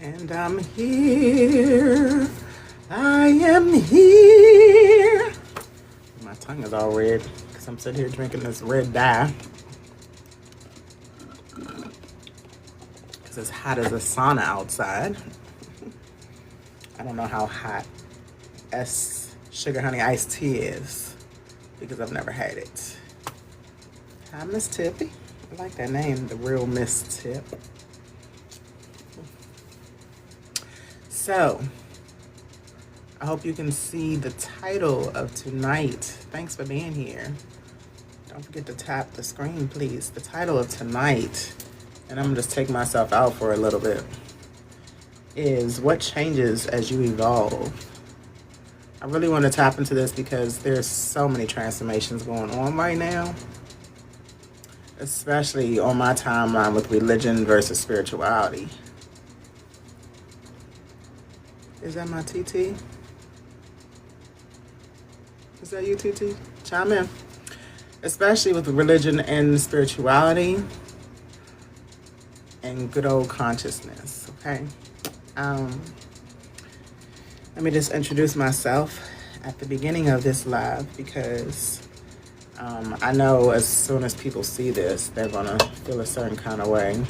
And I'm here. I am here. My tongue is all red because I'm sitting here drinking this red dye. Because it's hot as a sauna outside. I don't know how hot Sugar Honey Iced Tea is because I've never had it. Hi, Miss Tippy. I like that name, the real Miss Tip. So, I hope you can see the title of tonight. Thanks for being here. Don't forget to tap the screen, please. The title of tonight, and I'm gonna just take myself out for a little bit, is what changes as you evolve. I really want to tap into this because there's so many transformations going on right now, especially on my timeline with religion versus spirituality. Is that my TT? Is that you, TT? Chime in. Especially with religion and spirituality and good old consciousness, okay? Let me just introduce myself at the beginning of this live because I know as soon as people see this, they're gonna feel a certain kind of way.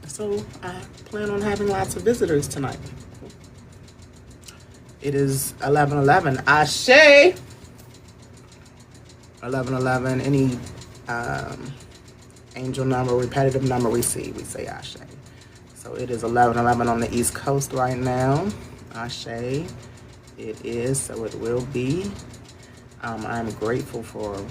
So I plan on having lots of visitors tonight. It is 11:11. Ashe. 11:11. Any angel number, repetitive number we see, we say Ashe. So it is 11:11 on the East Coast right now. Ashe. It is, so it will be. I'm grateful for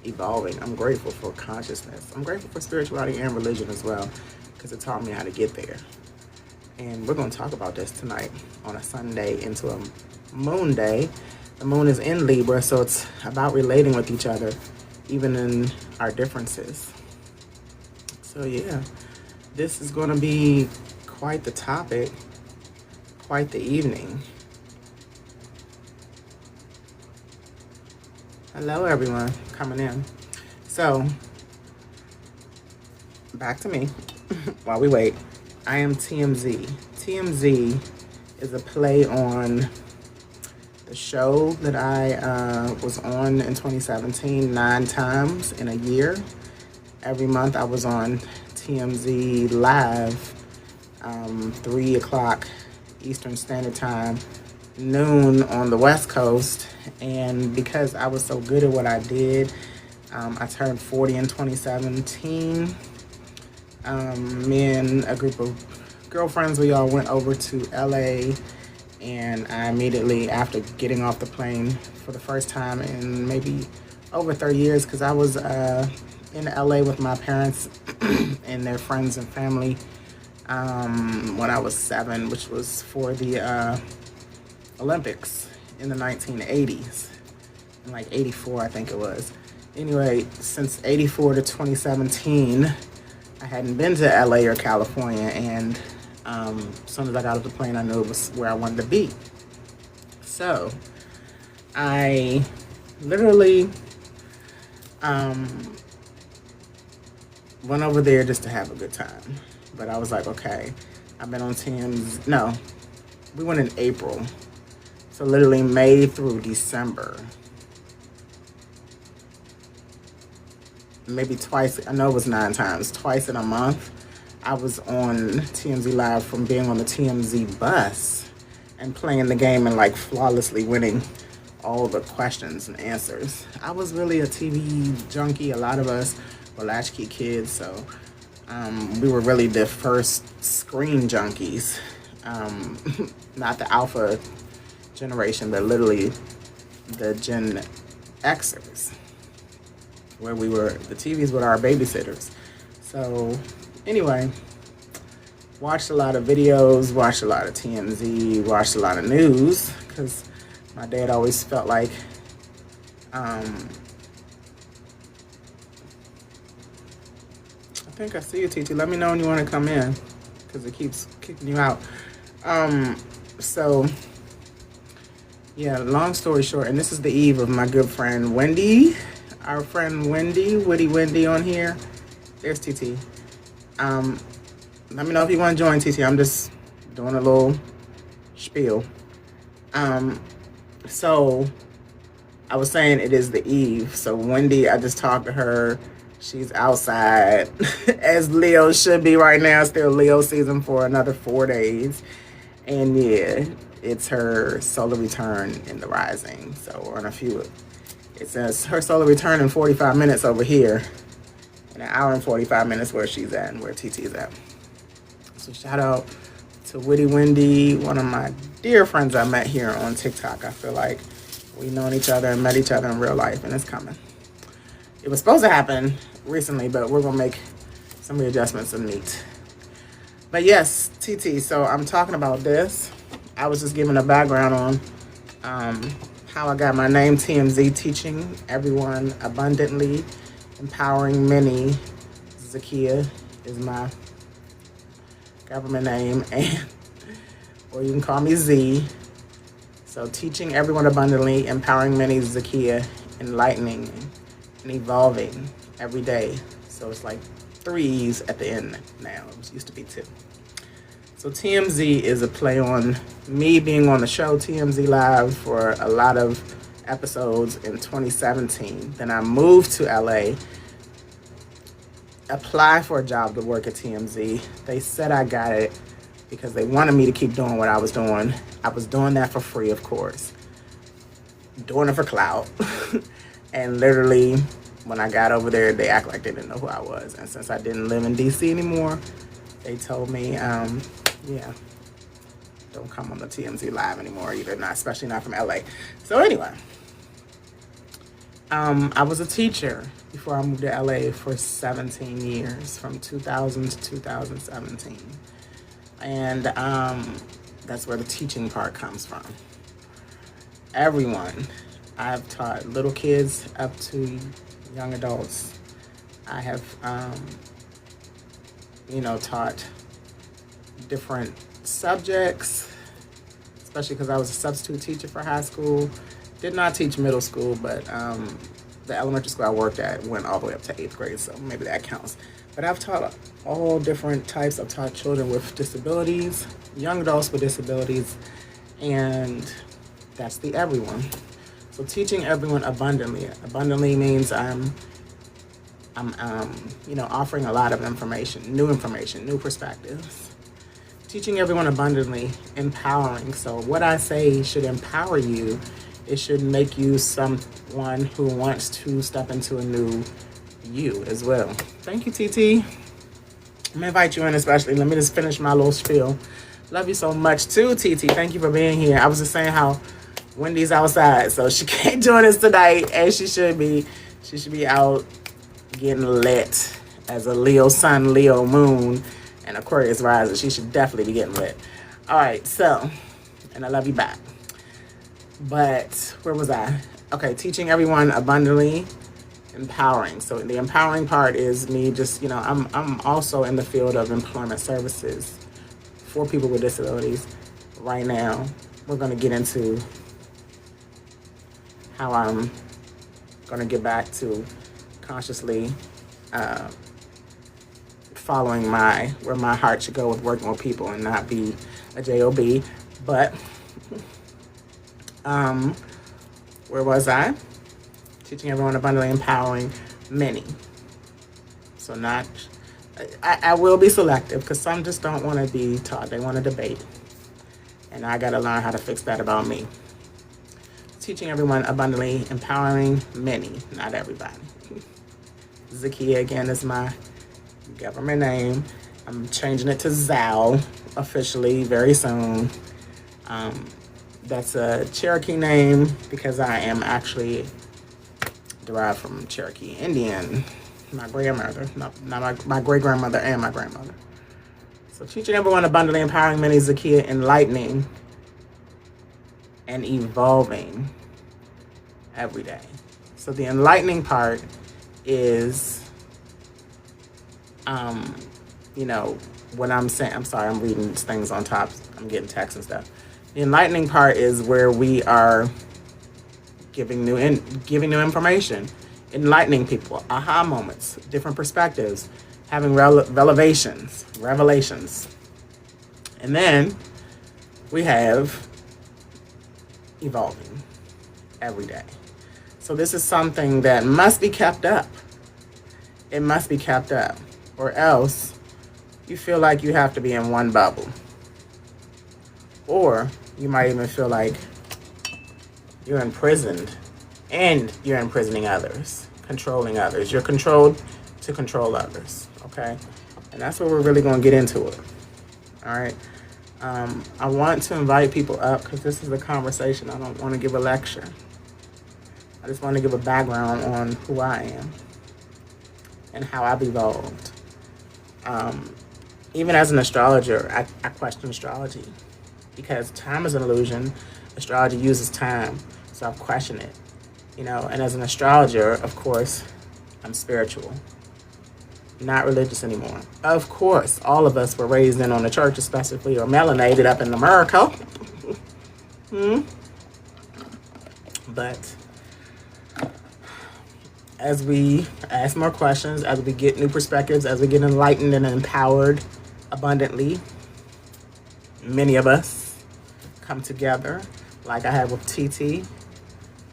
evolving. I'm grateful for consciousness. I'm grateful for spirituality and religion as well because it taught me how to get there. And we're going to talk about this tonight on a Sunday into a moon day. The moon is in Libra, so it's about relating with each other, even in our differences. So yeah, this is going to be quite the topic, quite the evening. Hello, everyone coming in. So, back to me while we wait. I am TMZ. TMZ is a play on the show that I was on in 2017 9 times in a year. Every month I was on TMZ Live, 3 o'clock Eastern Standard Time, noon on the West Coast. And because I was so good at what I did, I turned 40 in 2017. Me and a group of girlfriends, we all went over to LA, and I immediately, after getting off the plane for the first time in maybe over 30 years, because I was in LA with my parents and their friends and family when I was 7, which was for the Olympics in the 1980s, in like 84 I think it was. Anyway, since 84 to 2017, I hadn't been to LA or California, and as soon as I got off the plane, I knew it was where I wanted to be. So I literally went over there just to have a good time. But I was like, okay, I've been on TMZ. No, we went in April. So literally May through December. Maybe twice, I know it was 9 times, twice in a month, I was on TMZ Live from being on the TMZ bus and playing the game and like flawlessly winning all the questions and answers. I was really a TV junkie. A lot of us were latchkey kids, so we were really the first screen junkies. Not the alpha generation, but literally the Gen Xers, where we were, the TVs were our babysitters. So anyway, watched a lot of videos, watched a lot of TMZ, watched a lot of news, because my dad always felt like I think I see you, TT. Let me know when you want to come in, because it keeps kicking you out. So yeah, long story short, and this is the eve of my good friend Wendy, our friend Wendy, Witty Wendy on here. There's TT. Let me know if you want to join, TT. I'm just doing a little spiel. So I was saying it is the eve. So Wendy, I just talked to her. She's outside, as Leo should be right now. Still Leo season for another 4 days. And yeah, it's her solar return in the rising. So we're on a few. It says her solar return in 45 minutes over here. And an hour and 45 minutes where she's at and where TT is at. So shout out to Witty Wendy, one of my dear friends I met here on TikTok. I feel like we've known each other and met each other in real life, and it's coming. It was supposed to happen recently, but we're going to make some readjustments and meet. But yes, TT, so I'm talking about this. I was just giving a background on how I got my name, TMZ, teaching everyone abundantly, empowering many. Zakia is my government name, and or you can call me Z. So teaching everyone abundantly, empowering many, Zakia, enlightening and evolving every day. So it's like 3 E's at the end now. It used to be 2. So TMZ is a play on me being on the show TMZ Live for a lot of episodes in 2017. Then I moved to LA, applied for a job to work at TMZ. They said I got it because they wanted me to keep doing what I was doing. I was doing that for free, of course. Doing it for clout. And literally, when I got over there, they act like they didn't know who I was. And since I didn't live in DC anymore, they told me, yeah, don't come on the TMZ Live anymore either, not especially not from LA. So anyway, I was a teacher before I moved to LA for 17 years, from 2000 to 2017. And that's where the teaching part comes from. Everyone. I've taught little kids up to young adults. I have, taught different subjects, especially because I was a substitute teacher for high school. Did not teach middle school, but the elementary school I worked at went all the way up to 8th grade, so maybe that counts. But I've taught all different types. I've taught children with disabilities, young adults with disabilities, and that's the everyone. So teaching everyone abundantly. Abundantly means I'm offering a lot of information, new perspectives. Teaching everyone abundantly, empowering. So what I say should empower you. It should make you someone who wants to step into a new you as well. Thank you, TT. I'm gonna invite you in, especially. Let me just finish my little spiel. Love you so much too, TT. Thank you for being here. I was just saying how Wendy's outside, so she can't join us tonight, as she should be. She should be out getting lit as a Leo sun, Leo moon, and Aquarius rising. She should definitely be getting lit. All right, so, and I love you back. But where was I? Okay, teaching everyone abundantly, empowering. So the empowering part is me just, I'm also in the field of employment services for people with disabilities. Right now, we're going to get into how I'm going to get back to consciously following where my heart should go with working with people and not be a JOB. But where was I? Teaching everyone abundantly, empowering many. So I will be selective because some just don't want to be taught. They want to debate. And I got to learn how to fix that about me. Teaching everyone abundantly, empowering many, not everybody. Zakia, again, is my government name. I'm changing it to Zal officially very soon. That's a Cherokee name because I am actually derived from Cherokee Indian. My grandmother, my great-grandmother and my grandmother. So teaching everyone abundantly, empowering many, Zakia, enlightening and evolving every day. So the enlightening part is, what I'm saying. I'm sorry, I'm reading things on top. I'm getting texts and stuff. The enlightening part is where we are giving new information, enlightening people, aha moments, different perspectives, having revelations. And then we have evolving every day. So this is something that must be kept up. It must be kept up, or else you feel like you have to be in one bubble. Or you might even feel like you're imprisoned and you're imprisoning others, controlling others. You're controlled to control others, okay? And that's where we're really going to get into it, all right? I want to invite people up because this is a conversation. I don't want to give a lecture. I just want to give a background on who I am and how I've evolved. Even as an astrologer, I question astrology because time is an illusion. Astrology uses time, so I've questioned it. And as an astrologer, of course, I'm spiritual, not religious anymore. Of course, all of us were raised in on the church, especially or melanated up in America. But as we ask more questions, as we get new perspectives, as we get enlightened and empowered abundantly, many of us come together, like I have with TT,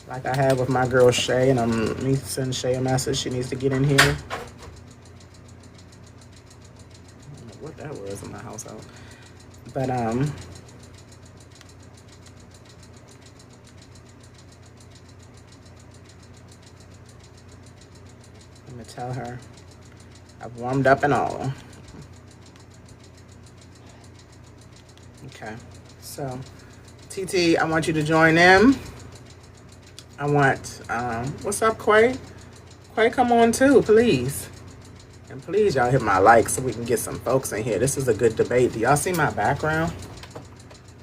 like I have with my girl Shay, and I'm me send Shay a message. She needs to get in here. I don't know what that was in my household, but I'm gonna tell her I've warmed up and all. Okay, so TT, I want you to join in. I want, what's up, Quay? Quay, come on too, please. And please, y'all hit my like so we can get some folks in here. This is a good debate. Do y'all see my background?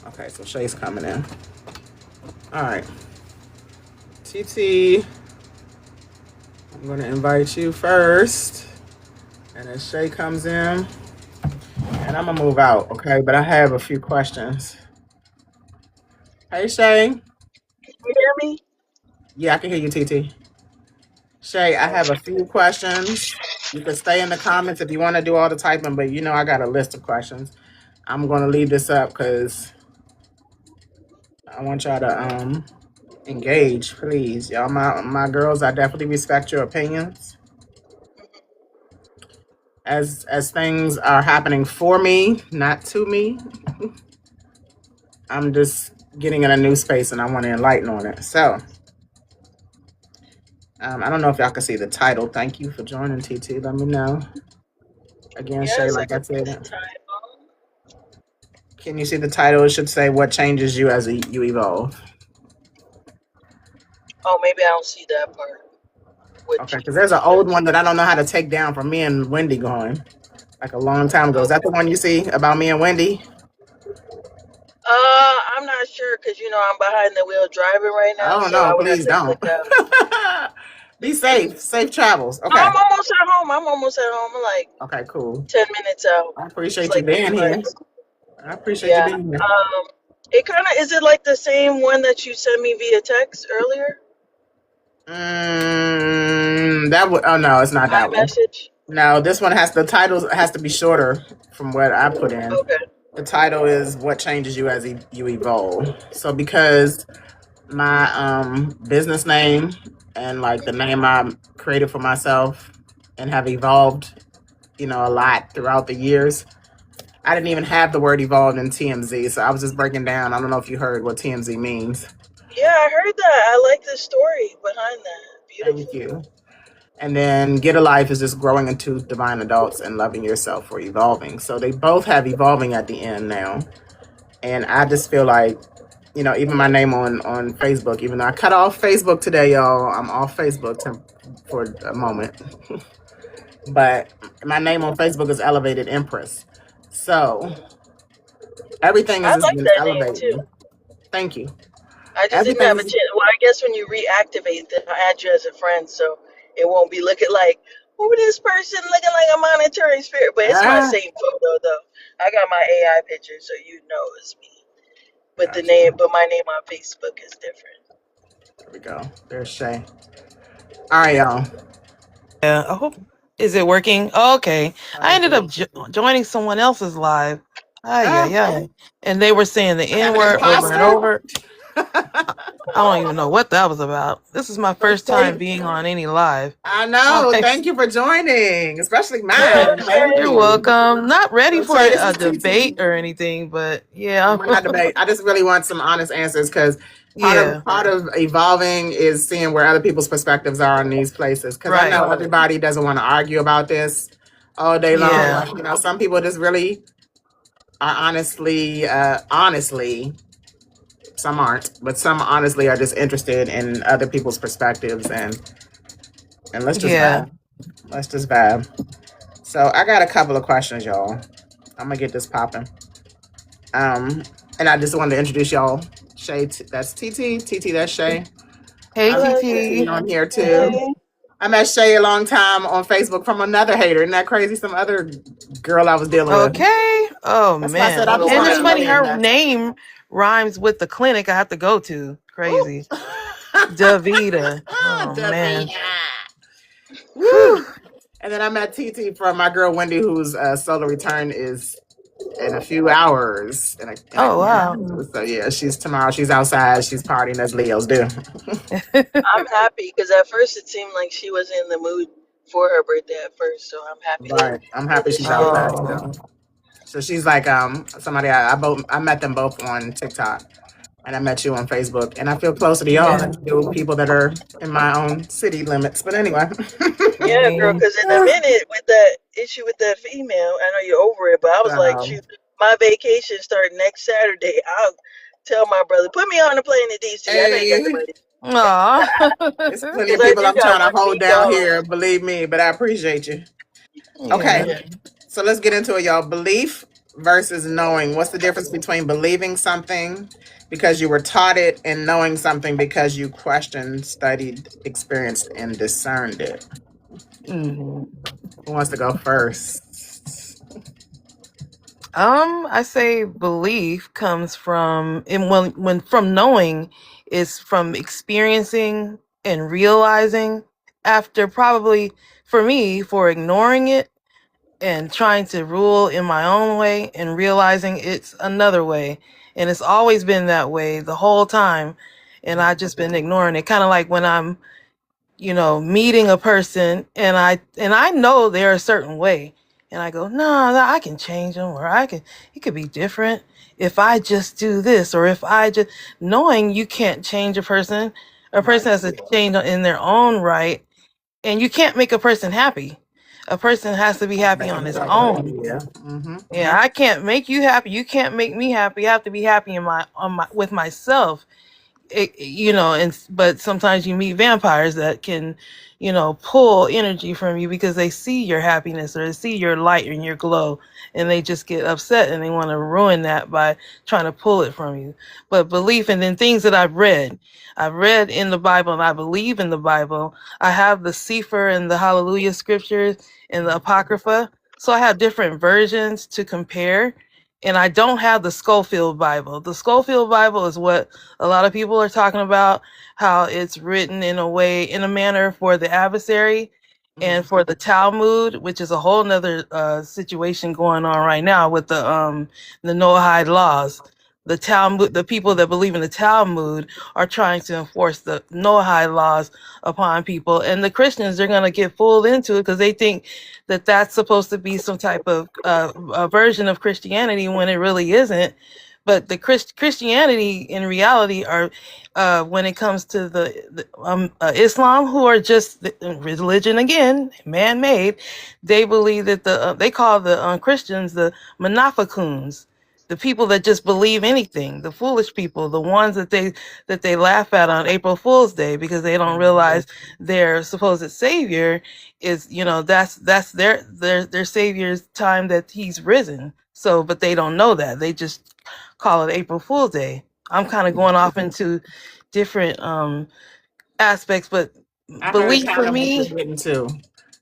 Okay, so Shay's coming in. All right. TT, I'm going to invite you first. And then Shay comes in. And I'm going to move out, okay? But I have a few questions. Hey, Shay. You hear me? Yeah, I can hear you, TT. Shay, I have a Okay. few questions. You can stay in the comments if you want to do all the typing, but I got a list of questions. I'm going to leave this up because I want y'all to engage, please. Y'all, my girls, I definitely respect your opinions. As things are happening for me, not to me, I'm just getting in a new space and I want to enlighten on it. So, I don't know if y'all can see the title. Thank you for joining, TT. Let me know. Again, Shay, Yes, I like I can see the said, title. can you see the title? It should say what changes you as you evolve. Oh, maybe I don't see that part. What Okay, because there's an changes old as one that I don't know how to take down from me and Wendy going like a long time ago. Is that the okay. one you see about me and Wendy? I'm not sure because I'm behind the wheel driving right now, Oh so I no, would have please to don't. click out. Be safe. Safe travels. No, Okay. I'm almost at home. I'm almost at home. I'm like Okay, cool. 10 minutes out. I It's appreciate you like three being here. miles. I appreciate you Yeah. being here. It kind of is it like the same one that you sent me via text earlier? That would. Oh no, it's not that one. iMessage. No, this one the title has to be shorter from what I put in. Okay. The title is "What Changes You as You Evolve." So because my business name and like the name I created for myself and have evolved, a lot throughout the years. I didn't even have the word evolved in TMZ, so I was just breaking down. I don't know if you heard what TMZ means. Yeah, I heard that. I like the story behind that. Thank Beautiful. you. And then Get a Life is just growing into divine adults and loving yourself or evolving. So they both have evolving at the end now. And I just feel like, even my name on Facebook, even though I cut off Facebook today, y'all, I'm off Facebook for a moment. But my name on Facebook is Elevated Empress. So everything is I just like been that name too. elevating. Thank you. I just didn't Everything have a is chance. Well, I guess when you reactivate, then I'll add you as a friend, so it won't be looking like, who this person looking like a monetary spirit. But it's my ah, same photo though. I got my AI picture, so you know it's me. But gotcha. There my name on Facebook is different. we go. There's Shay. All right, y'all. Yeah, I hope. Is it working? Oh, okay. I ended up Perfect. joining someone else's live. Ay, Ah, ay, ay. And they were saying the I have N an word over and imposter. over. I don't even know what that was about. This is my first time Okay. being on any live. I know. Hi. Thank you for joining, especially Yeah, mine. Thank You're Shay. you. welcome. Not ready So, for Shay, this a is TT. debate or anything, but yeah. We're not debating. I just really want some honest answers because Yeah. part of evolving is seeing where other people's perspectives are in these places. Because I know Right. everybody doesn't want to argue about this all day long. Yeah. Like, some people just really are honestly, some aren't, but some honestly are just interested in other people's perspectives, and let's just Yeah. vibe. Let's just vibe. So I got a couple of questions, y'all. I'm gonna get this popping. Um, and I just wanted to introduce y'all. Shay, that's TT. TT, that's Shay. Hey, Hello, TT TT. on here too. Shay. I met Shay a long time on Facebook from another hater. Isn't that crazy? Some other girl I was dealing with. Okay. Oh, That's why I said man. I be And trying it's to funny, really her invest. name rhymes with the clinic I have to go to. Ooh. Crazy. Davita. Oh, man. Davina. Whew. Woo. And then I met TT from my girl Wendy, whose solo return is in a few hours. Oh, wow. So yeah, she's tomorrow. She's outside. She's partying as Leos do. I'm happy because at first it seemed like she was in the mood for her birthday at first, so I'm happy Right. I'm happy that she's she is. outside Oh, still. So she's like somebody I met them both on TikTok, and I met you on Facebook, and I feel closer to y'all yeah. than I do people that are in my own city limits. But anyway. Yeah, girl, Same. because in a minute with that issue with that female, I know you're over it, but I was like, So shoot, my vacation start next Saturday. I'll tell my brother, put me on the plane to DC. I know you got the hey, money. there's plenty Because of I people do I'm got trying to 1 week hold down off. here, believe me, but I appreciate you. Yeah. Okay, Yeah. so let's get into it, y'all. Belief versus knowing. What's the difference between believing something because you were taught it and knowing something because you questioned, studied, experienced, and discerned it? Hmm. Who wants to go first? I say belief comes from, and when from knowing is from experiencing and realizing after probably for me for ignoring it and trying to rule in my own way and realizing it's another way, and it's always been that way the whole time, and I just been ignoring it, kind of like when I'm meeting a person and I know they're a certain way, and I go, no, I can change them, or it could be different if I just do this, or if I just, knowing you can't change a Right. person has to change in their own right, and you can't make a person happy. A person has to be happy on his own. Yeah. Mm-hmm. Yeah, I can't make you happy. You can't make me happy. I have to be happy in my on my with myself. And but sometimes you meet vampires that can pull energy from you because they see your happiness or they see your light and your glow, and they just get upset and they want to ruin that by trying to pull it from you. But belief, and then things that I've read in the Bible, and I believe in the Bible. I have the Sefer and the Hallelujah scriptures and the Apocrypha, so I have different versions to compare. And I don't have the Schofield Bible. The Schofield Bible is what a lot of people are talking about, how it's written in a way, in a manner for the adversary and for the Talmud, which is a whole nother situation going on right now with the Noahide laws. The Talmud, the people that believe in the Talmud are trying to enforce the Noahide laws upon people, and the Christians are going to get fooled into it because they think that that's supposed to be some type of a version of Christianity when it really isn't. But the Christianity in reality are, when it comes to the Islam, who are just religion again, man-made. They believe that they call the Christians the Munafiquns, the people that just believe anything, the foolish people, the ones that they laugh at on April Fool's Day because they don't realize their supposed savior is, that's their savior's time that he's risen. So, but they don't know that. They just call it April Fool's Day. I'm kind of going off into different aspects, but I heard belief kind for of what you're me, getting to.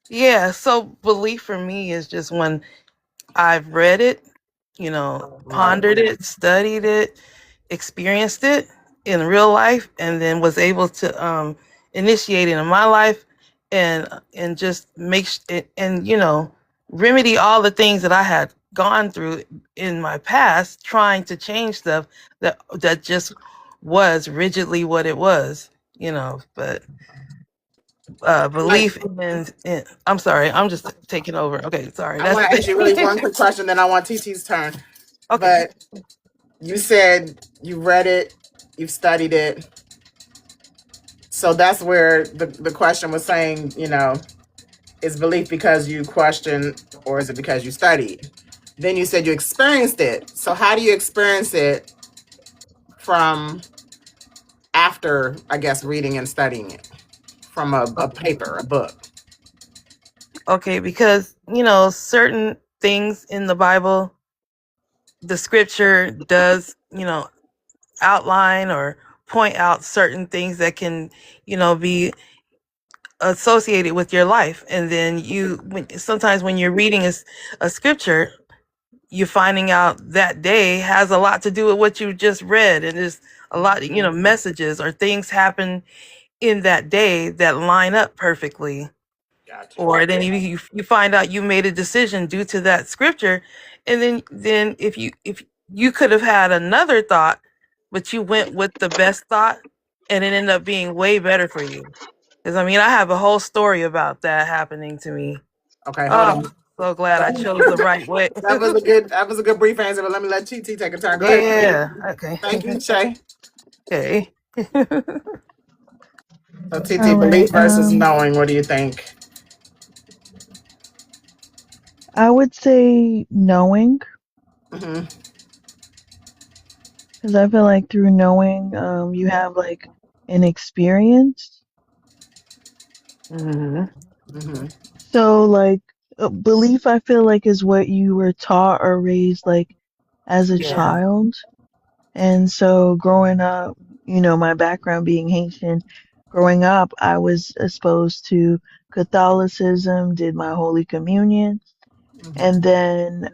yeah. So belief for me is just when I've read it, Right. pondered it, studied it, experienced it in real life, and then was able to initiate it in my life, and just make it, and remedy all the things that I had gone through in my past trying to change stuff that just was rigidly what it was, but Like, belief in I'm sorry, I'm just taking over. Okay, sorry. I want That's to ask you really one quick question, then I want TT's turn. okay. But you said you read it, you've studied it. So that's where the question was saying, is belief because you question or is it because you studied? Then you said you experienced it. So how do you experience it from after, I guess, reading and studying it from a paper, a book? Okay, because certain things in the Bible, the scripture does, outline or point out certain things that can, be associated with your life. And then sometimes when you're reading a scripture, you're finding out that day has a lot to do with what you just read. And there's a lot, messages or things happen in that day that line up perfectly. Gotcha. Or then you find out you made a decision due to that scripture, and then if you could have had another thought, but you went with the best thought, and it ended up being way better for you. Because I have a whole story about that happening to me. Okay, hold Oh, on. so glad I chose the right way. That was a good brief answer, but let me let TT take a turn. Go ahead. Yeah. Okay. Thank you, Shay. Okay. So TT, All right. belief versus knowing. What do you think? I would say knowing, Mm-hmm. because I feel like through knowing, you have like an experience. Hmm. Mm-hmm. So like belief, I feel like is what you were taught or raised like as a Yeah. child. And so growing up, my background being Haitian, growing up, I was exposed to Catholicism, did my Holy Communion. And Mm-hmm. then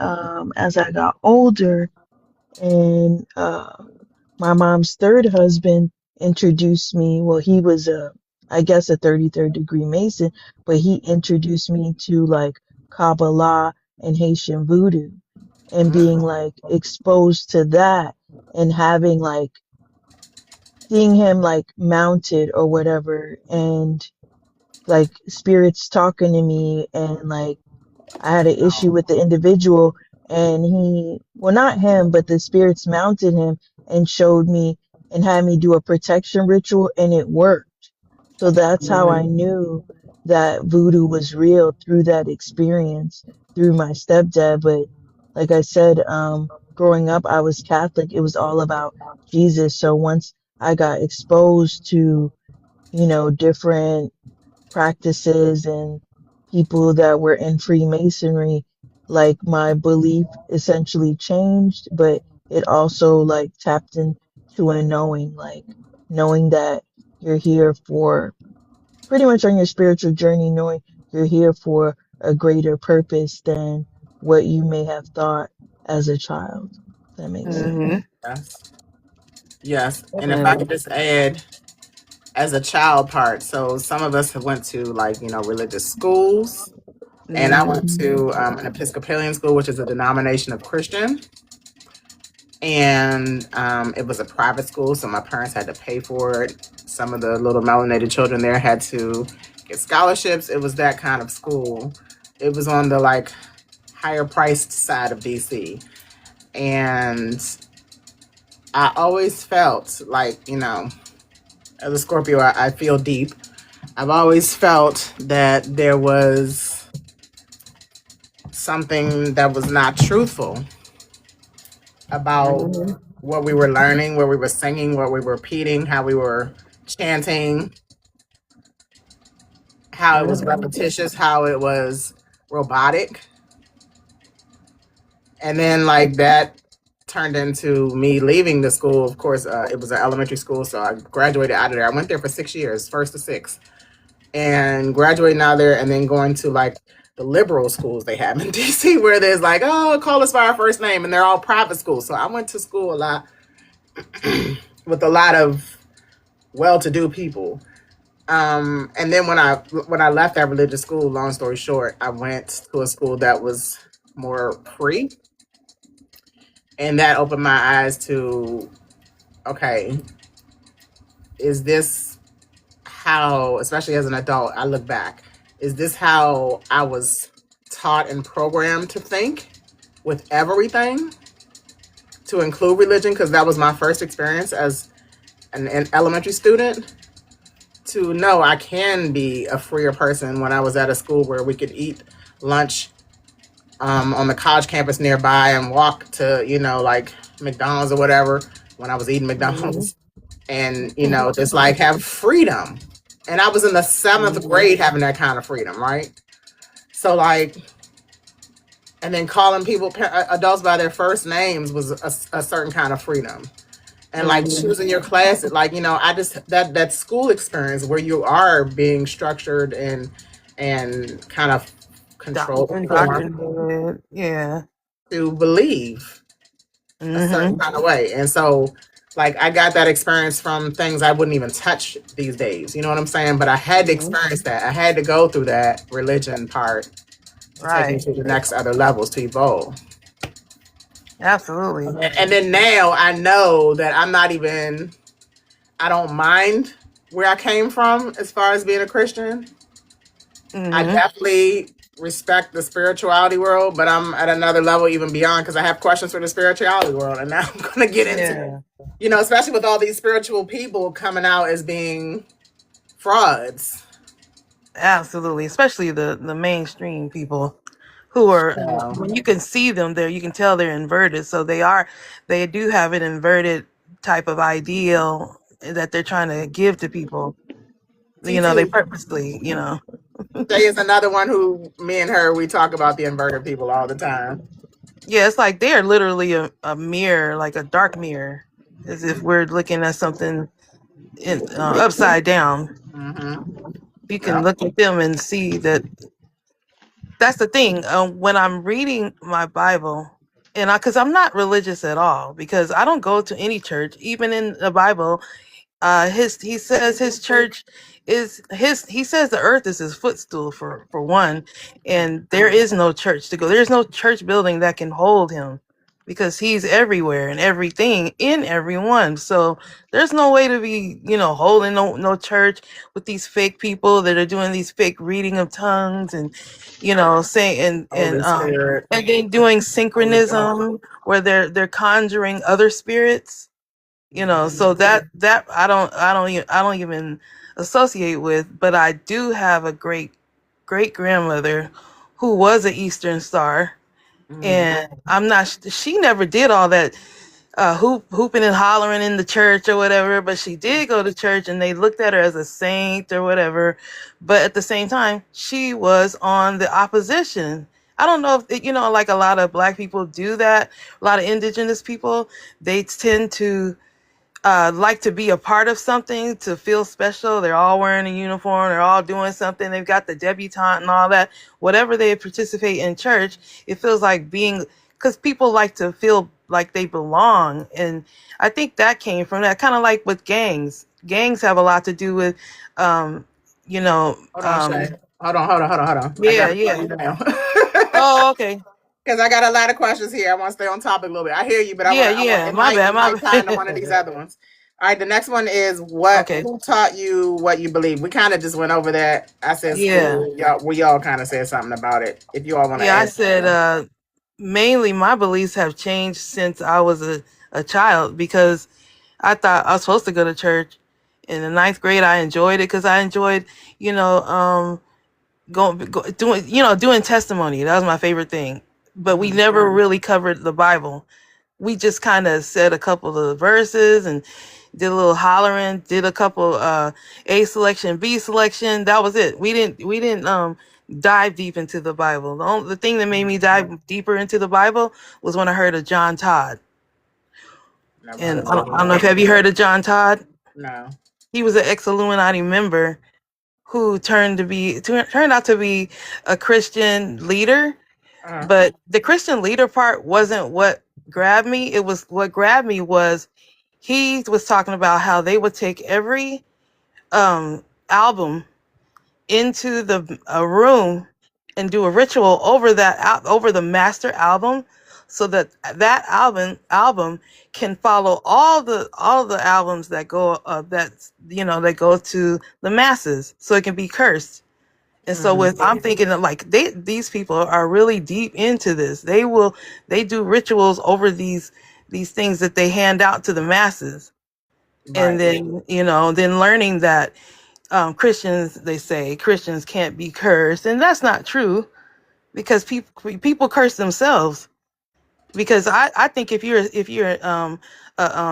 as I got older and my mom's third husband introduced me, well, he was I guess a 33rd degree Mason, but he introduced me to like Kabbalah and Haitian voodoo and being Mm-hmm. like exposed to that and having like seeing him like mounted or whatever and like spirits talking to me and like I had an issue with the individual and well, not him, but the spirits mounted him and showed me and had me do a protection ritual and it worked. So that's how I knew that voodoo was real through that experience through my stepdad. But like I said, growing up, I was Catholic. It was all about Jesus. So once I got exposed to, different practices and people that were in Freemasonry, like my belief essentially changed, but it also like tapped into a knowing, like knowing that you're here for pretty much on your spiritual journey, knowing you're here for a greater purpose than what you may have thought as a child. If that makes sense. Hmm. Yes. Yes. And if I Definitely. could just add as a child part, so some of us have went to like, religious schools. And I went Hmm. Mhm. to an Episcopalian school, which is a denomination of Christian. And it was a private school, so my parents had to pay for it. Some of the little melanated children there had to get scholarships. It was that kind of school. It was on the like higher priced side of DC. And I always felt like, as a Scorpio, I feel deep. I've always felt that there was something that was not truthful about Hmm. what we were learning, what we were singing, what we were repeating, how we were chanting, how it was repetitious, how it was robotic. And then, like, that turned into me leaving the school. Of course, it was an elementary school, so I graduated out of there. I went there for 6 years, first to six, and graduating out of there, and then going to like the liberal schools they have in DC, where there's like, oh, call us by our first name, and they're all private schools. So I went to school a lot with a lot of well-to-do people. And then when I left that religious school, long story short, I went to a school that was more free. And that opened my eyes to, okay, is this how, especially as an adult, I look back, is this how I was taught and programmed to think with everything, to include religion? Because that was my first experience as an elementary student. To know I can be a freer person when I was at a school where we could eat lunch on the college campus nearby and walk to, like McDonald's or whatever when I was eating Mhm. McDonald's, and, just like have freedom. And I was in the seventh grade having that kind of freedom, right? So, like, and then calling people, adults by their first names was a certain kind of freedom. And like Mhm. choosing your classes, like, I just, that school experience where you are being structured and kind of controlled for Indoctrinated. Yeah. to believe a certain Mhm. kind of way. And so, like, I got that experience from things I wouldn't even touch these days. You know what I'm saying? But I had to Mhm. experience that. I had to go through that religion part to take me Right. to the next other levels to evolve. Absolutely. And then now I know that I'm not even, I don't mind where I came from as far as being a Christian. I Mhm. definitely respect the spirituality world, but I'm at another level even beyond, because I have questions for the spirituality world. And now I'm going to get into, Yeah. especially with all these spiritual people coming out as being frauds. Absolutely. Especially the mainstream people who are, So, when you can see them there, you can tell they're inverted. So they do have an inverted type of ideal that they're trying to give to people. They TT, purposely, Shay is another one who, me and her, we talk about the inverted people all the time. yeah, it's like they're literally a mirror, like a dark mirror, as if we're looking at something upside down. Mm-hmm. You can Yep. look at them and see that. That's the thing. When I'm reading my Bible, and because I'm not religious at all, because I don't go to any church, even in the Bible. He says his church is his. He says the earth is his footstool for one, and there is no church to go. There's no church building that can hold him, because he's everywhere and everything in everyone. So there's no way to be, holding no church with these fake people that are doing these fake reading of tongues and, saying Holy Spirit. and then doing synchronism where they're conjuring other spirits, so that I don't even associate with. But I do have a great grandmother who was an Eastern Star, Mm. and I'm not she never did all that hooping and hollering in the church or whatever, but she did go to church and they looked at her as a saint or whatever. But at the same time, she was on the opposition. I don't know if like a lot of black people do that. A lot of indigenous people, they tend to like to be a part of something, to feel special. They're all wearing a uniform. They're all doing something. They've got the debutante and all that. Whatever they participate in church, it feels like being, because people like to feel like they belong. And I think that came from that, kind of like with gangs. Gangs have a lot to do with, um, you know, Hold on, um, Shay. Hold on. I yeah, got to slow yeah. you down. Oh, okay. Because I got a lot of questions here. I want to stay on topic a little bit. I hear you, but Yeah, I want, yeah. My bad, it my might tie into one of these bad. other ones. All right, the next one is Okay. who taught you what you believe? We kind of just went over that. I said Yeah. school. Y'all, we all kind of said something about it. If you all want to Yeah, I add said something. mainly my beliefs have changed since I was a child, because I thought I was supposed to go to church. In the ninth grade, I enjoyed it because I enjoyed, you know, doing testimony. That was my favorite thing. But we Mm-hmm. never really covered the Bible. We just kind of said a couple of verses and did a little hollering, did a couple A selection, B selection. That was it. We didn't dive deep into the Bible. The thing that made me dive deeper into the Bible was when I heard of John Todd. Never And heard I of don't, I don't know it. if have you heard of John Todd? No. He was an ex-Illuminati member who turned out to be a Christian leader. Uh, But the Christian leader part wasn't what grabbed me. It was what grabbed me was he was talking about how they would take every album into the a room and do a ritual over over the master album, so that that album can follow all the albums that go that that go to the masses, so it can be cursed. And so with I'm thinking of like these people are really deep into this. They do rituals over these things that they hand out to the masses. And Right. then then learning that Christians, they say Christians can't be cursed, and that's not true, because people curse themselves. Because I think if you're a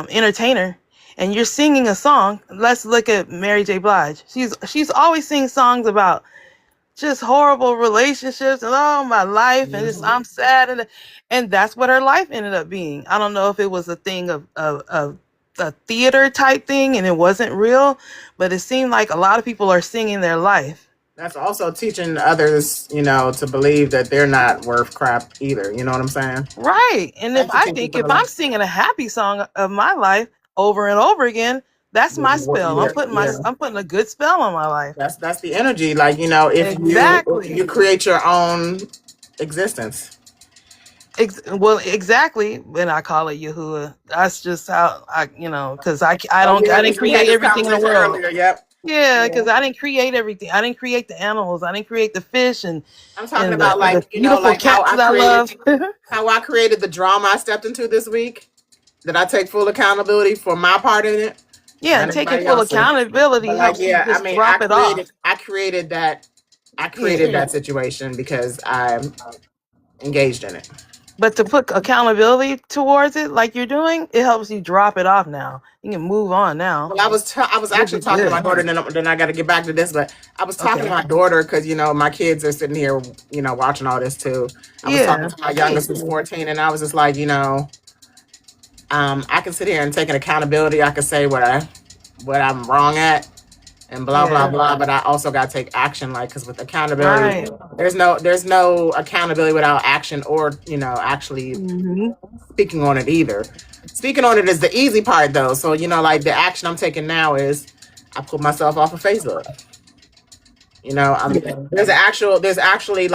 entertainer and you're singing a song, let's look at Mary J. Blige. She's always singing songs about just horrible relationships and oh my life and I'm sad, and that's what her life ended up being. I don't know if it was a thing of a theater type thing and it wasn't real, but it seemed like a lot of people are singing their life. That's also teaching others, to believe that they're not worth crap either. You know what I'm saying? Right. And if I'm singing a happy song of my life over and over again, that's my spell. I'm putting a good spell on my life. That's the energy. Like, if you create your own existence. Well, exactly. And I call it Yahuwah. That's just how because I didn't create everything in the world. Earlier, yep. Yeah, because I didn't create everything. I didn't create the animals. I didn't create the fish and I'm talking about the beautiful cats that I love. How I created the drama I stepped into this week. That I take full accountability for my part in it. Yeah, and taking full accountability helps you just drop it off. I created that situation because I'm engaged in it. But to put accountability towards it, like you're doing, it helps you drop it off now. You can move on now. Well, I was actually talking to my daughter, then I got to get back to this, but I was talking to my daughter because, my kids are sitting here, watching all this too. I was talking to my youngest, who's 14, and I was just like, I can sit here and take an accountability. I can say what I'm wrong at and blah, blah, blah. But I also got to take action, because with accountability, there's no accountability without action or, actually speaking on it either. Speaking on it is the easy part though. So, the action I'm taking now is I put myself off of Facebook. There's actually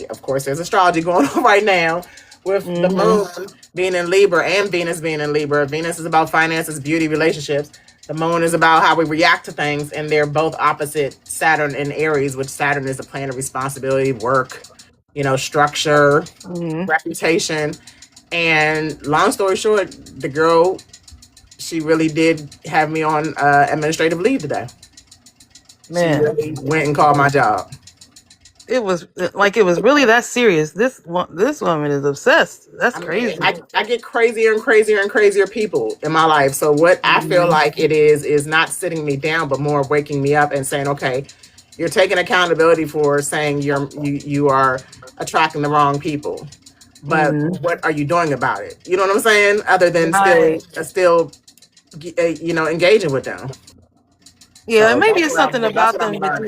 of course, there's astrology going on right now with the moon being in Libra and Venus being in Libra. Venus is about finances, beauty, relationships. The moon is about how we react to things, and they're both opposite Saturn and Aries, which Saturn is the planet of responsibility, work, structure, reputation. And long story short, the girl, she really did have me on administrative leave today. Man, she really went and called my job. It was really that serious. This woman is obsessed. That's crazy. I get crazier and crazier and crazier people in my life. So what I feel like it is not sitting me down, but more waking me up and saying, okay, you're taking accountability for saying you are attracting the wrong people. But what are you doing about it? You know what I'm saying? Other than still engaging with them. Yeah, so maybe it's something about them that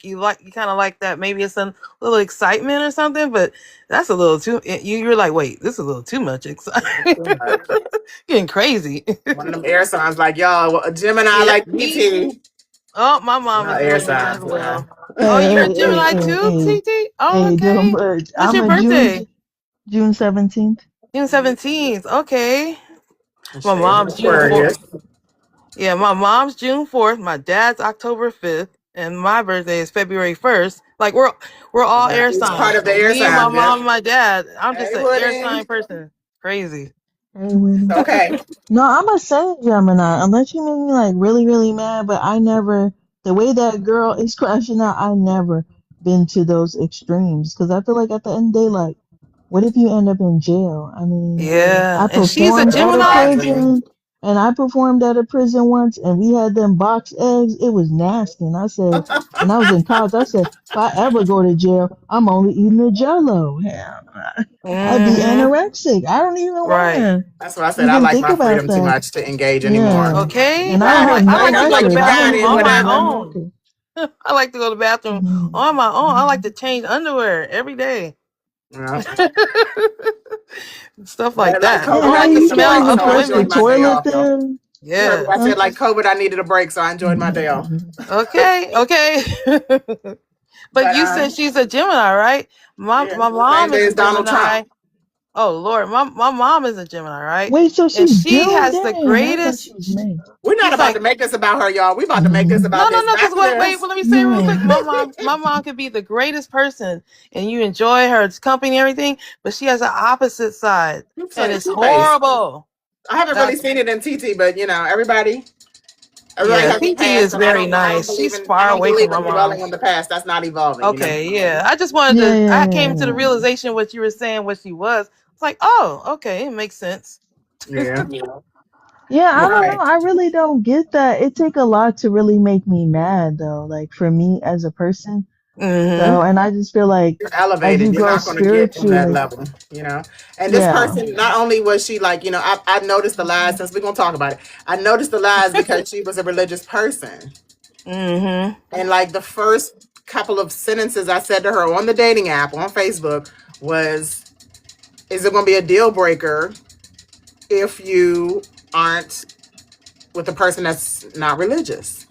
you kind of like that. Maybe it's a little excitement or something, but that's a little too. You're like, wait, this is a little too much excitement. Getting crazy. One of them air signs, like y'all, Gemini, like me too. Oh, my mom is air sign as well. Oh, you're a Gemini too, TT? Oh, okay. What's your birthday? June 17th. June 17th. Okay. My mom's June 4th. Yeah, my mom's June 4th, my dad's October 5th, and my birthday is February 1st. Like we're all air signs. Part of the air sign. Me and my mom and my dad. I'm just an air sign person. Crazy. Okay. No, I'm a same Gemini. Unless you make me like really, really mad, but I never, the way that girl is crashing out, I never been to those extremes. Because I feel like at the end of the day, like, what if you end up in jail? I mean, yeah. And she's a Gemini. And I performed at a prison once, and we had them box eggs. It was nasty. And I said, when I was in college, I said, if I ever go to jail, I'm only eating the Jell-O. I'd be anorexic. I don't even want to. That's what I said. I like my freedom too much to engage anymore. Okay. And I like to go to the bathroom on my own. I like to go to the bathroom on my own. I like to change underwear every day. Yeah. Stuff like that. I like the smell of the toilet there. Yeah. I said, like COVID, I needed a break, so I enjoyed my day off. Okay. But you said she's a Gemini, right? My mom is Donald Trump. Oh Lord, my mom is a Gemini, right? Wait, so And she's she still, has the dang, I thought she greatest. was May. We're not She's about like, to make this about her, y'all. We about to make this No, about no, this. because Back to wait, this. well, let me say real quick. no. My mom could be the greatest person, and you enjoy her company and everything, but she has an opposite side, and it's Two-Face. horrible. I haven't really That's seen it in TT, but you know, everybody yeah. has a TT is past, and very nice. She's I far don't away from believe my in mom. dwelling on the past. That's not evolving, you know. Okay, yeah. I just wanted Yeah, to. yeah, I yeah, came to the yeah. realization what you were saying, what she was. It's like, oh, okay, it makes sense. Yeah, Yeah, I you're don't know. right. I really don't get that. It take a lot to really make me mad though, like for me as a person. So, Mm-hmm. and I just feel like You're as you elevated. You're grow not going to get to that spiritually, level, you know. And this yeah. person, not only was she like, you know, I noticed the lies. Since we're gonna talk about it, I noticed the lies because she was a religious person, Mm-hmm. and like the first couple of sentences I said to her on the dating app on Facebook was, "Is it going to be a deal breaker if you aren't with a person that's not religious?"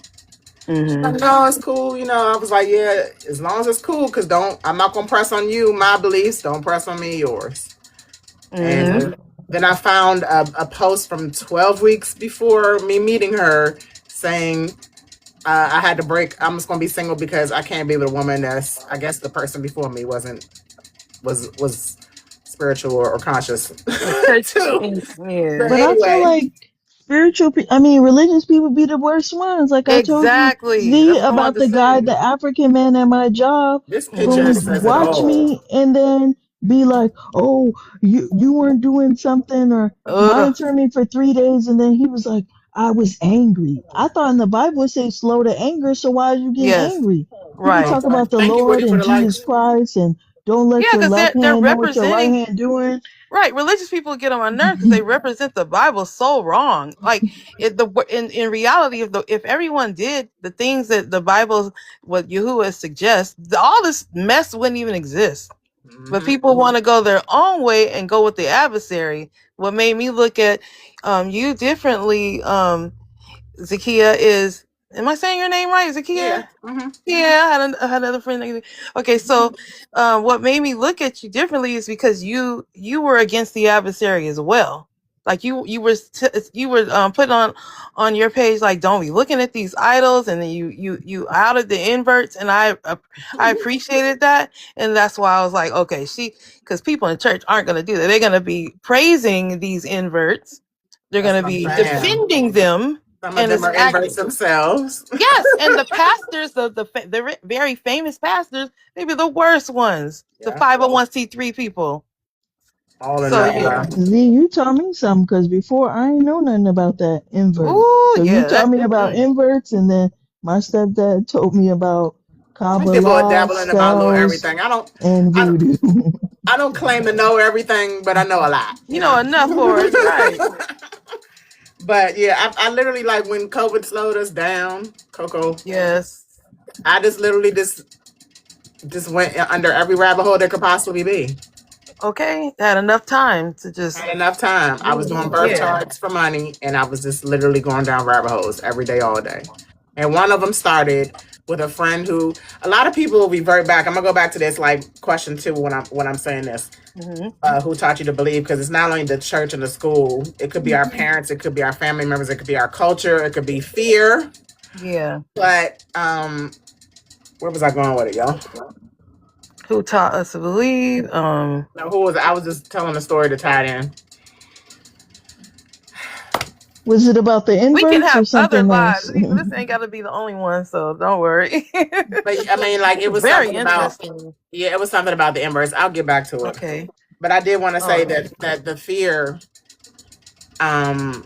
She's like, Mm-hmm. "No, it's cool." You know, I was like, "Yeah, as long as it's cool, because I'm not gonna press on you my beliefs. Don't press on me yours." Mm-hmm. And then I found a post from 12 weeks before me meeting her saying, I had to break. I'm just gonna be single because I can't be with a woman that's, I guess the person before me was spiritual or conscious too. But Yeah. But I feel anyway, like I mean, religious people be the worst ones. Like I told you, Exactly. Z, That's what I wanted about to the guy, say. the African man at my job this who picture would Mm-hmm. says it watch all. me and then be like, "Oh, you weren't doing something," or Ugh. monitor me for 3 days, and then he was like, "I was angry." I thought in the Bible it says slow to anger, so why are you getting Yes. angry? He be Right. talking about the Thank you, Lord Woody, for and the Jesus likes. Christ and don't Yeah, let your because left they're hand know what your right representing. hand doing. Right, religious people get on my nerves because they represent the Bible so wrong. Like in reality, if everyone did the things that the Bible, what Yahuwah suggests, all this mess wouldn't even exist. But Mm-hmm. people want to go their own way and go with the adversary. What made me look at you differently, Zakia, is, am I saying your name right, Yeah. Zakia? Mm-hmm. Yeah, I had another friend. Okay, so what made me look at you differently is because you were against the adversary as well. Like you were put on your page like, don't be looking at these idols, and then you outed the inverts, and I appreciated that, and that's why I was like, okay, because people in church aren't going to do that. They're going to be praising these inverts. They're That's going to what I'm be saying. defending them, Some of and them it's are inverts themselves. yes, and the pastors, the very famous pastors, maybe the worst ones, the Yeah. 501c3 people. All in So that. yeah, Z, you taught me something because before I ain't know nothing about that invert. ooh So you yeah, taught that me about inverts, and then my stepdad told me about I dibble or Kabbalah, dabble in about a little spells, everything. and I don't, voodoo. I don't claim to know everything, but I know a lot, you know enough for us, right? But yeah, I literally, like, when COVID slowed us down, Coco, Yes. I just literally just went under every rabbit hole there could possibly be. Okay, had enough time to I just had enough time. I was doing birth yeah. charts for money, and I was just literally going down rabbit holes every day, all day. And one of them started with a friend who, a lot of people will revert back. I'm gonna go back to this, like, question two when I'm saying this. Mm-hmm. Who taught you to believe? Because it's not only the church and the school. It could be our parents. It could be our family members. It could be our culture. It could be fear. Yeah. But where was I going with it, y'all? Who taught us to believe? No, who was it? I was just telling the story to tie it in. Was it about the We can inverts or have other something lives. else? This ain't got to be the only one, so don't worry. But I mean, like, This it is was very something about, interesting. yeah, it was something about the inverse. I'll get back to it. Okay. But I did want to All say right. that the fear, um,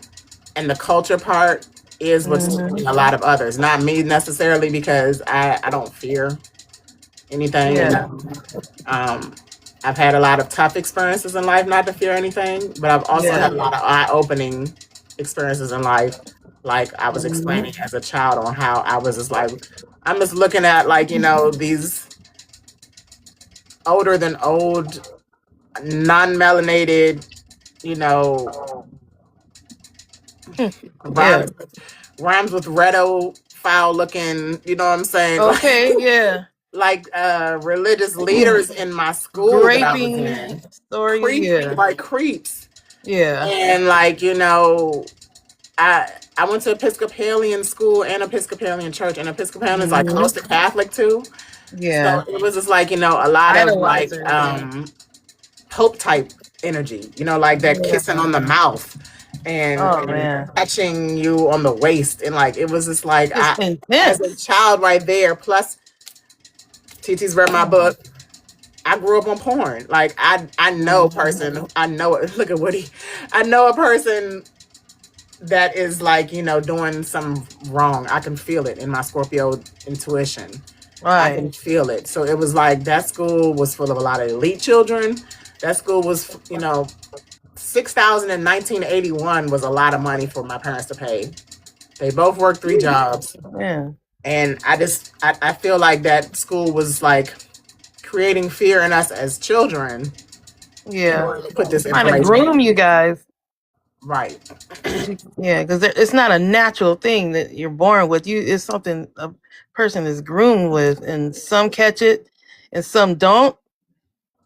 and the culture part is what's Mm-hmm. teaching a lot of others. Not me necessarily, because I don't fear anything, and Yeah. um, I've had a lot of tough experiences in life, not to fear anything, but I've also Yeah. had a lot of eye-opening experiences in life. Like I was Mm-hmm. explaining as a child on how I was just like, I'm just looking at, like, these older than old, non-melanated, you know, Yeah. rhymes, rhymes with redo foul looking, you know what I'm saying? Like, Okay. Yeah. like religious leaders in my school that I was Graping in. stories. Yeah. Like creeps. Yeah. And like, I went to Episcopalian school and Episcopalian church, and Episcopalian is like close to Catholic too. So Yeah. it was just like, a lot of like Idolizers. Pope type energy, like that Yeah. kissing on the mouth and, Oh and man. touching you on the waist. And like, it was just like, It's as a intense. child right there, plus TT's read my book. I grew up on porn. Like I know a person. I know it. Look at Woody. I know a person that is like, doing some wrong. I can feel it in my Scorpio intuition. I can Right. feel it. So it was like that school was full of a lot of elite children. That school was, $6,000 in 1981 was a lot of money for my parents to pay. They both worked 3 jobs. Yeah. And I feel like that school was like creating fear in us as children. Yeah. Put this Trying to information. groom you guys. Right. Yeah, because it's not a natural thing that you're born with. It's something a person is groomed with, and some catch it, and some don't.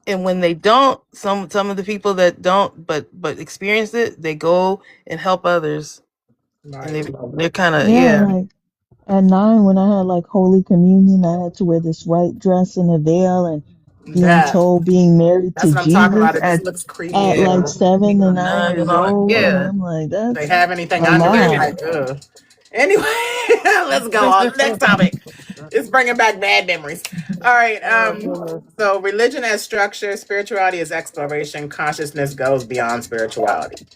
And when they don't, some of the people that don't, but experience it, they go and help others, Right. and they're kind of Like at 9, when I had like Holy Communion, I had to wear this white dress and a veil, and being married That's to what I'm talking about. Jesus It just looks creepy. at like 7 and 9 years old, and Yeah. I'm like, They that's have anything a under there? lot. Like, ugh. Anyway, let's go on. Next topic. It's bringing back bad memories. All right. So religion as structure, spirituality as exploration, consciousness goes beyond spirituality.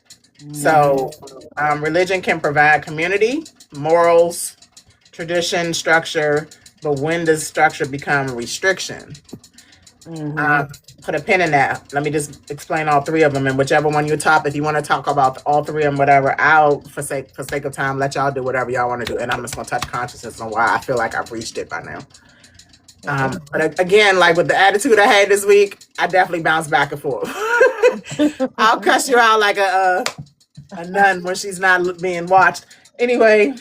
So religion can provide community, morals, tradition, structure, but when does structure become restriction? Put a pin in that. Let me just explain all 3 of them, and whichever one you top. If you want to talk about all 3 of them, whatever, I'll for sake of time let y'all do whatever y'all want to do, and I'm just gonna touch consciousness on why I feel like I've reached it by now. But again, like with the attitude I had this week, I definitely bounce back and forth. I'll cuss you out like a nun when she's not being watched. Anyway.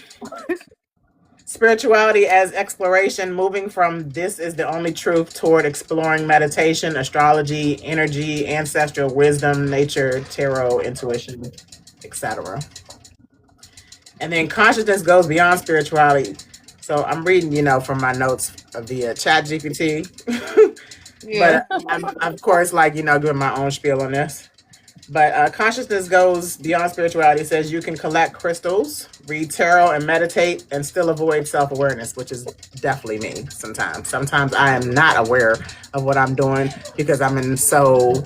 Spirituality as exploration, moving from this is the only truth toward exploring meditation, astrology, energy, ancestral wisdom, nature, tarot, intuition, etc. And then consciousness goes beyond spirituality. So I'm reading, from my notes via ChatGPT. Yeah. But I'm of course, doing my own spiel on this. But consciousness goes beyond spirituality. It says you can collect crystals, read tarot, and meditate, and still avoid self-awareness, which is definitely me sometimes. Sometimes I am not aware of what I'm doing because I'm in so,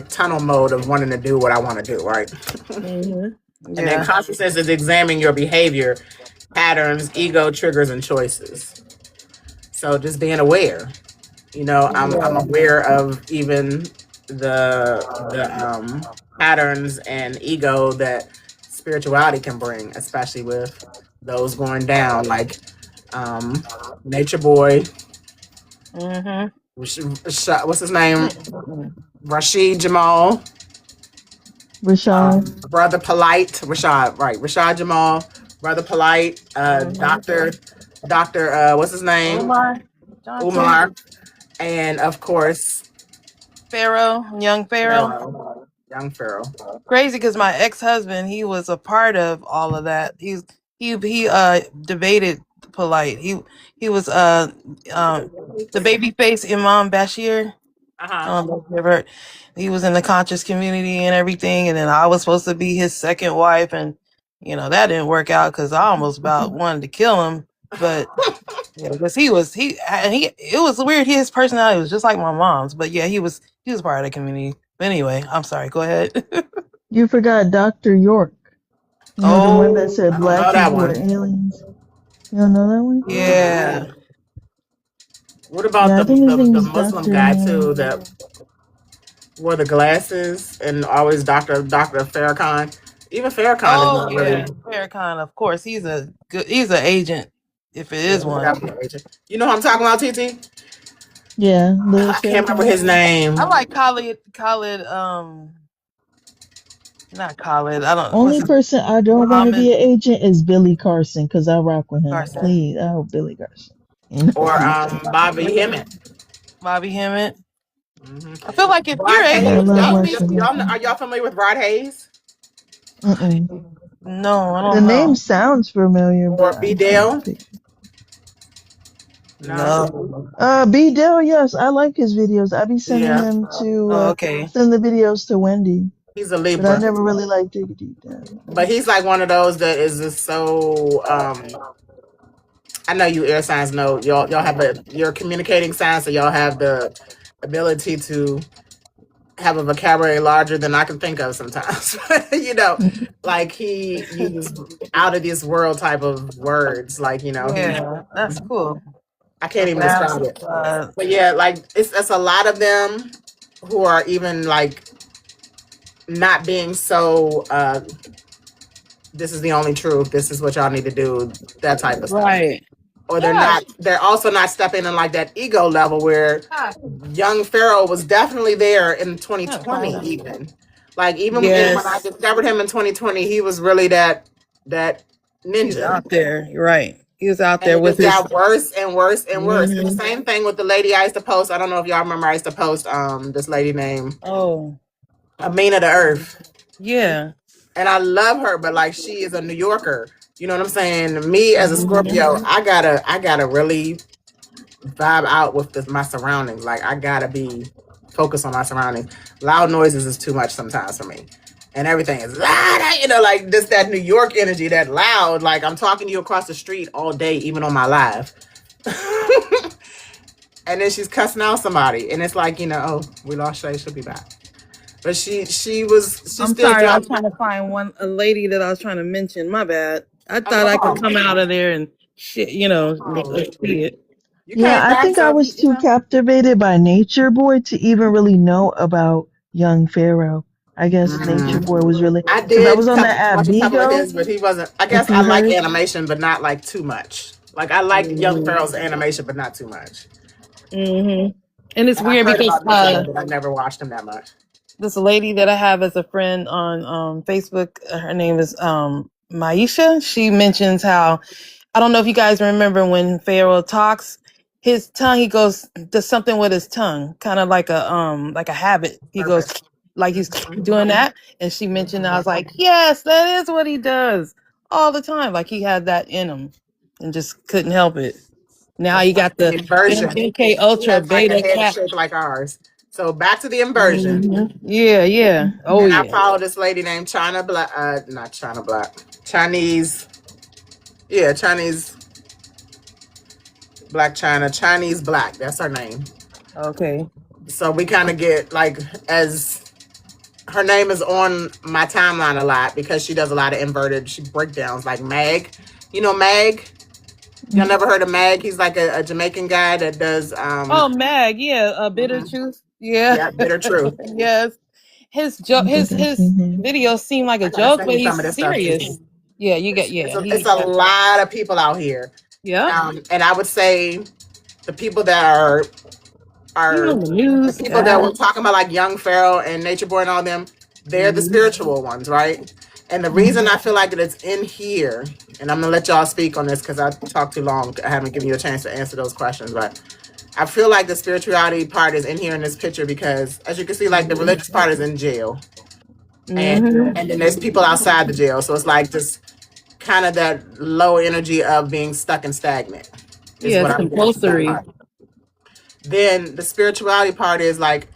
tunnel mode of wanting to do what I want to do, right? And then consciousness is examining your behavior, patterns, ego, triggers, and choices. So just being aware. I'm aware of even the patterns and ego that spirituality can bring, especially with those going down, like Nature Boy. What's his name? Rashid Jamal. Rashad. Brother Polite. Rashad Jamal. Brother Polite. Doctor. What's his name? Umar. And of course, Young Pharaoh. Young Pharaoh. Crazy because my ex-husband, he was a part of all of that. He debated Polite. He was the babyface Imam Bashir. He was in the conscious community and everything, and then I was supposed to be his second wife, and that didn't work out because I almost about wanted to kill him. But because it was weird. His personality was just like my mom's, but yeah, he was part of the community. But anyway, I'm sorry. Go ahead. You forgot Dr. York. The one that said black people are aliens. You don't know that one? Yeah. What about the Muslim guy too that wore the glasses and always Dr. Farrakhan? Even Farrakhan is not really. Farrakhan, of course, he's an agent. If it is one. You know what I'm talking about, TT? Yeah. I can't remember his name. I like Khalid, not Khalid. I don't. Only person I don't want to be an agent is Billy Carson because I rock with him. Please, Billy Carson. You know? Or Bobby Hemmett. Bobby Hemmett. Hmm. I feel like if you're Rod able Yeah, I to Hayes. love take watching it, Bobby. Are y'all familiar with Rod Hayes Mm-mm. no, I The don't name know. sounds familiar, or but B I can't Dale? picture. No. No. B Dell, yes, I like his videos. I be sending Yeah, him to Oh, okay. send the videos to Wendy, he's a but I Libra, never really like dig deep down. but he's like one of those that is just so. I know you air signs know y'all have you're communicating signs, so y'all have the ability to have a vocabulary larger than I can think of sometimes. You know, like he uses out of this world type of words. Like, you know, Yeah, that's cool. I can't I'm even glad. describe it. But yeah, like it's a lot of them who are even like not being so this is the only truth, this is what y'all need to do, that type of stuff. Right. Or Yeah. they're also not stepping in like that ego level where young Pharaoh was definitely there in 2020 even. Like even when I Yes. discovered him in 2020, he was really that He's ninja. out there. You're right. He was out And there it with just his. got worse and worse and worse. And the Mhm. same thing with the lady I used to post. I don't know if y'all remember, I used to post this lady named Oh, Amina the Earth. yeah. And I love her, but like she is a New Yorker. You know what I'm saying? Me as a Mhm. Scorpio, I gotta really vibe out with my surroundings. Like I gotta be focused on my surroundings. Loud noises is too much sometimes for me. And everything is loud, you know, like just that New York energy, that loud. Like I'm talking to you across the street all day, even on my live. And then she's cussing out somebody, and it's like, you know, oh, we lost Shay, she'll be back. But she I'm still sorry. I was dropped. trying to find a lady that I was trying to mention. My bad. I Oh thought no I could problem. come out of there and shit. See it. You Yeah, came I back, think I so was too captivated by Nature Boy to even really know about Young Pharaoh. I guess Nature Boy was really I because I did was on the app watch a couple of Bigo, his, but he wasn't. I if guess I you like heard. animation, but not like too much. Like I like Young Pharaoh's animation, but not too much. Mm-hmm. And it's And I've weird heard because about Nature Boy, but I never watched him that much. this lady that I have as a friend on Facebook, her name is Maisha. She mentions how I don't know if you guys remember when Pharaoh talks, his tongue, he goes does something with his tongue, kind of like a habit. He goes Purpose. like he's doing that, and she mentioned I was like, yes, that is what he does all the time. Like he had that in him, and just couldn't help it. Now That's you like got the the inversion. MK He Ultra has like a Beta head Cat. shape like ours. So back to the inversion. Yeah, yeah. Oh And I yeah. follow this lady named China Black, not China Black, Chinese, yeah, Chinese Black China, Chinese Black. That's her name. Okay. So we kind of get like, as her name is on my timeline a lot because she does a lot of inverted breakdowns, like Mag. You know Mag? Y'all never heard of Mag? He's like a Jamaican guy that does Oh, Mag, yeah, Bitter Truth. Yeah. yeah, Bitter Truth. Yes. His I joke, don't think I've his seen him. videos seem like a I gotta joke, send but you some he's of this stuff too. serious. Yeah, you get It's a lot of people out here. yeah. And I would say the people that Even are on the the news. people that were talking about like Young Pharaoh and Nature Boy and all them, they're the spiritual ones, right? And the reason I feel like that it's in here, and I'm gonna let y'all speak on this because I talked too long. I haven't given you a chance to answer those questions, but I feel like the spirituality part is in here in this picture because, as you can see, like the religious part is in jail, and then there's people outside the jail, so it's like just kind of that low energy of being stuck and stagnant is Yeah, what it's I'm getting from that compulsory. part. Then the spirituality part is like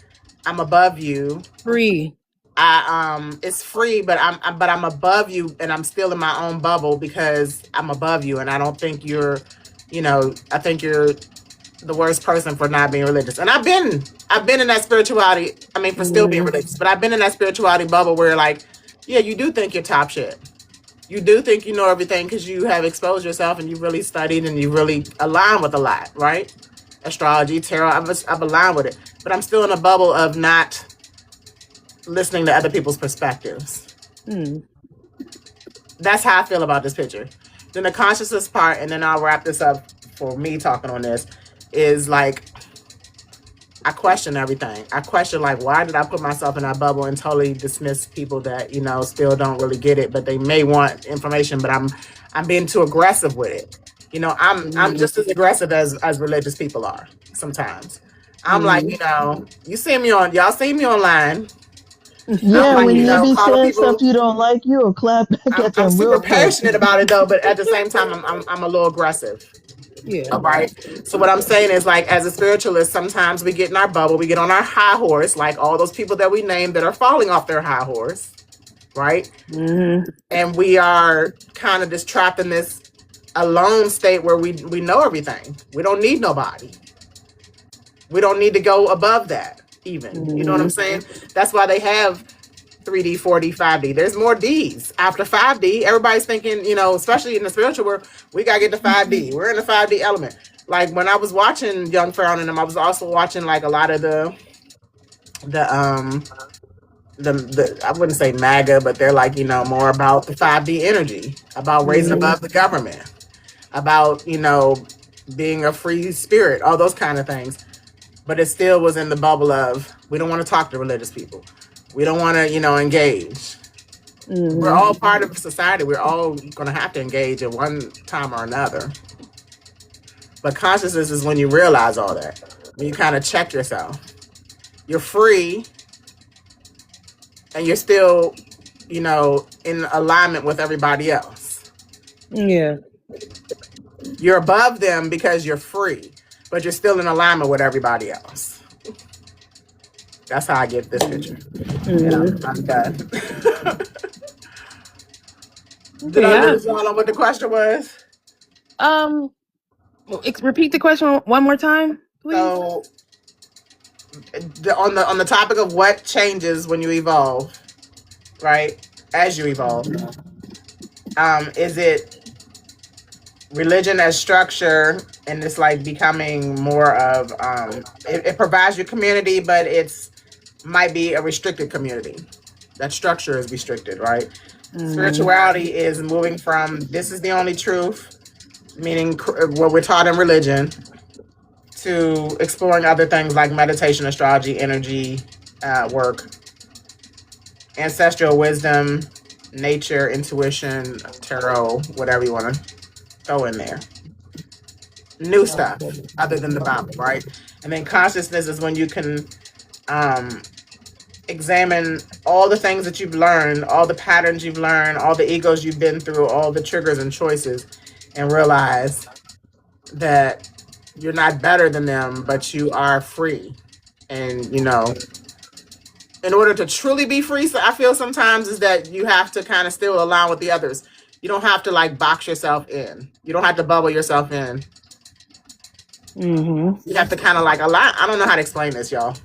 I'm above you. Free. It's free, but I'm above you and I'm still in my own bubble because I'm above you and I don't think you're, I think you're the worst person for not being religious. And I've been in that spirituality, I mean for still being religious, but I've been in that spirituality bubble where like, yeah, you do think you're top shit. You do think you know everything because you have exposed yourself and you really studied and you really align with a lot, right? Astrology, tarot, I've aligned with it. But I'm still in a bubble of not listening to other people's perspectives. That's how I feel about this picture. Then the consciousness part, and then I'll wrap this up for me talking on this, is like I question everything. I question like why did I put myself in that bubble and totally dismiss people that, still don't really get it, but they may want information, but I'm being too aggressive with it. I'm Mhm. just as aggressive as religious people are sometimes. I'm like, Mhm. you see me on y'all see me online. I'm Yeah, like, when they be calling saying stuff people. you don't like, you'll clap back at I'm them super real quick. passionate about it though, but at the same time, I'm a little aggressive. Yeah. All right. So what I'm saying is, like, as a spiritualist, sometimes we get in our bubble, we get on our high horse, like all those people that we named that are falling off their high horse, right? Mhm. And we are kind of just trapped in this alone state where we know everything. We don't need nobody. We don't need to go above that, even. You know what I'm Mhm. saying? That's why they have 3D, 4D, 5D. There's more Ds. After 5D, everybody's thinking, especially in the spiritual world, we got to get to 5D. We're in the 5D element. Like when I was watching Young Pharaoh and them, I was also watching like a lot of the the I wouldn't say MAGA, but they're like, more about the 5D energy, about raising Mhm. above the government, about, being a free spirit, all those kind of things. But it still was in the bubble of we don't want to talk to religious people. We don't want to, engage. We're Mhm. all part of society. We're all going to have to engage at one time or another. But consciousness is when you realize all that, when you kind of check yourself. You're free and you're still, in alignment with everybody else. Yeah. You're above them because you're free, but you're still in alignment with everybody else. That's how I get this picture. And Mhm. I'm done. Did Okay. I Yeah. lose y'all on what the question was? Um. Repeat the question one more time, please. So on the topic of what changes when you evolve, right? As you evolve, is it religion as structure, and it's like becoming more of it provides you community, but it's might be a restricted community. That structure is restricted, right? Mhm. Spirituality is moving from this is the only truth, meaning what we're taught in religion, to exploring other things like meditation, astrology, energy work, ancestral wisdom, nature, intuition, tarot, whatever you want to throw in there. New stuff other than the Bible, right? And then consciousness is when you can um, examine all the things that you've learned, all the patterns you've learned, all the egos you've been through, all the triggers and choices, and realize that you're not better than them, but you are free. And, in order to truly be free, so I feel sometimes is that you have to kind of still align with the others. You don't have to like box yourself in. You don't have to bubble yourself in. Mhm. You have to kind of like align. I don't know how to explain this, y'all.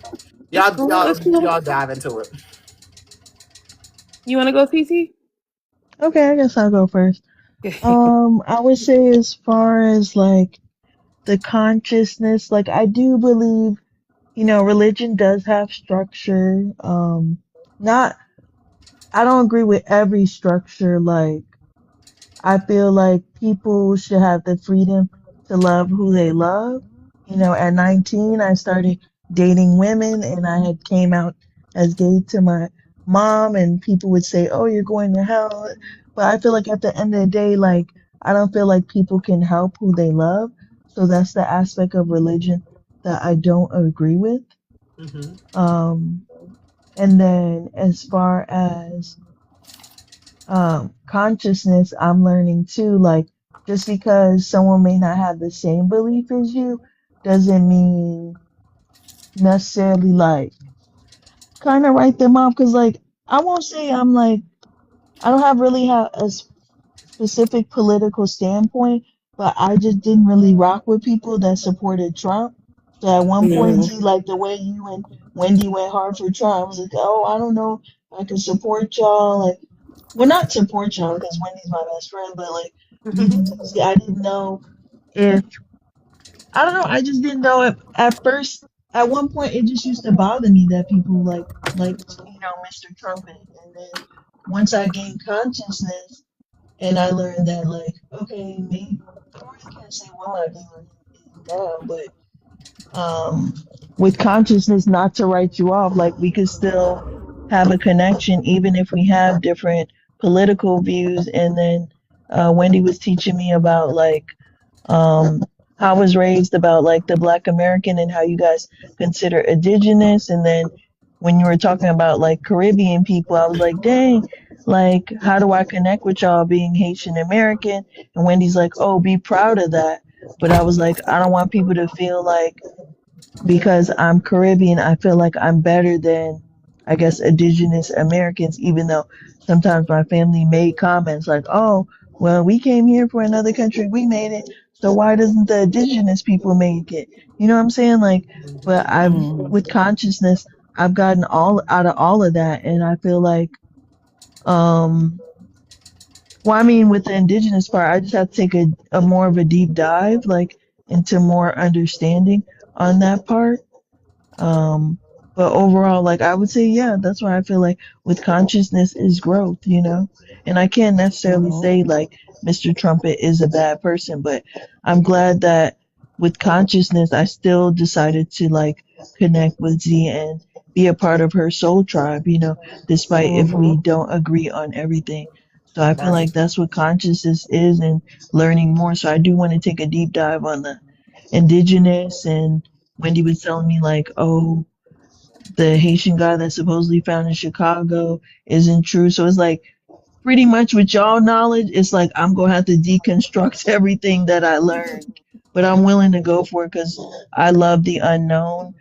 It's Y'all, cool. y'all, It's cool. y'all dive into it. You want to go, TT? Okay, I guess I'll go first. I would say as far as like the consciousness, like I do believe, religion does have structure. Not, I don't agree with every structure. Like, I feel like people should have the freedom to love who they love. At 19, I started dating women and I had came out as gay to my mom and people would say, "Oh, you're going to hell." But I feel like at the end of the day, like, I don't feel like people can help who they love. So that's the aspect of religion that I don't agree with. Mm-hmm. Um, and then as far as consciousness, I'm learning too, like just because someone may not have the same belief as you doesn't mean necessarily like kind of write them off. Cause like, I won't say I'm like, I don't have really have a specific political standpoint, but I just didn't really rock with people that supported Trump. So at one point, Mhm. see, like the way you and Wendy went hard for Trump, I was like, oh, I don't know if I can support y'all. Like, well, not support y'all because Wendy's my best friend, but like, I didn't know if, I don't know, I just didn't know if at first, at one point, it just used to bother me that people liked, Mr. Trump. And then once I gained consciousness, and I learned that, like, okay, maybe I really can't say what my view is now, but um, with consciousness, not to write you off, like, we could still have a connection, even if we have different political views. And then Wendy was teaching me about, like, um, how I was raised about like the Black American and how you guys consider indigenous. And then when you were talking about like Caribbean people, I was like, dang, like, how do I connect with y'all being Haitian American? And Wendy's like, oh, be proud of that. But I was like, I don't want people to feel like because I'm Caribbean, I feel like I'm better than, I guess, indigenous Americans, even though sometimes my family made comments like, oh, well, we came here for another country, we made it, so why doesn't the indigenous people make it? You know what I'm saying? Like, but I've, Mm. with consciousness, I've gotten all out of all of that, and I feel like, um, well, I mean, with the indigenous part, I just have to take a more of a deep dive, like, into more understanding on that part. um, but overall, like I would say, yeah, that's why I feel like with consciousness is growth, you know? And I can't necessarily Mhm. say like Mr. Trumpet is a bad person, but I'm glad that with consciousness, I still decided to like connect with Z and be a part of her soul tribe, you know, despite if we Mhm. don't agree on everything. So I feel Right. like that's what consciousness is and learning more. So I do want to take a deep dive on the indigenous. And Wendy was telling me like, oh, the Haitian guy that's supposedly found in Chicago isn't true. So it's like pretty much with y'all knowledge, it's like I'm gonna have to deconstruct everything that I learned. But I'm willing to go for it because I love the unknown.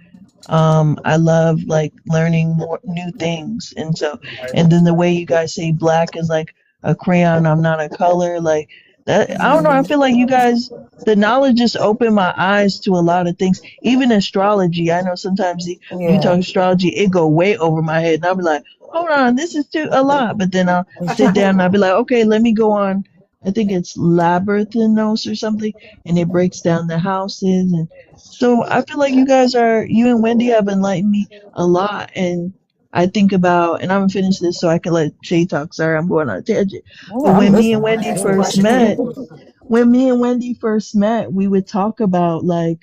I love like learning more new things. And so, and then the way you guys say black is like a crayon, I'm not a color, like that. I don't know. I Mhm. feel like you guys, the knowledge just opened my eyes to a lot of things, even astrology. I know sometimes you Yeah. talk astrology, it go way over my head. And I'll be like, hold on, this is too a lot. But then I'll sit down and I'll be like, okay, let me go on. I think it's Labyrinthinos or something, and it breaks down the houses. And so I feel like you and Wendy have enlightened me a lot. And I think about, and I'm gonna finish this so I can let Shay talk. Sorry, I'm going on a tangent. Oh, But I'm when me and listening. Want to Wendy ask a first question met, too? we would talk about like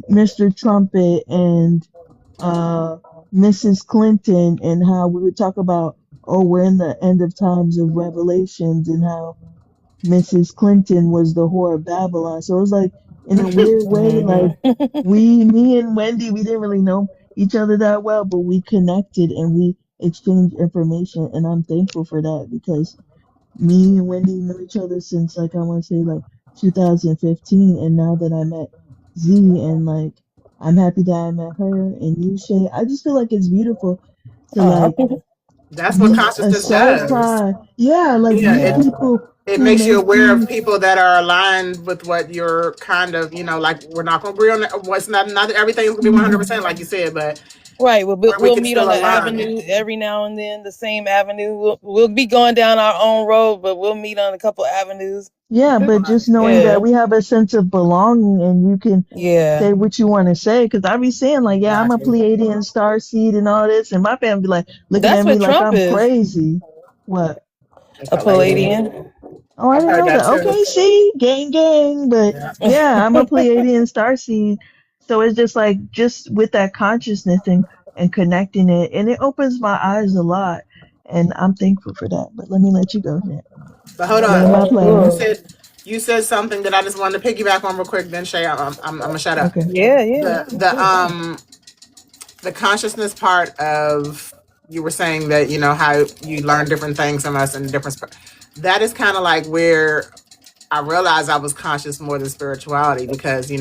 Mr. Trumpet and uh, Mrs. Clinton, and how we would talk about, oh, we're in the end of times of Revelations, and how Mrs. Clinton was the whore of Babylon. So it was like, in a weird way, like Mhm. me and Wendy, we didn't really know each other that well, but we connected and we exchanged information. And I'm thankful for that because me and Wendy know each other since like I want to say like 2015. And now that I met Z, and like I'm happy that I met her and you, Shay, I just feel like it's beautiful to like Oh. That's what meet a consciousness soul does. tribe. Yeah, like Yeah, meet Yeah. people it who makes you make aware of you. people that are aligned with what you're kind of, like we're not gonna agree on what's not everything's gonna be 100% like you said, but Right. where we We'll can meet still on the align. avenue every now and then, the same avenue. We'll be going down our own road, but we'll meet on a couple avenues. Yeah, but just knowing that Yeah. we have a sense of belonging and you can Yeah. say what you want to say. Because I be saying, like, yeah, I'm a Exactly. Pleiadian star seed and all this. And my family be like looking That's at me what like Trump I'm is. crazy. What? A A Palladian. Palladian. Oh, I I've didn't heard know that that. too. Okay, see, gang, gang. But Yeah. yeah, I'm a Pleiadian star seed. So it's just like, just with that consciousness and connecting it. And it opens my eyes a lot. And I'm thankful for that. But let me let you go here. But hold Land on. my You plane. said you said something that I just wanted to piggyback on real quick. Then Shay, I'm gonna shut up. Okay. Yeah, yeah. The the um the consciousness part of you were saying that how you learn different things from us and different. That is kind of like where I realized I was conscious more than spirituality because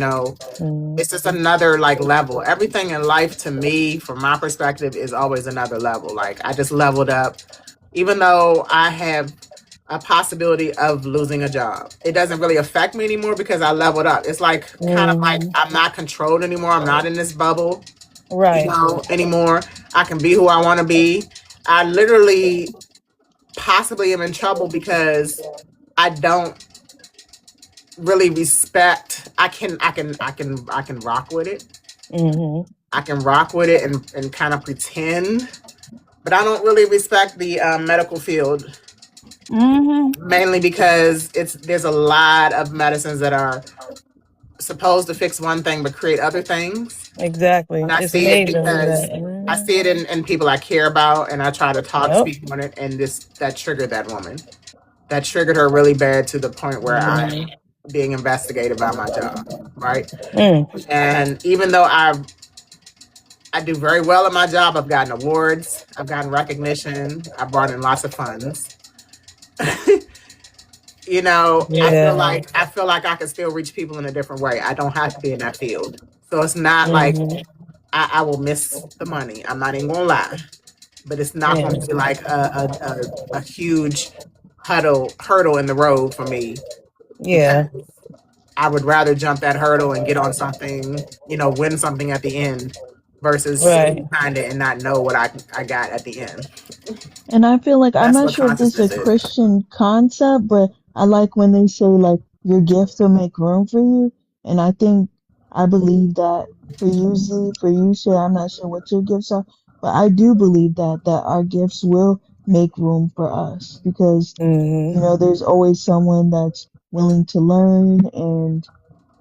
Mm. it's just another like level. Everything in life to me, from my perspective, is always another level. Like I just leveled up, even though I have a possibility of losing a job. It doesn't really affect me anymore because I leveled up. It's like kind of like Mhm. I'm not controlled anymore. I'm not in this bubble, Right. anymore. I can be who I want to be. I literally possibly am in trouble because I don't really respect. I can rock with it. Mhm. I can rock with it and kind of pretend, but I don't really respect the medical field, Mhm. mainly because there's a lot of medicines that are supposed to fix one thing but create other things. Exactly. And I It's see it amazing with because that. I see it in people I care about, and I try to Yep. speak on it, and that triggered that woman. That triggered her really bad to the point where Mhm. being investigated by my job, right? Mm. And even though I do very well at my job, I've gotten awards, I've gotten recognition, I brought in lots of funds. You know, Yeah. I feel like I can still reach people in a different way. I don't have to be in that field. So it's not like Mm-hmm. I will miss the money. I'm not even gonna lie. But it's not Yeah. gonna be like a huge hurdle in the road for me, because Yeah. I would rather jump that hurdle and get on something, you know, win something at the end versus sit Right. behind it and not know what I got at the end. And I feel like I'm That's not what sure if this is a consciousness is. Christian concept, but I like when they say like your gifts will make room for you. And I think I believe that for you, Z, for you, Shay, I'm not sure what your gifts are, but I do believe that our gifts will make room for us because, Mm-hmm. there's always someone that's willing to learn and,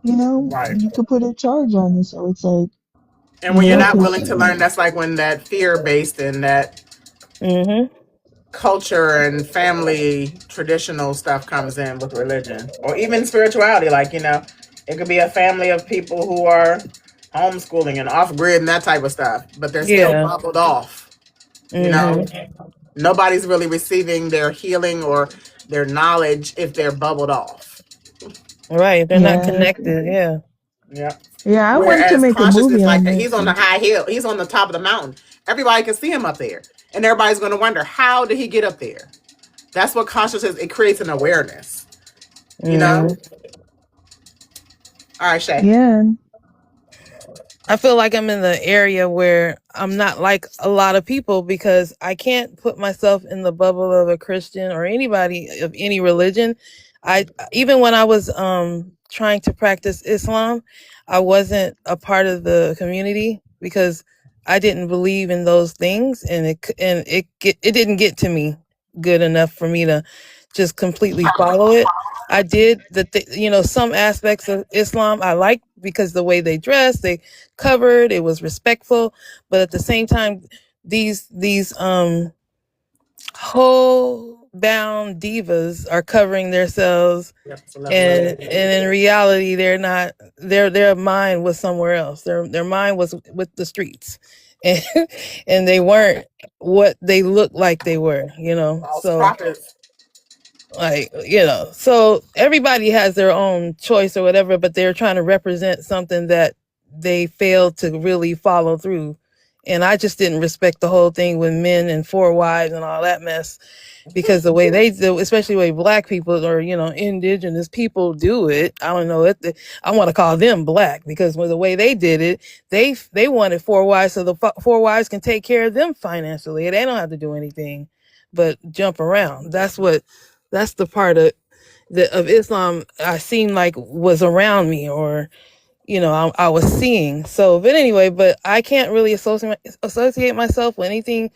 Right. you could put a charge on you. So it's like, And when you're not willing because to learn, that's like when that fear based and that Mm-hmm. culture and family traditional stuff comes in with religion or even spirituality. Like, you know, it could be a family of people who are homeschooling and off grid and that type of stuff, but they're still Yeah. bubbled off. You know, Mm-hmm. nobody's really receiving their healing or their knowledge if they're bubbled off. Right. They're not yeah, connected. Yeah. Yeah. yeah, I wanted to Whereas make a movie consciousness, like on that, that. he's on the high hill, he's on the top of the mountain. Everybody can see him up there. And everybody's going to wonder, how did he get up there? That's what consciousness, it creates an awareness, you know? Mm-hmm. All right, Shay. Yeah, I feel like I'm in the area where I'm not like a lot of people because I can't put myself in the bubble of a Christian or anybody of any religion. I even when I was trying to practice Islam, I wasn't a part of the community because I didn't believe in those things, and it didn't get to me good enough for me to just completely follow it. I did some aspects of Islam I liked because the way they dress, they covered, it was respectful, but at the same time, these whole bound divas are covering themselves, Yep, and in reality, they're not. Their mind was somewhere else. Their mind was with the streets, and and they weren't what they looked like they were. false So prophets. so everybody has their own choice or whatever, but they're trying to represent something that they failed to really follow through. And I just didn't respect the whole thing with men and four wives and all that mess, because the way they do, especially the way black people or indigenous people do it, I don't know it. I want to call them black because with the way they did it, they wanted four wives so the four wives can take care of them financially. They don't have to do anything but jump around. That's the part of Islam I seemed like was around me, or I was seeing. So, but anyway, but I can't really associate myself with anything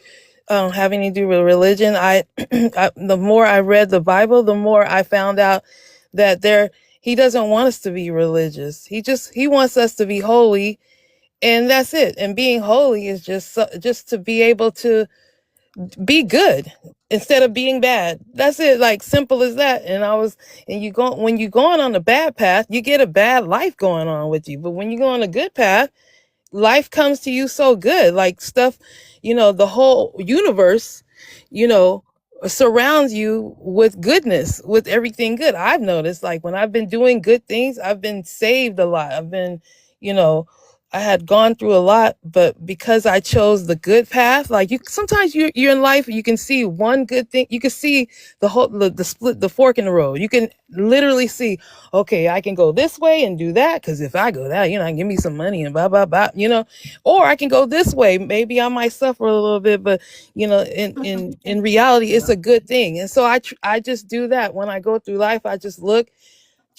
having to do with religion. The more I read the Bible, the more I found out that he doesn't want us to be religious. He wants us to be holy, and that's it. And being holy is just to be able to be good instead of being bad. That's it, like simple as that. And when you going on a bad path, you get a bad life going on with you. But when you go on a good path, life comes to you so good, like stuff, the whole universe, you know surrounds you with goodness, with everything good. I've noticed, like, when I've been doing good things, I've been saved a lot. I've been, you know I had gone through a lot, but because I chose the good path, like, sometimes you're in life, you can see one good thing, you can see the split, the fork in the road. You can literally see, okay, I can go this way and do that, because if I go that, I can give me some money and blah blah blah, or I can go this way. Maybe I might suffer a little bit, but in reality, it's a good thing. And so I just do that when I go through life. I just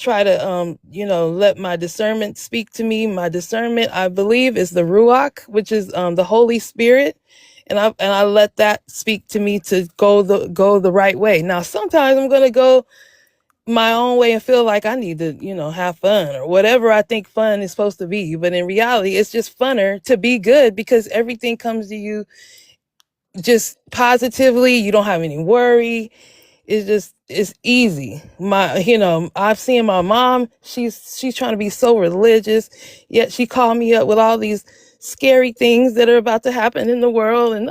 try to let my discernment speak to me. My discernment, I believe, is the ruach, which is the Holy Spirit, and I let that speak to me to go the right way. Now sometimes I'm going to go my own way and feel like I need to have fun or whatever I think fun is supposed to be, but in reality it's just funner to be good, because everything comes to you just positively. You don't have any worry. It's just it's easy. I've seen my mom. She's trying to be so religious, yet she called me up with all these scary things that are about to happen in the world, and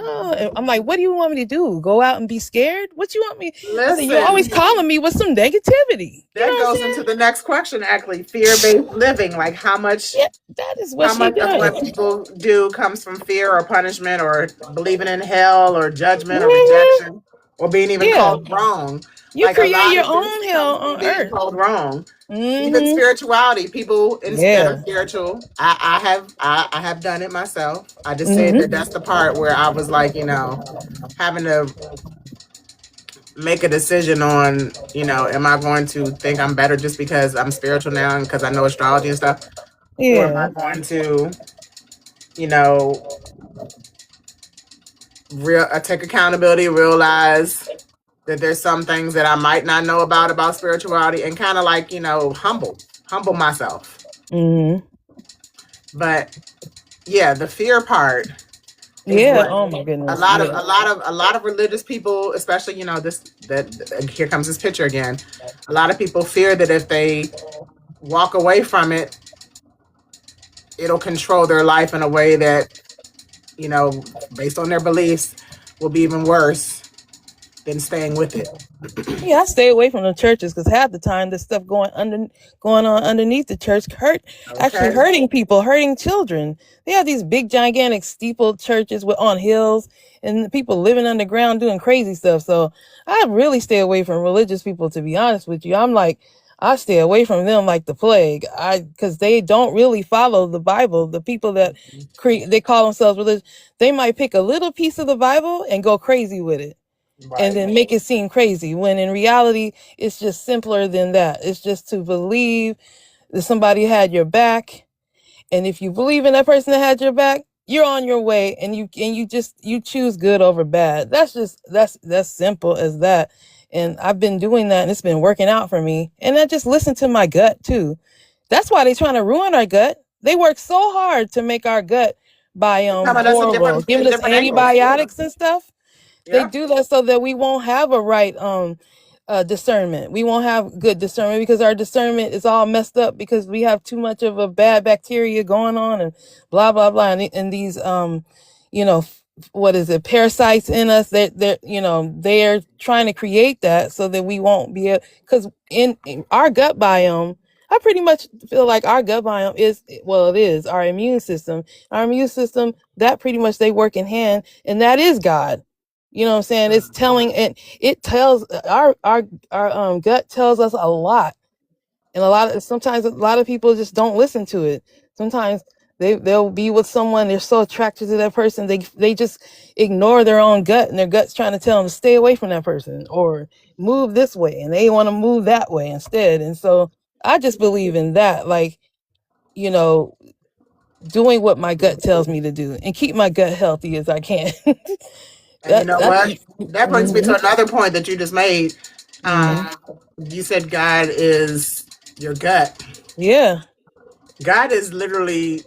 I'm like, what do you want me to do? Go out and be scared? What you want me? I said, you're always Listen, calling me with some negativity. You know that what I'm goes saying? into the next question, actually, fear-based living. Like Yeah, that is what how she much of what does. people do comes from fear or punishment or believing in hell or judgment or Hmm. rejection or being even Yeah, called wrong. you Like a create lot your of this own hell comes from on being earth. told wrong. Even Hmm. spirituality, people that are Yeah. spiritual, I have done it myself. I just said that Hmm. that's the part where I was like, having to make a decision on, am I going to think I'm better just because I'm spiritual now and because I know astrology and stuff, or am I Yeah. going to, you know, take accountability, realize that there's some things that I might not know about spirituality, and kind of like, humble myself. Hmm. But yeah, the fear part is Yeah. what Oh my a goodness. lot of Yeah. a lot of religious people, especially, this that here comes this picture again. A lot of people fear that if they walk away from it, it'll control their life in a way that, based on their beliefs, will be even worse than staying with it. Yeah, I stay away from the churches because half the time the stuff going on underneath the church actually Okay. hurting people, hurting children. They have these big gigantic steepled churches with on hills and people living underground doing crazy stuff. So I really stay away from religious people, to be honest with you. I'm like, I stay away from them like the plague. Because they don't really follow the Bible. The people that they call themselves religious, they might pick a little piece of the Bible and go crazy with it and Right. then make it seem crazy when in reality it's just simpler than that. It's just to believe that somebody had your back, and if you believe in that person that had your back, you're on your way, and you choose good over bad. That's simple as that. And I've been doing that and it's been working out for me, and I just listen to my gut too. That's why they're trying to ruin our gut. They work so hard to make our gut biome Coming at us in horrible, different giving in us different angles. Yeah. antibiotics and stuff. They Yeah. do that so that we won't have a right discernment. We won't have good discernment because our discernment is all messed up because we have too much of a bad bacteria going on and blah blah blah. And these you know, what is it, parasites in us, they're trying to create that so that we won't be because in our gut biome, I pretty much feel like our gut biome is, well, it is our immune system. Our immune system, that pretty much they work in hand, and that is God. You know what I'm saying? It's telling, and it tells our gut tells us a lot, and sometimes a lot of people just don't listen to it. Sometimes they'll be with someone, they're so attracted to that person, they just ignore their own gut, and their gut's trying to tell them to stay away from that person or move this way, and they want to move that way instead. And so I just believe in that, like, you know, doing what my gut tells me to do and keep my gut healthy as I can. And you know That. what? That brings me Mhm. to another point that you just made. Mhm. You said God is your gut. Yeah. God is literally,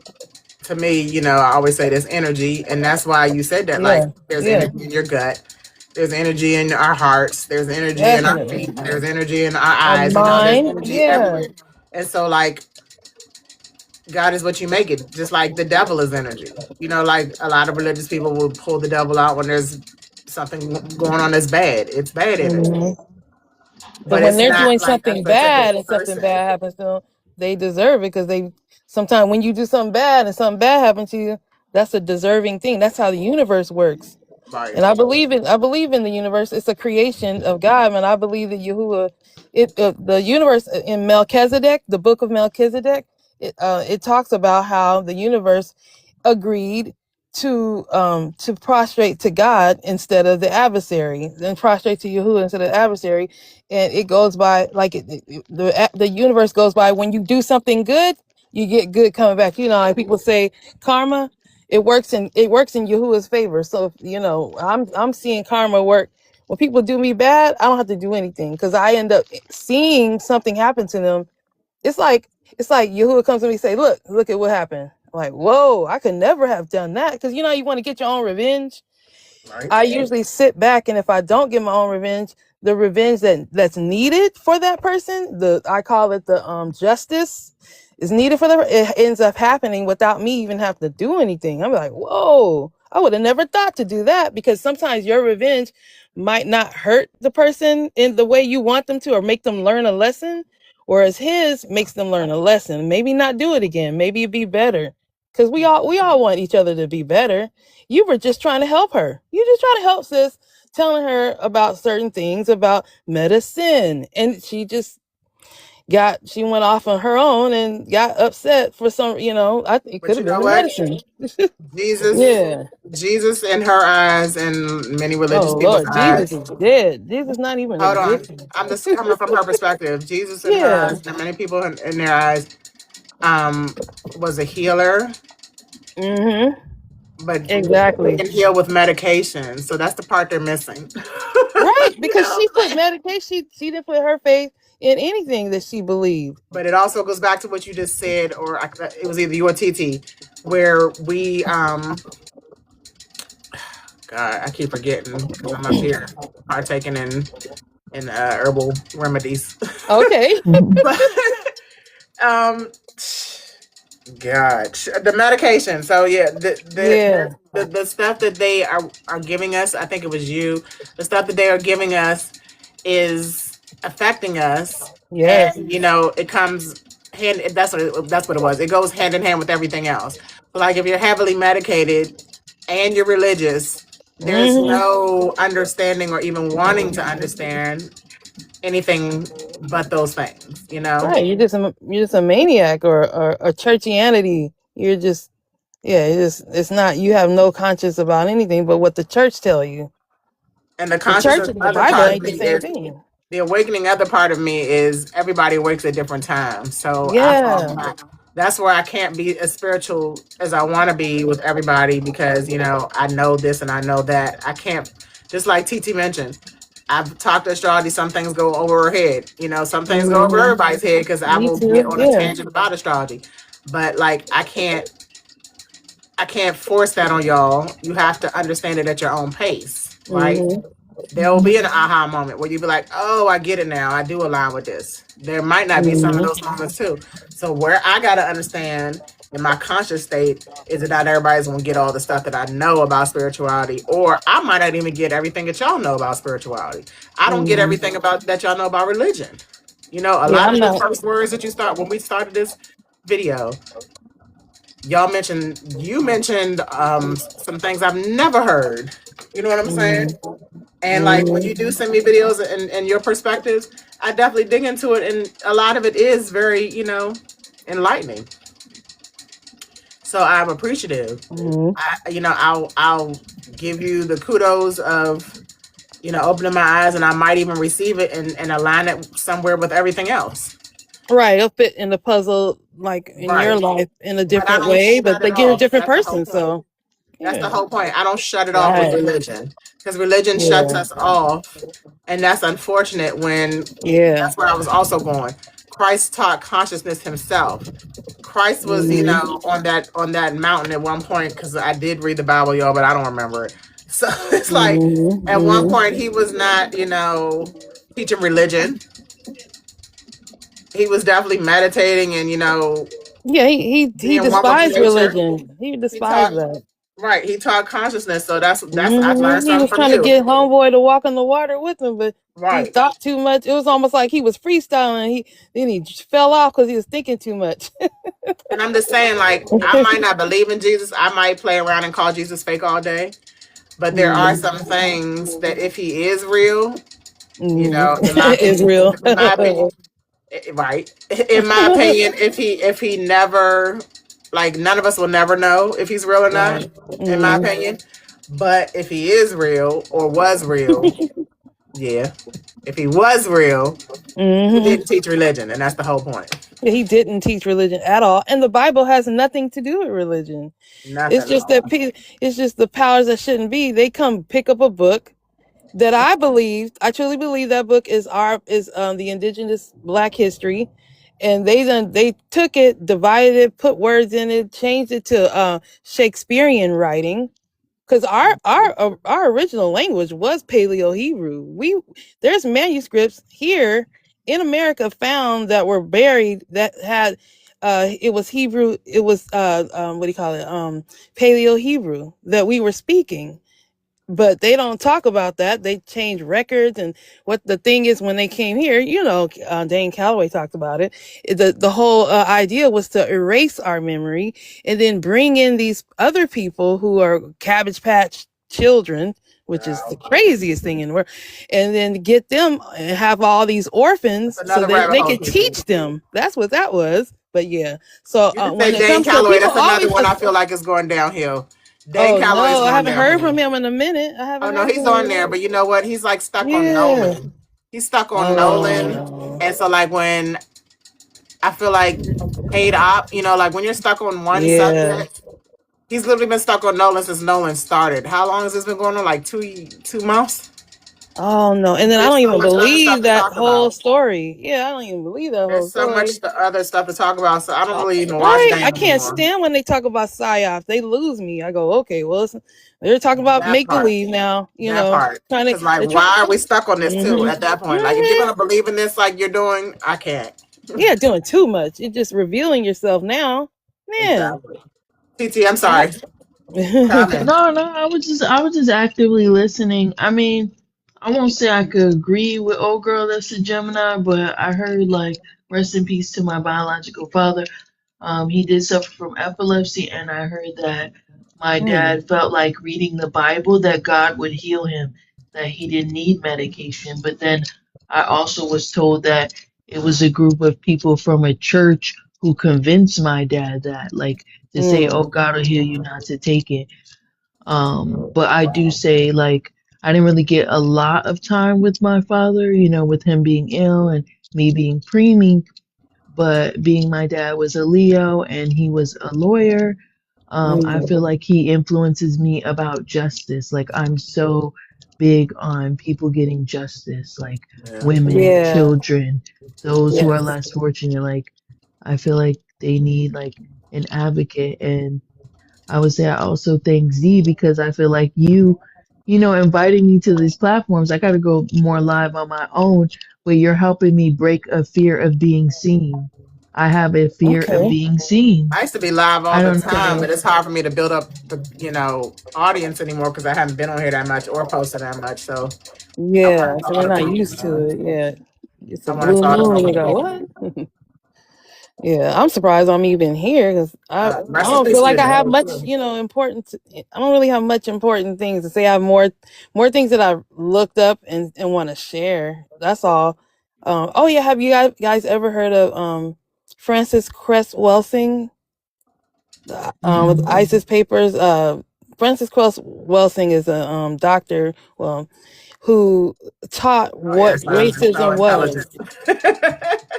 to me, I always say there's energy, and that's why you said that. Like, Yeah. there's Yeah. energy in your gut, there's energy in our hearts, there's energy in our Definitely. feet, there's energy in our A eyes. There's mind. energy Yeah. everywhere. And so, like, God is what you make it. Just like the devil is energy. Like a lot of religious people will pull the devil out when there's something going on that's bad. It's bad energy, Hmm. But but when it's they're not doing like something a bad typical and something person. bad happens to them, they deserve it because they sometimes when you do something bad and something bad happens to you, that's a deserving thing. That's how the universe works. Right. And I believe in the universe. It's a creation of God, and I believe that Yahuwah, the universe in Melchizedek, the book of Melchizedek, it talks about how the universe agreed to prostrate to God instead of the adversary, and prostrate to Yahuwah instead of the adversary. And it goes by like the universe goes by when you do something good, you get good coming back. Like people say, karma, it works in Yahuwah's favor. So if, I'm seeing karma work when people do me bad. I don't have to do anything because I end up seeing something happen to them. It's like Yahuwah comes to me and say, look at what happened. I'm like, whoa, I could never have done that because you want to get your own revenge. Right. I usually sit back, and if I don't get my own revenge, the revenge that's needed for that person, I call it the justice is needed for it ends up happening without me even having to do anything. I'm like, whoa, I would have never thought to do that, because sometimes your revenge might not hurt the person in the way you want them to, or make them learn a lesson, whereas his makes them learn a lesson, maybe not do it again, maybe it'd be better, because we all want each other to be better. You were just trying to help her. You just trying to help sis, telling her about certain things about medicine, and she went off on her own and got upset for some, I think it But could you have been know the what? medicine. Jesus, Yeah. Jesus in her eyes and many religious Oh people's Lord, Jesus eyes. is dead. Jesus not even Hold on. existing. I'm just coming from her perspective. Jesus in her Yeah. eyes and many people in their eyes um, was a healer, Mm-hmm. but we Exactly. can heal with medication. So that's the part they're missing. Right, You because know? she put medication. She didn't put her faith in anything that she believed. But it also goes back to what you just said, or it was either you or TT, where we, God, I keep forgetting because I'm up here partaking in herbal remedies. Okay. But um, God, the medication. So yeah, Yeah. the stuff that they are giving us, I think it was you. The stuff that they are giving us is affecting us, Yes. and it comes hand. That's what it was. It goes hand in hand with everything else. So like if you're heavily medicated and you're religious, there's Mm-hmm. no understanding or even wanting to understand anything but those things. Right. You're just a maniac, or a churchianity. You're just, yeah. It's not. You have no conscience about anything but what the church tell you. And the The church consciousness and the other Bible part of ain't me the same is thing. the awakening other part of me is everybody awakes at different times. So I fall Yeah. back. That's where I can't be as spiritual as I want to be with everybody because, I know this and I know that. I can't, just like TT mentioned, I've talked to astrology, some things go over her head. Some things go over Mm-hmm. everybody's head because I Me will get too. on a Yeah. tangent about astrology. But like I can't force that on y'all. You have to understand it at your own pace, right? Mm-hmm. There will be an aha moment where you be like, oh, I get it now. I do align with this. There might not be some of Mm-hmm. those moments too. So where I got to understand in my conscious state is that not everybody's going to get all the stuff that I know about spirituality, or I might not even get everything that y'all know about spirituality. I don't get Mm-hmm. everything about that y'all know about religion. A Yeah, lot I'm of the not. first words that when we started this video, you mentioned some things I've never heard. You know what I'm saying? Mm-hmm. And like when you Mm-hmm. do send me videos and your perspectives, I definitely dig into it, and a lot of it is very, enlightening. So I'm appreciative. Mm-hmm. I'll give you the kudos of opening my eyes, and I might even receive it and align it somewhere with everything else. Right, it'll fit in the puzzle, like in Right. your life, in a But I different don't way, but shut it like you're a off. different That's the whole person. point. So That's the yeah. whole point. I don't shut it off with Right. religion because religion shuts Yeah. us off. And that's unfortunate when Yeah. that's where I was also going. Christ taught consciousness himself. Christ was, Mm-hmm. on that mountain at one point, because I did read the Bible, y'all, but I don't remember it. So it's like Mm-hmm. at one Mm-hmm. point he was not, teaching religion. He was definitely meditating and, Yeah, he being one with despised nature. religion. He He despised taught that. right. He taught consciousness. So that's I learned He something was from trying to you. get homeboy to walk on the water with him, but he Right. thought too much. It was almost like he was freestyling. Then he just fell off because he was thinking too much. And I'm just saying, like, I might not believe in Jesus. I might play around and call Jesus fake all day. But there are Mm, some things that if he is real, mm. in my opinion, Israel. in my opinion, right. In my opinion, if he never, like, none of us will never know if he's real or not, Right. in my Mm. opinion. But if he is real or was real, yeah. If he was real, he Hmm. didn't teach religion, and that's the whole point. He didn't teach religion at all, and the Bible has nothing to do with religion. It's Nothing. just that it's just the powers that shouldn't be. They come pick up a book that I truly believe that book is the indigenous Black history, and they took it, divided it, put words in it, changed it to Shakespearean writing, because our original language was Paleo Hebrew. There's manuscripts here in America found that were buried that had it was Hebrew. It was what do you call it? Paleo Hebrew that we were speaking. But they don't talk about that. They change records, and what the thing is when they came here, Dane Calloway talked about it. The whole idea was to erase our memory and then bring in these other people who are Cabbage Patch children, which is the craziest thing in the world, and then get them and have all these orphans so Another that rabbit they hole. could teach them. That's what that was. But yeah, so You just when say it Dane comes to Calloway. people That's another always one I feel like is going downhill. Dane oh Calloway is no, I going haven't heard downhill. from him in a minute. I Oh haven't no, heard he's from him in on a there, minute. but you know what? He's like stuck on Yeah. Nolan. He's stuck on Nolan, Oh. and so like when I feel like paid op, like when you're stuck on one Yeah. subject, he's literally been stuck on Nolan since Nolan started. How long has this been going on? Like 2 months. Oh no. And then I There's don't so even much other stuff believe to that talk whole about. story. Yeah, I don't even believe that There's whole so story. much the other stuff to talk about, so I don't really even watch Right. I Dane can't anymore. stand when they talk about psyops. They lose me. I go, okay, well, they're talking about That make part. believe now. That part. Trying to Because, like, they're trying. why are we stuck on this too Mm-hmm. at that point? Like, if you're Mm-hmm. going to believe in this like you're doing, I can't. Yeah, doing too much. You're just revealing yourself now. Man. Exactly. TT, I'm sorry. Comment. No, I was just actively listening. I mean, I won't say I could agree with old girl that's a Gemini, but I heard like rest in peace to my biological father. He did suffer from epilepsy, and I heard that my Hmm. dad felt like reading the Bible that God would heal him, that he didn't need medication. But then I also was told that it was a group of people from a church who convinced my dad that, like, to say, "Oh, Mm. God will heal you," not to take it. But I do say, like, I didn't really get a lot of time with my father, with him being ill and me being preemie, but being my dad was a Leo and he was a lawyer, I Mm. feel like he influences me about justice. Like, I'm so big on people getting justice, like Yeah. women, Yeah. children, those who are Yes. less fortunate. Like, I feel like they need like an advocate. And I would say I also thank Z because I feel like inviting me to these platforms. I got to go more live on my own, but you're helping me break a fear of being seen. I have a fear of Okay. being seen. I used to be live all I the don't time, know. but it's hard for me to build up the, audience anymore because I haven't been on here that much or posted that much. So I want Yeah. to So talk we're to not people. used to it. Yeah. It's I a want to blue talk to moon. more You go, people. what? Yeah, I'm surprised I'm even here because I Rest in don't peace feel to like your I have dad, much, too. important. I don't really have much important things to say. I have more things that I've looked up and want to share. That's all. Oh yeah, have you guys ever heard of Francis Cress Welsing with Mm-mm. ISIS papers? Francis Cress Welsing is a doctor, well, who taught Y'all air what signs are so racism was. intelligent.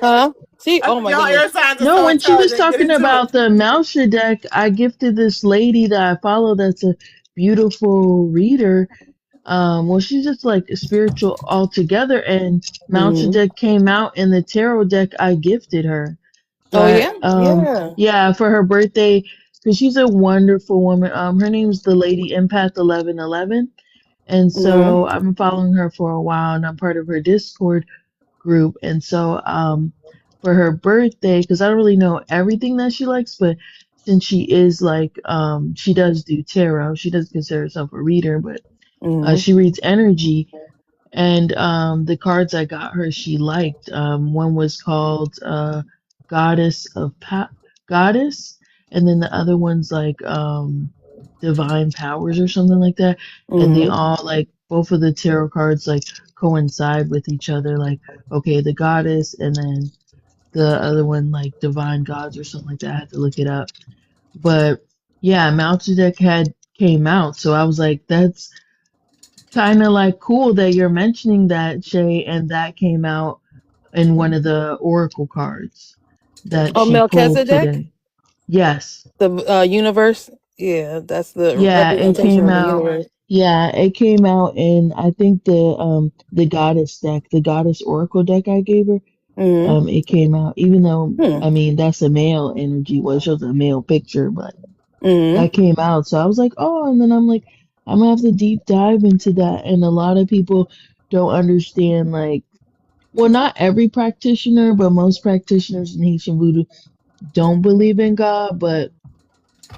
Huh? See? I Oh said, my y'all goodness. air signs are No, so when she was intelligent. Get talking into it. about the Mousha deck, I gifted this lady that I follow that's a beautiful reader. Well, she's just like spiritual altogether, and Mountain Hmm. deck came out in the tarot deck I gifted her. So Oh yeah, yeah. yeah, for her birthday, because she's a wonderful woman. Her name's the Lady Empath 1111, and Hmm. so I've been following her for a while, and I'm part of her Discord group. And so for her birthday, because I don't really know everything that she likes, but since she is like she does do tarot, she doesn't consider herself a reader, but Hmm. she reads energy. And the cards I got her, she liked. One was called Goddess of Goddess, and then the other one's like Divine Powers or something like that. And they Hmm. all like both of the tarot cards like coincide with each other. Like, okay, the Goddess, and then the other one like Divine Gods or something like that. I had to look it up. But yeah, Melchizedek had came out, so I was like, that's kind of like cool that you're mentioning that, Shay, and that came out in one of the oracle cards that Oh, she pulled Melchizedek, today. Yes. the universe. Yeah, that's the Yeah, it representation came of the out. universe. Yeah, it came out in I think the goddess deck, the goddess oracle deck I gave her. Hmm. It came out even though Hmm. I mean that's a male energy, well it shows a male picture, but Hmm. that came out. So I was like, oh, and then I'm like, I'm gonna have to deep dive into that. And a lot of people don't understand, like, well, not every practitioner, but most practitioners in Haitian voodoo don't believe in God. But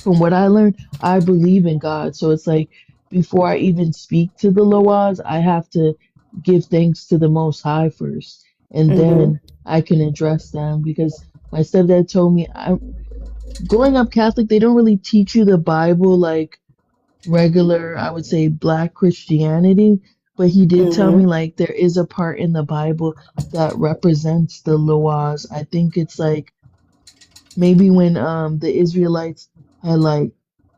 from what I learned, I believe in God. So it's like before I even speak to the Loas, I have to give thanks to the Most High first, and Mhm. then I can address them because my stepdad told me growing up Catholic, they don't really teach you the Bible like regular, I would say, Black Christianity. But he did tell me Mhm. like there is a part in the Bible that represents the Loas. I think it's like maybe when the Israelites had like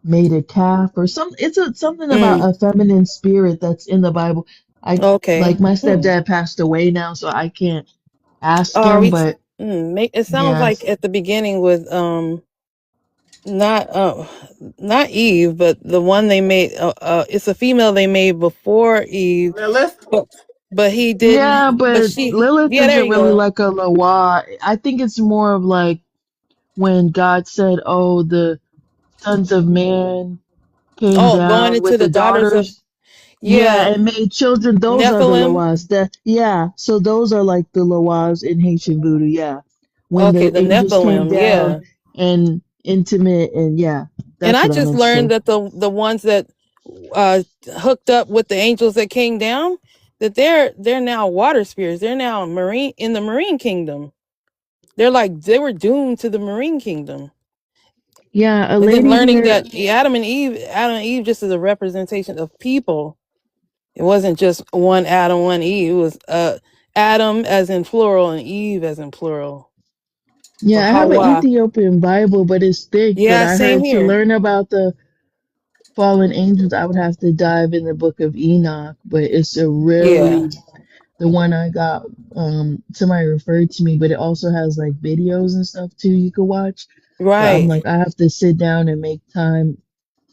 made a calf or something. It's something about Mm. a feminine spirit that's in the Bible. I Okay. like my Hmm. stepdad passed away now, so I can't ask Are him, we? but It sounds yes. like at the beginning with not not Eve, but the one they made. It's a female they made before Eve, Lilith. but he didn't. Yeah, But but she. Lilith Yeah, there isn't you really go. like a Lawa. I think it's more of like when God said, "Oh, the sons of man came Oh, going down into with the the daughters of, daughters." Yeah, yeah, and made children. Those are the Nephilim. Lawas. That yeah. So those are like the Lawas in Haitian voodoo. Yeah, when Okay, the the angels came Nephilim. down Yeah, and intimate and yeah, and that's I what I just meant to learned say. that the ones that uh hooked up with the angels that came down, that they're now water spirits. They're now marine in the marine kingdom. They're like they were doomed to the marine kingdom. Yeah, a And then lady learning here. that Adam and Eve just is a representation of people. It wasn't just one Adam, one Eve. It was Adam as in plural and Eve as in plural. Or Yeah, I have an Hawa. Ethiopian Bible, but it's thick. But Yeah, I same heard to here. learn about the fallen angels, I would have to dive in the book of Enoch. But it's a Yeah. really the one I got. Somebody referred to me, but it also has like videos and stuff too you could watch. But I'm Right. like, I have to sit down and make time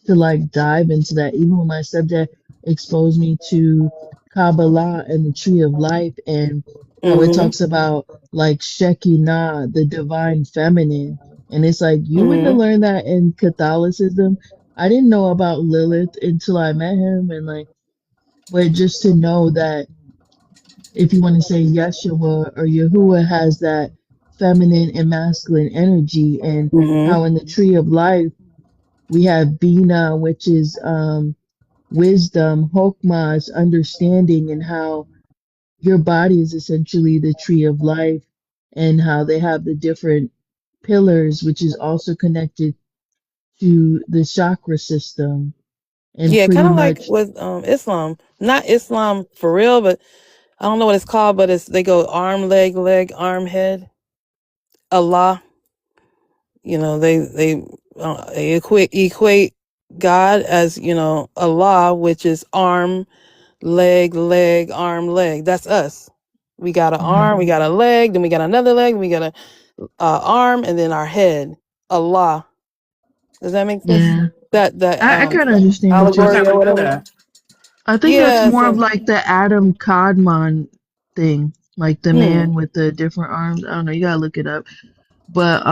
to like dive into that. Even when my stepdad exposed me to Kabbalah and the Tree of Life and how it Mm-hmm. talks about like Shekinah, the divine feminine. And it's like you wouldn't have Mm-hmm. learned that in Catholicism. I didn't know about Lilith until I met him and like but just to know that if you want to say Yeshua or Yahuwah has that feminine and masculine energy and Mm-hmm. how in the tree of life we have Bina, which is wisdom, Hokmah is understanding, and how your body is essentially the tree of life, and how they have the different pillars, which is also connected to the chakra system, and Yeah, pretty kind of like much, with Islam. Not Islam for real, but I don't know what it's called, but it's they go arm, leg, leg, arm, head. Allah. You know, they equate God as, Allah, which is arm, leg, leg, arm, leg. That's us. We got an arm, we mhm. got a leg, then we got another leg, we got a arm, and then our head. Allah. Does that make sense? Yeah. That I kind of understand what I you're. allegory or never knew whatever. that. I think that's Yeah. more of So, like the Adam Kadmon thing, like the hmm. man with the different arms. I don't know. You gotta look it up. But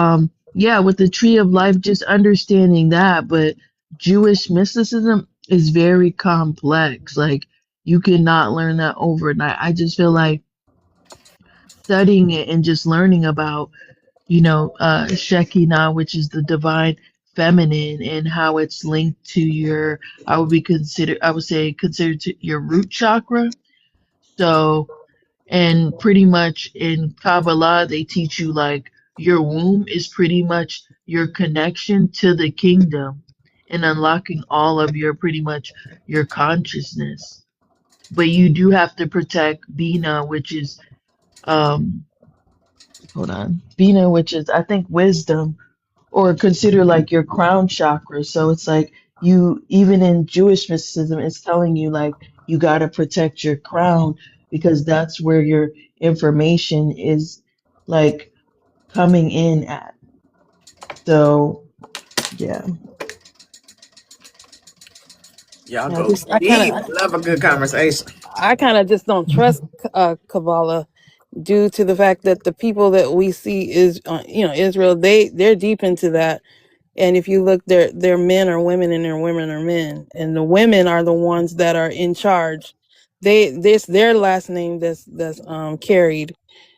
yeah, with the tree of life, just understanding that. But Jewish mysticism is very complex. Like you cannot learn that overnight. I just feel like studying it and just learning about, Shekinah, which is the divine feminine, and how it's linked to your, I would say, considered to your root chakra. So, and pretty much in Kabbalah, they teach you like your womb is pretty much your connection to the kingdom and unlocking all of your pretty much your consciousness. But you do have to protect Bina, which is um hold on. Bina, which is I think wisdom or consider like your crown chakra. So it's like you even in Jewish mysticism, it's telling you like you got to protect your crown because that's where your information is like coming in at. So yeah, Y'all I go just, I kind deep. of, Love a good conversation. I kind of just don't trust Kabbalah due to the fact that the people that we see is, Israel, they're deep into that. And if you look, they're men are women and their women are men, and the women are the ones that are in charge. This their last name that's carried,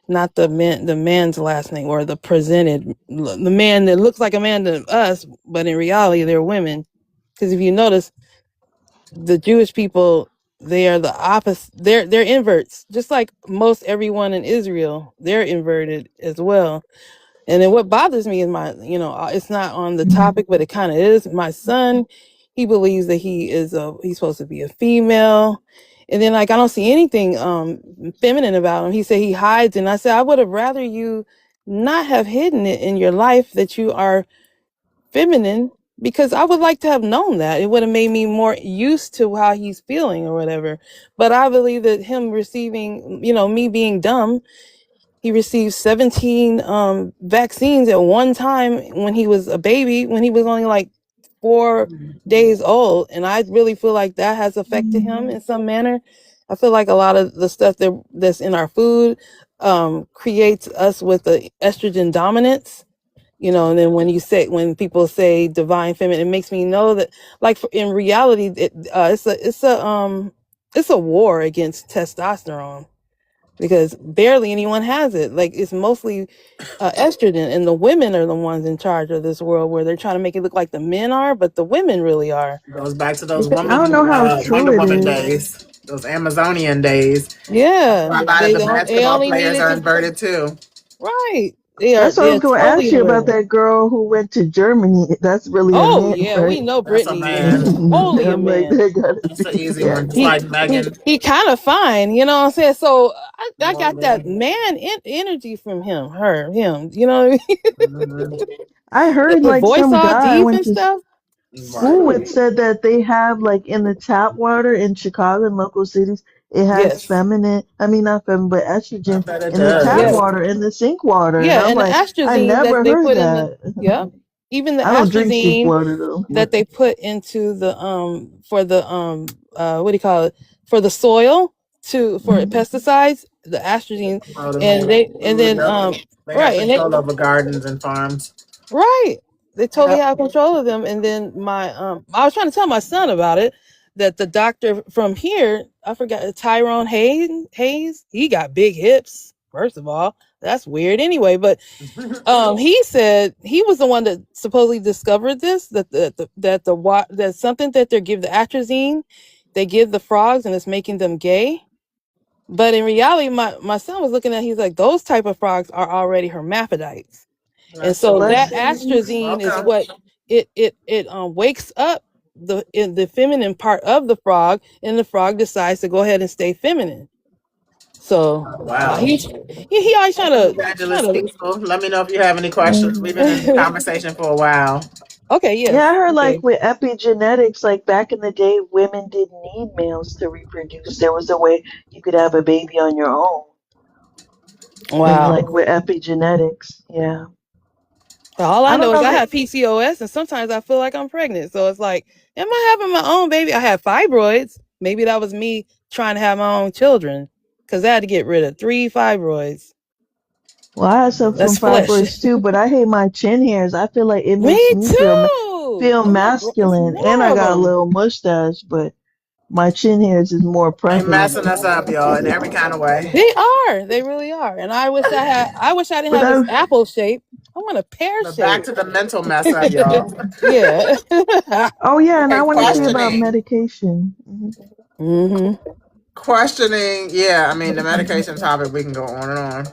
not the man's last name or the presented the man that looks like a man to us, but in reality they're women. Because if you notice, the Jewish people, they are the opposite. They're inverts, just like most everyone in Israel. They're inverted as well. And then what bothers me is it's not on the Mhm. topic, but it kind of is. My son, he believes that he's supposed to be a female. And then like I don't see anything feminine about him. He said he hides, and I said I would have rather you not have hidden it in your life that you are feminine, because I would like to have known that. It would have made me more used to how he's feeling or whatever. But I believe that him receiving, me being dumb, he received 17 vaccines at one time when he was a baby, when he was only like 4 days old. And I really feel like that has affected him in some manner. I feel like a lot of the stuff that's in our food creates us with the estrogen dominance. And then when people say divine feminine, it makes me know that, like, in reality, it's a war against testosterone, because barely anyone has it. Like, it's mostly estrogen, and the women are the ones in charge of this world, where they're trying to make it look like the men are, but the women really are. Goes back to those I don't know how true Wonder it Woman is. days, those Amazonian days. Yeah, Why a lot of they the don't. They basketball only players needed are to. inverted too. Right. They are. That's what I was They're going to totally ask you about inverted. that girl who went to Germany. That's really a Oh man, yeah, we right? know That's a Brittany man. is totally a I'm like, man. they gotta That's an be. easy Yeah, one. Just he like Megan he kind of fine, you know what I'm saying? So I got that Morgan. man energy from him, you know what I mean? Mhm. I heard The like voice some all guy deep went and to stuff. school Right. with said that they have like in the tap water in Chicago and local cities, it has Yes, feminine, I mean not feminine, but I estrogen bet it in the tap yes, does. water, in the sink water. And yeah, I'm and the like, I astrazine that never they heard put in the, that. yeah, even the I don't drink sink astrazine water though. that they put into the for the what do you call it, for the soil, for Mhm. pesticides, the astrazine. All to And make they and food. then Yep. They have right, and they control over gardens and farms. right. They totally Yep. have control of them. And then I was trying to tell my son about it, that the doctor from here, I forgot, Tyrone Hayes, he got big hips. First of all, that's weird anyway. But he said he was the one that supposedly discovered this, that something that they give the atrazine, they give the frogs, and it's making them gay. But in reality, my son was looking at, he's like, those type of frogs are already hermaphrodites. And That's so so that Blessings. astrazine is welcome. what it wakes up the feminine part of the frog, and the frog decides to go ahead and stay feminine. So Wow. he always trying Evangelist to Peaceful. Let me know if you have any questions. We've been in Mhm. conversation for a while. okay, Yeah, I yes, heard like okay, with epigenetics, like back in the day, women didn't need males to reproduce. There was a way you could have a baby on your own. And wow. like with epigenetics, yeah. All I I don't know is know I that. have PCOS, and sometimes I feel like I'm pregnant. So it's like, am I having my own baby? I had fibroids. Maybe that was me trying to have my own children, because I had to get rid of 3 fibroids. Well, I had some from That's flesh. fibroids too, but I hate my chin hairs. I feel like it makes Me me too. feel It's masculine, and more I of got a them. little mustache, but my chin hairs is more They prevalent. messing us up, y'all, in every kind of way. They are. They really are. And I wish I had. I wish I didn't But have this I, apple shape. I want a pear But back shape. to the mental mess up, y'all. Yeah. oh yeah, and I Okay, want to say about questioning. medication. hmm Questioning. Yeah, I mean, the medication topic, we can go on and on.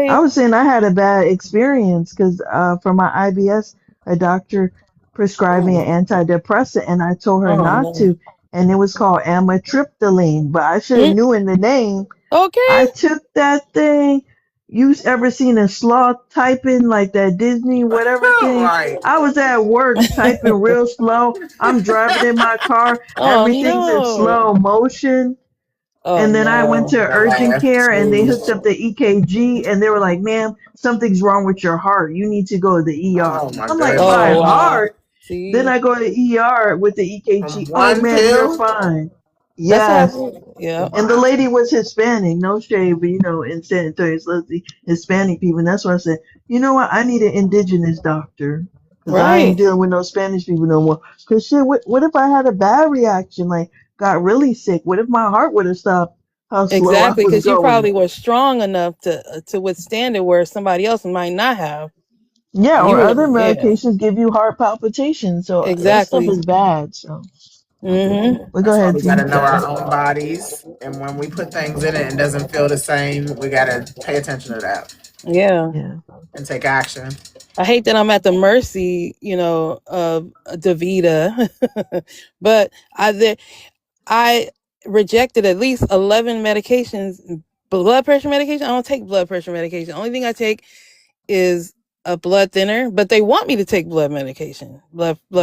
I Okay. was saying I had a bad experience because for my IBS, a doctor prescribed me Oh, an antidepressant, and I told her oh not no. to, and it was called amitriptyline. But I should have Mm, knew in the name. I okay. took that thing. You ever seen a sloth typing like that Disney whatever thing? Right. I was at work typing real slow. I'm driving in my car. Oh Everything's in no. slow motion. Oh And then I went no. to urgent Oh, care and they hooked jeez. up the EKG and they were like, ma'am, something's wrong with your heart. You need to go to the ER. Oh, my I'm like, my Oh goodness. wow. heart? Then See, I go to the ER with the From EKG. Oh, one ma'am, you're pill? fine. that's what Yes. happened. Yeah. And the Wow. lady was Hispanic, no shade, but in San Antonio, it's mostly Hispanic people. And that's why I said, you know what? I need an indigenous doctor. Cause I ain't Right. dealing with no Spanish people no more. Cause shit, what if I had a bad reaction, like got really sick? What if my heart would have stopped how slow I Exactly, was because you going? probably were strong enough to withstand it, where somebody else might not have. Yeah, You or were, other yeah, medications give you heart palpitations, so that stuff exactly. is bad. So, Mm-hmm. but go That's why ahead, we got T. to know our own bodies, and when we put things in it and it doesn't feel the same, we got to pay attention to that Yeah. Yeah. and take action. I hate that I'm at the mercy, of Davita, but I rejected at least 11 medications, blood pressure medication. I don't take blood pressure medication. The only thing I take is a blood thinner, but they want me to take blood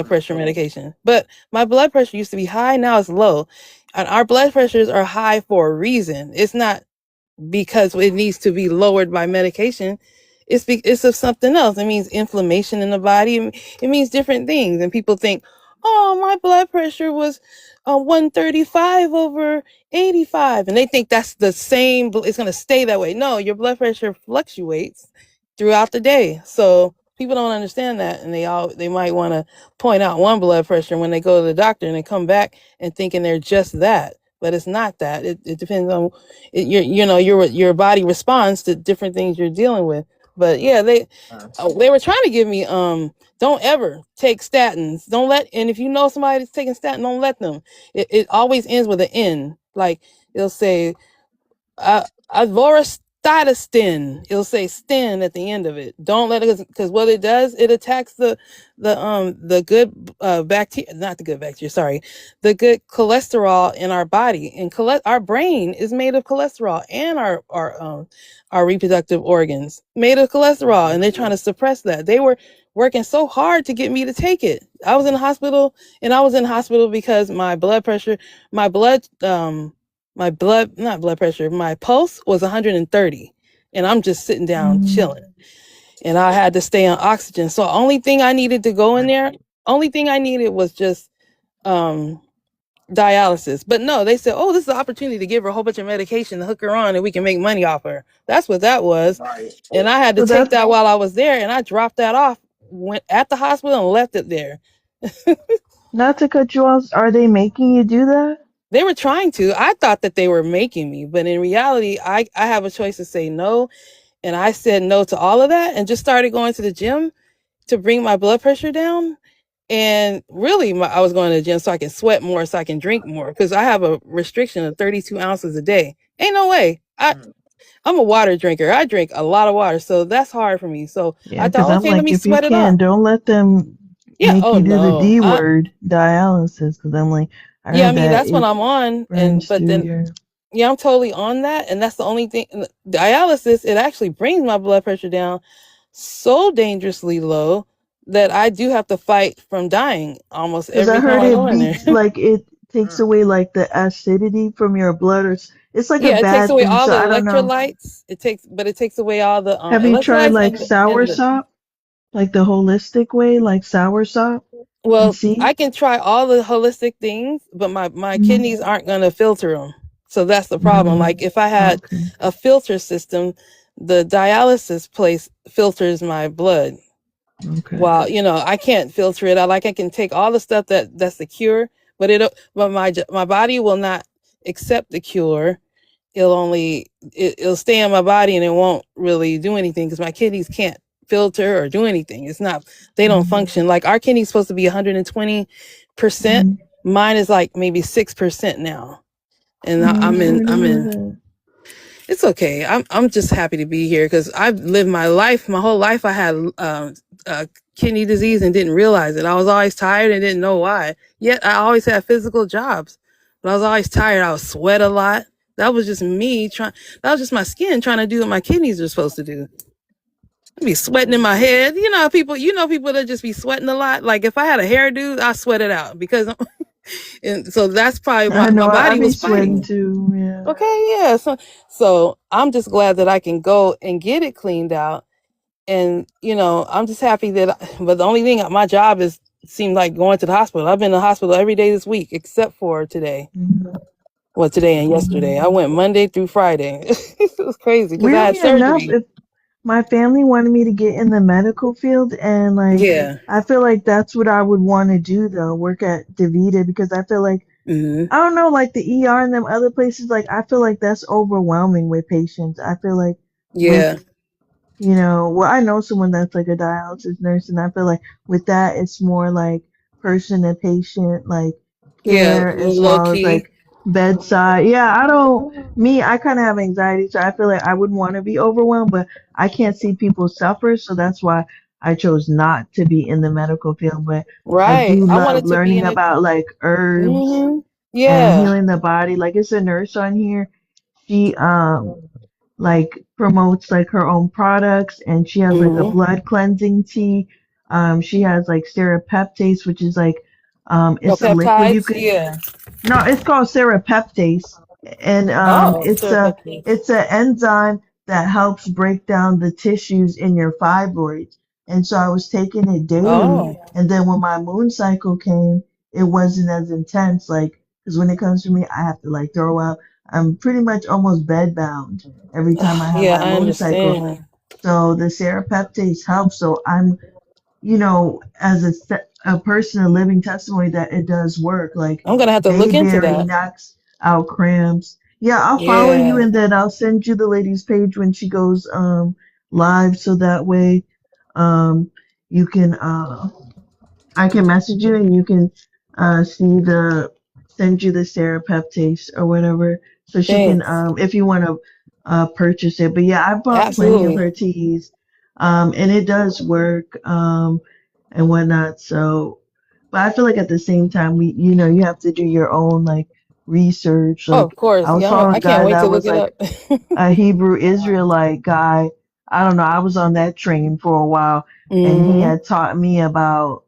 pressure medication. But my blood pressure used to be high, now it's low. And our blood pressures are high for a reason. It's not because it needs to be lowered by medication. It's of something else. It means inflammation in the body. It means different things. And people think, oh, my blood pressure was 135 over 85, and they think that's the same. It's going to stay that way. No, your blood pressure fluctuates throughout the day. So people don't understand that, and they might want to point out one blood pressure when they go to the doctor, and they come back and thinking they're just that, but it's not that. It depends on your body responds to different things you're dealing with. But yeah, they were trying to give me don't ever take statins. Don't let, and if you know somebody that's taking statin, don't let them. It always ends with an N. Like it'll say avorstatin. It'll say stin at the end of it. Don't let it, because what it does, it attacks the good bacteria, not the good bacteria, sorry, the good cholesterol in our body. And our brain is made of cholesterol, and our reproductive organs made of cholesterol, and they're trying to suppress that. They were working so hard to get me to take it. I was in the hospital, and I was in the hospital because my blood pressure, not blood pressure, my pulse was 130, and I'm just sitting down Mm. chilling, and I had to stay on oxygen. So only thing I needed to go in there, only thing I needed was just dialysis. But no, they said, oh, this is an opportunity to give her a whole bunch of medication to hook her on, and we can make money off her. That's what that was. Right. And I had to So take that, that while I was there, and I dropped that off, went at the hospital and left it there. not to cut you off, are they making you do that? They were trying to. I thought that they were making me, but in reality, I have a choice to say no. And I said no to all of that and just started going to the gym to bring my blood pressure down. And really, I was going to the gym so I can sweat more, so I can drink more, because I have a restriction of 32 ounces a day. Ain't no way. I'm a water drinker. I drink a lot of water, so that's hard for me. So Yeah, I because thought, I'm okay, let like, me if you sweat it can, off. don't let them Yeah. make Oh you do the no. D word, dialysis. Because I'm like, I Yeah. I heard mean, that that's what it I'm on, burns but through then your. yeah, I'm totally on that, and that's the only thing. Dialysis, it actually brings my blood pressure down so dangerously low that I do have to fight from dying almost Because I every time heard I it go in there. beats, like, it takes away, like, the acidity from your blood, or it's like a Yeah, it takes bad away thing. all So the I don't know. electrolytes. It takes away all the Have you tried, electrolytes like, soursop? Like the holistic way, like soursop? And well, I see? can try all the holistic things, but my Mm, kidneys aren't going to filter them. So that's the problem. mm, Like if I had okay, a filter system, the dialysis place filters my blood. okay. Well, I can't filter it out. Like I can take all the stuff that's the cure, but my body will not accept the cure. It'll stay in my body, and it won't really do anything because my kidneys can't filter or do anything. It's not, they don't Mm, function. Like our kidney's supposed to be 120%. mm. Mine is like maybe 6% now. And Oh, I'm I'm sorry to in, hear that. it's okay. I'm just happy to be here because I've lived my whole life. I had kidney disease and didn't realize it. I was always tired and didn't know why. Yet I always had physical jobs, but I was always tired. I would sweat a lot. That was just me trying. That was just my skin trying to do what my kidneys are supposed to do. I'd be sweating in my head. People that just be sweating a lot. Like if I had a hairdo, I sweat it out because, and so that's probably I my know, I body be was sweating fighting. too, yeah. Okay, yeah. So I'm just glad that I can go and get it cleaned out. And, I'm just happy but the only thing, my job seemed like going to the hospital. I've been in the hospital every day this week, except for today. Mm, Well, today and yesterday. I mm. went Monday through Friday. It was crazy because I had Weirdly enough, surgery. if my family wanted me to get in the medical field, and like Yeah. I feel like that's what I would want to do though, work at DaVita, because I feel like Hmm. I don't know, like the ER and them other places, like I feel like that's overwhelming with patients. I feel like with, Yeah. well, I know someone that's like a dialysis nurse, and I feel like with that, it's more like person to patient, like Yeah. care as Low well as key. like bedside. Yeah, I kind of have anxiety, so I feel like I wouldn't want to be overwhelmed, but I can't see people suffer, so that's why I chose not to be in the medical field. But I Right. do I love wanted to be learning in it. about like herbs Hmm. and Yeah. healing the body. Like it's a nurse on here. She like promotes like her own products, and she has like a Hmm. blood cleansing tea. She has like serapeptase, which is like No it's a liquid you peptides. could Yeah. no, it's called serapeptase, and Oh, it's a serapeptase. it's an enzyme that helps break down the tissues in your fibroids. And so I was taking it daily, Oh. and then when my moon cycle came, it wasn't as intense. Like, because when it comes to me, I have to like throw up. I'm pretty much almost bedbound every time I have Yeah, my I moon cycle. understand. So the serapeptase helps. So I'm as a person, a living testimony that it does work. Like I'm gonna have to look into bayberry that. knocks out cramps. Yeah, I'll follow you, Yeah. and then I'll send you the lady's page when she goes live, so that way um you can I can message you, and you can see the send you the serapeptase or whatever, so she can Thanks. if you want to purchase it. But yeah, I bought plenty of Absolutely. her teas, and it does work and whatnot. So, but I feel like at the same time, you have to do your own like research. Oh, Like of course. I was Yeah, following I a can't guy wait to that look was it like up. a Hebrew Israelite guy. I don't know. I was on that train for a while, and he Hmm. had taught me about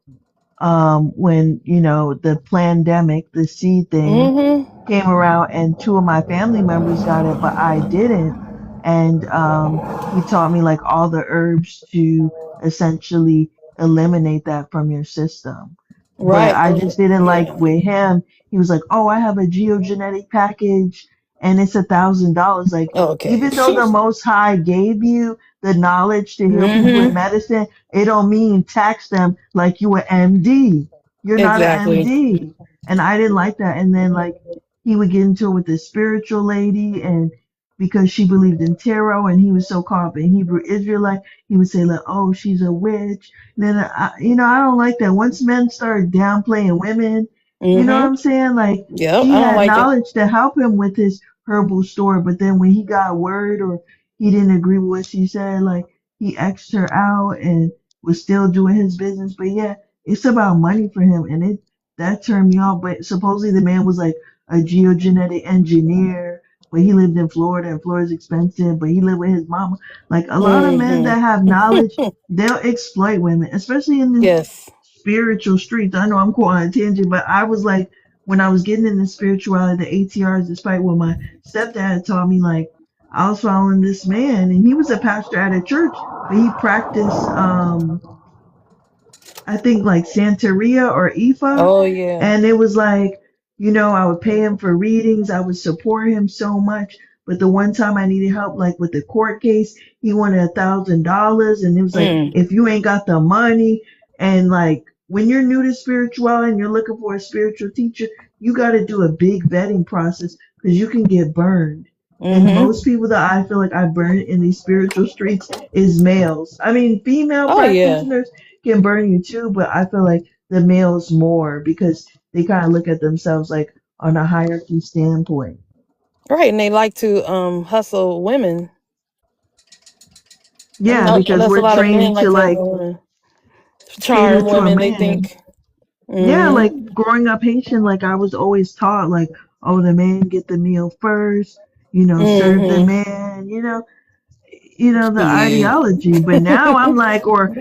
when the pandemic, the seed thing Hmm. came around, and two of my family members got it, but I didn't. And he taught me like all the herbs to essentially eliminate that from your system. But Right. I just didn't like Yeah. with him. He was like, "Oh, I have a geogenetic package, and it's $1,000." Like, Okay. even though the Most High gave you the knowledge to heal people with Hmm. medicine, it don't mean tax them like you an MD. You're not an Exactly. MD. And I didn't like that. And then like he would get into it with this spiritual lady, and because she believed in tarot, and he was so caught up in Hebrew Israelite, he would say like, "Oh, she's a witch." And then I don't like that. Once men start downplaying women, you know what Hmm. I'm saying? Like Yep. she I don't had like it. knowledge to help him with his herbal store, but then when he got word or he didn't agree with what she said, like he X'd her out and was still doing his business. But yeah, it's about money for him, and it that turned me off. But supposedly the man was like a geogenetic engineer, but he lived in Florida, and Florida's expensive, but he lived with his mama. Like a lot of men Hmm. that have knowledge, they'll exploit women, especially in the Yes. spiritual streets. I know I'm going on a tangent, but I was like, when I was getting into spirituality, the ATRs, despite what my stepdad taught me, like I was following this man, and he was a pastor at a church, but he practiced I think like Santeria or Ifa. Oh yeah. And it was like, I would pay him for readings. I would support him so much. But the one time I needed help, like with the court case, he wanted $1,000. And it was like, Mm. if you ain't got the money, and like when you're new to spirituality and you're looking for a spiritual teacher, you got to do a big vetting process, because you can get burned. And most Hmm. people that I feel like I burned in these spiritual streets is males. I mean, female Oh yeah. practitioners can burn you too, but I feel like the males more, because they kind of look at themselves like on a hierarchy standpoint. Right, and they like to hustle women. Yeah, because That's a we're lot of men trained like to to like cater charm to a women. They man. think. Yeah, like Hmm. growing up Haitian, like I was always taught like, oh, the man get the meal first, serve the Hmm. man, the Yeah. ideology. But now I'm like, or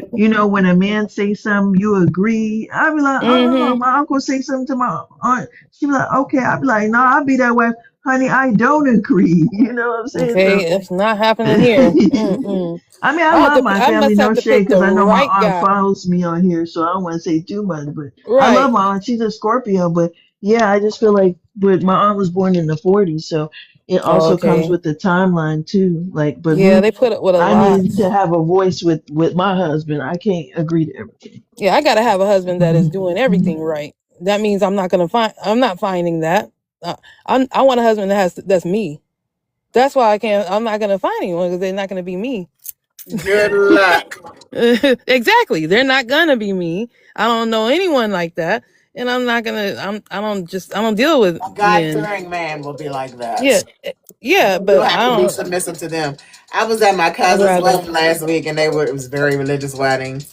when a man say something, you agree. I'd be like, oh, Hmm. my uncle say something to my aunt. She'd be like, okay. I'd be like, no, I'll be that way, honey. I don't agree. You know what I'm saying? So, Okay, it's not happening here. Mm-mm. I mean, I love my I family, must have no to shade, pick because the I know my right aunt guy. follows me on here, so I don't want to say too much. But I love Right. my aunt. She's a Scorpio, but yeah, I just feel like, but my aunt was born in the 40s, so it also comes Okay. with the timeline too. Like, but Yeah, me, they put it with a I lot. need to have a voice with my husband. I can't agree to everything. Yeah, I gotta have a husband that is doing everything right. That means I'm not gonna find. I'm not finding that. Uh, I want a husband that's me. That's why I can't. I'm not gonna find anyone because they're not gonna be me. Good luck. Exactly. They're not gonna be me. I don't know anyone like that, and I'm not gonna. I don't deal with A men. God-fearing man will be like Yeah, that. yeah, You'll but have I to be don't. submissive to them. I was at my I'd cousin's rather. wedding last week, and it was a very religious wedding.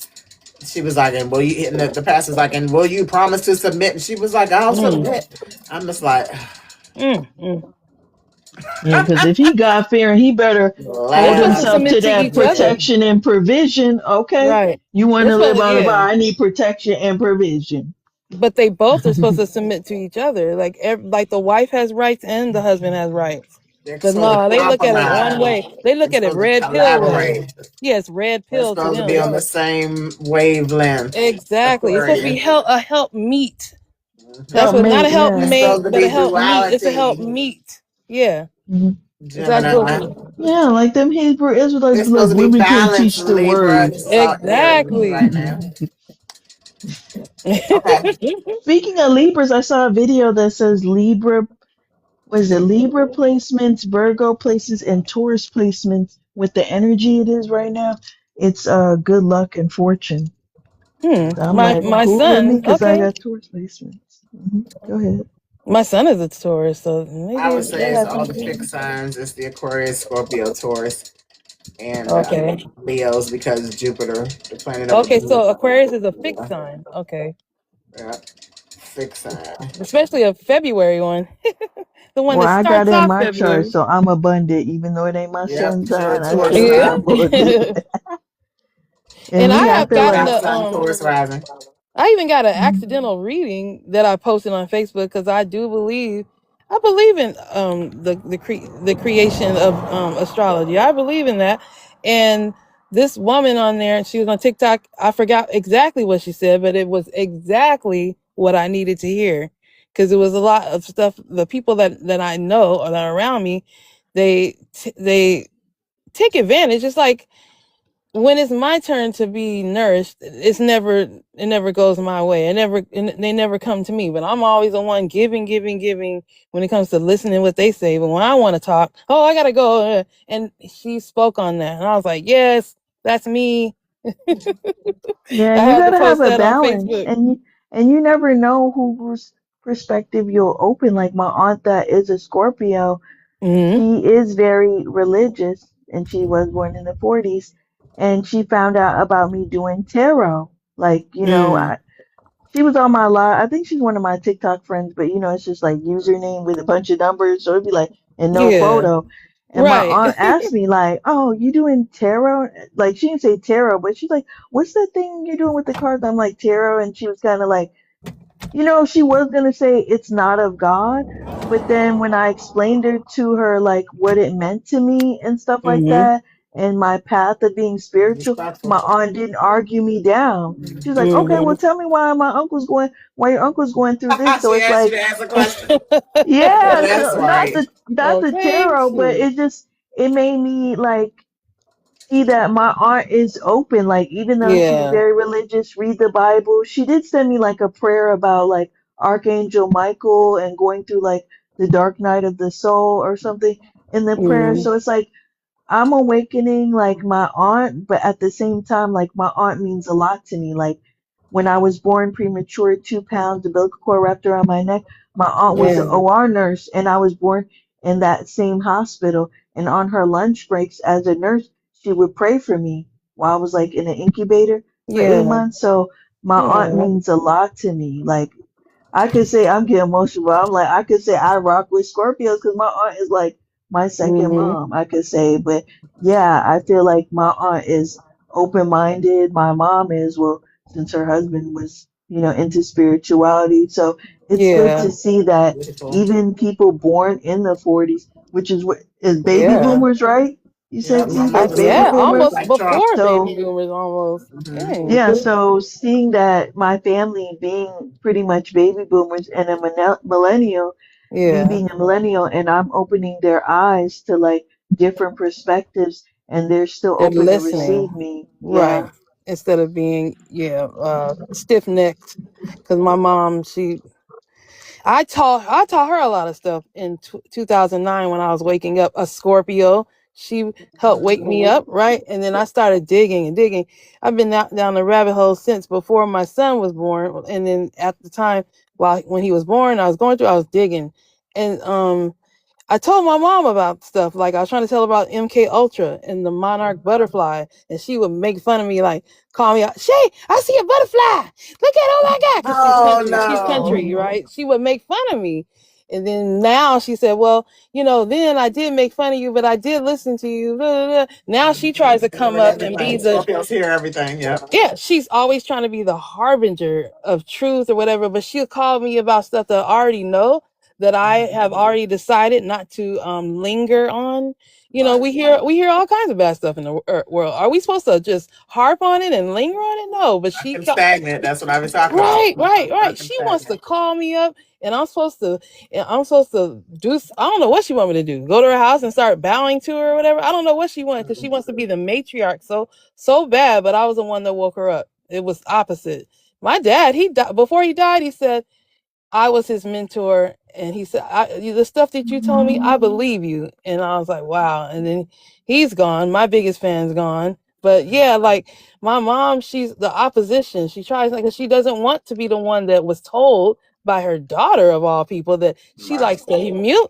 She was like, "And will you?" And the pastor's like, "And will you promise to submit?" And she was like, "I'll Mm, submit." I'm just like, mm. Yeah, because if he God fearing, he better They're hold supposed to laughing. himself to submit to that each other, protection and provision. Okay, right? you want They're to live supposed to, on a bar? yeah. I need protection and provision. But they both are supposed to submit to each other. Like the wife has rights and the husband has rights. They're But supposed no, to they look at it one compromise. way. They They're look at it supposed to red pill way. collaborate. Yes, red They're pill to supposed to be them. on the same wavelength. Exactly. It's supposed to be Aquarius. a help meet. That's Help what, not a me, help It's yeah. mate, supposed to but a be help meet. It's a help duality. meet. Yeah, Mhm. it's not supposed Gemini. to. Yeah, like them Hebrew Israelites It's be like, supposed to be women can't balanced, teach the Libra. word. Just saw Aries Exactly. right now. Okay. Speaking of Libras, I saw a video that says Libra, was it Libra placements, Virgo places, and Taurus placements with the energy it is right now? It's good luck and fortune. So I'm My like, my who with me? son. Because I Okay, got Taurus placements. Go ahead. my son is a Taurus, so I maybe would say that it's has all the something to fixed do. signs. It's the Aquarius, Scorpio, Taurus, and Okay. Leos because Jupiter, the planet of Okay, abundance. so Aquarius is a fixed sign. Okay. Yeah, fixed sign. Especially a February one. The one Well, that I got starts in off my chart, February. so I'm abundant. Even though it ain't my Yep, sun you're a sign, I Taurus still am Yeah. rising. abundant. And And I me, I have feel gotten like, South the Sun, Taurus rising. I even got an mhm. accidental reading that I posted on Facebook because I believe in the creation of astrology. I believe in that. And this woman on there, she was on TikTok. I forgot exactly what she said, but it was exactly what I needed to hear because it was a lot of stuff. The people that I know or that are around me, they take advantage. It's like when it's my turn to be nourished, it never goes my way. They never come to me. But I'm always the one giving when it comes to listening what they say. But when I want to talk, oh, I gotta go. And she spoke on that, and I was like, yes, that's me. Yeah, I you had to gotta have post a that on balance, Facebook. and you never know whose perspective you'll open. Like my aunt that is a Scorpio, Hmm. she is very religious, and she was born in the 40s, and she found out about me doing tarot. Like, Mm. she was on my live. I think she's one of my TikTok friends, but it's just like username with a bunch of numbers, so it'd be like and no Yeah. photo. And my Right. aunt asked me like, "Oh, you doing tarot?" Like she didn't say tarot, but she's like, "What's that thing you're doing with the cards?" I'm like tarot, and she was kind of like, she was gonna say it's not of God, but then when I explained to her like what it meant to me and stuff like Hmm. that, and my path of being spiritual, Respectful. my aunt didn't argue me down. She was like, "Okay, well, Hmm. tell me why your uncle's going through this." So She it's asked you like, to answer a question. yeah, That's so not right. the Okay. tarot, but Shoot. it made me like see that my aunt is open. Like, even though she's Yeah. very religious, read the Bible. She did send me like a prayer about like Archangel Michael and going through like the dark night of the soul or something in the prayer. Mm. So it's like I'm awakening like my aunt, but at the same time, like my aunt means a lot to me. Like when I was born premature, 2 pounds, umbilical cord wrapped around my neck, my aunt was an Yeah. OR nurse, and I was born in that same hospital. And on her lunch breaks as a nurse, she would pray for me while I was like in an incubator for eight Yeah. months. So my aunt Oh. means a lot to me. Like I could say I'm getting emotional, but I'm like I could say I rock with Scorpios because my aunt is like my second Hmm. mom. I could say, but yeah, I feel like my aunt is open minded. My mom is well, since her husband was into spirituality, so it's good Yeah. to see that Beautiful. even people born in the 40s, which is what is baby Yeah. boomers, right? You Yeah, said my T like mother's baby Yeah. boomers. Almost like Trump. before baby So boomers. Almost. Hmm. Dang. yeah, so seeing that my family being pretty much baby boomers and a millennial, me Yeah. being a millennial, and I'm opening their eyes to like different perspectives, and they're still They're open to listening. receive me. Right. Yeah. Instead of being, stiff necked. Because my mom, I taught her a lot of stuff in 2009 when I was waking up. A Scorpio, she helped wake me up, right? And then I started digging and digging. I've been down the rabbit hole since before my son was born. And then at the time, while when he was born, I was digging, and I told my mom about stuff. Like I was trying to tell her about MK Ultra and the monarch butterfly, and she would make fun of me, like call me out. Shay, I see a butterfly. Look at, oh my god, because she's Oh country. She's country, no. right? She would make fun of me, and then now she said, "Well, then I did make fun of you, but I did listen to you." Blah, blah, blah. Now she tries to come Hearing up and be everything. the Scorpios hear everything. Yep. yeah, she's always trying to be the harbinger of truth or whatever, but she'll call me about stuff that I already know, that I have already decided not to linger on. Right. We hear all kinds of bad stuff in the world. Are we supposed to just harp on it and linger on it? No, but Stuck and stagnant. That's what I was talking about. right, right, right. Stuck and She wants to stagnant. call me up, and I'm supposed to do. I don't know what she want me to do. Go to her house and start bowing to her or whatever. I don't know what she wants, because she wants to be the matriarch so bad. But I was the one that woke her up. It was opposite. My dad, he died before he died. He said, I was his mentor, and he said, "The stuff that you told me, I believe you." And I was like, "Wow!" And then he's gone. My biggest fan's gone. But yeah, like my mom, she's the opposition. She tries, like, 'cause she doesn't want to be the one that was told by her daughter of all people that she Right. likes to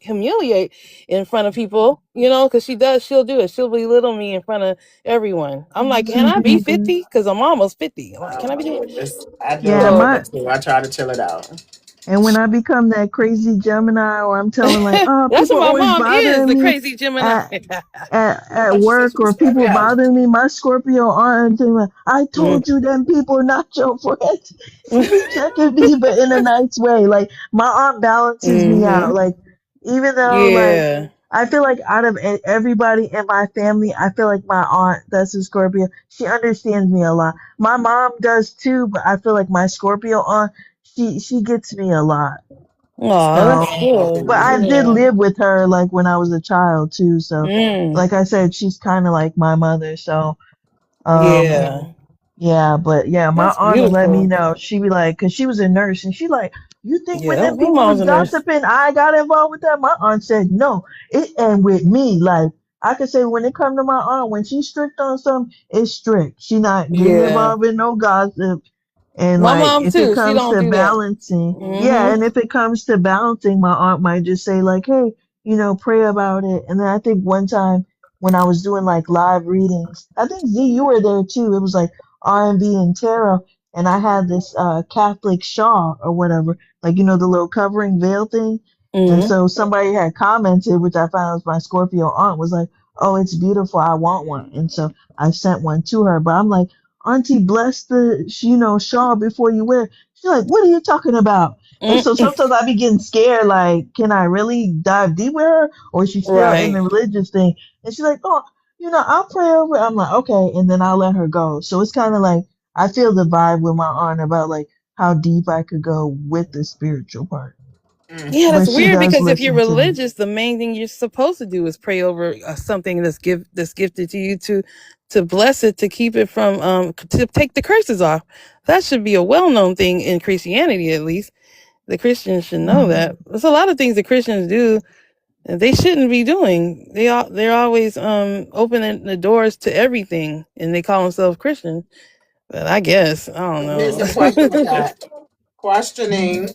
humiliate in front of people. Because she does. She'll do it. She'll belittle me in front of everyone. I'm like, can I be 50? Because I'm almost 50. I'm like, Oh can I my be? goodness. I do a Yeah, little So bit too. I try to chill it out. and when I become that crazy Gemini, or I'm telling like, oh, that's people what my always mom is, bothering the me crazy Gemini. at at Oh, she said she work, was or scared. people Yeah. bothering me, my Scorpio aunt, and like, I Mm. told you them people are not your friends. She be checking me, but in a nice way. Like my aunt balances me out. Mm-hmm. Like even though like Yeah. I feel like out of everybody in my family, I feel like my aunt, that's a Scorpio, she understands me a lot. My mom does too, but I feel like my Scorpio aunt, she gets me a lot. Oh, that's So, cool. but I did Yeah. live with her like when I was a child too. So, Mm. like I said, she's kind of like my mother. So, um, Yeah. yeah, but yeah, my That's aunt will let me beautiful. know. She be like, cause she was a nurse, and she like, you think when Yeah. them My people mom's was a nurse. gossiping, I got involved with that? My aunt said no. It and with me, like I could say when it come to my aunt, when she's strict on something, it's strict. She not getting Yeah. involved in no gossip. And My like mom if it too. She comes don't to do that. balancing, yeah, and Mm-hmm. if it comes to balancing, my aunt might just say like, hey, pray about it. And then I think one time when I was doing like live readings, I think Z, you were there too. It was like R&B and tarot, and I had this Catholic shawl or whatever, like the little covering veil thing. And Mm-hmm. so somebody had commented, which I found was my Scorpio aunt, was like, "Oh, it's beautiful. I want one." And so I sent one to her. But I'm like, Auntie, bless the shawl before you wear it. She's like, "What are you talking about?" And so Mm. sometimes I be getting scared, like, can I really dive deep with her, or is she still in Right. the religious thing? And she's like, "Oh, I'll pray over it." I'm like, okay, and then I'll let her go. So it's kind of like I feel the vibe with my aunt about like how deep I could go with the spiritual part, Mm. Yeah, that's but she weird, does because if you're listen to me. religious, the main thing you're supposed to do is pray over something that's gifted to you, to bless it, to keep it from to take the curses off. That should be a well-known thing in Christianity, at least. The Christians should know that. There's a lot of things that Christians do that they shouldn't be doing. They're always opening the doors to everything, and they call themselves Christian. But I guess I don't But here's know. the question with that. Questioning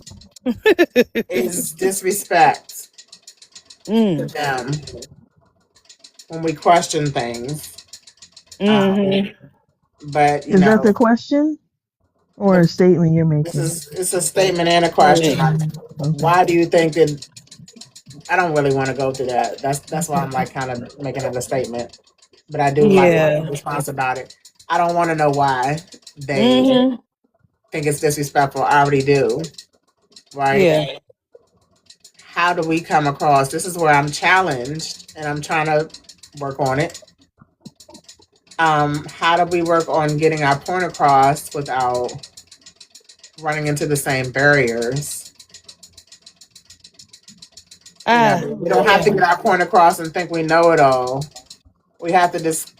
is disrespect to mm, them when we question things. Um, hmm but Is that the question or the, a statement you're this making? is it's a statement and a question. Yeah. Like, Okay. why do you think that? I don't really want to go through that. That's why I'm like kind of making it a statement. But I do like my Yeah. response about it. I don't want to know why they hmm think it's disrespectful. I already do, right? Yeah. How do we come across? This is where I'm challenged, and I'm trying to work on it. How do we work on getting our point across without running into the same barriers? You know, Ah, we don't have to yeah, get our point across and think we know it all. We have to just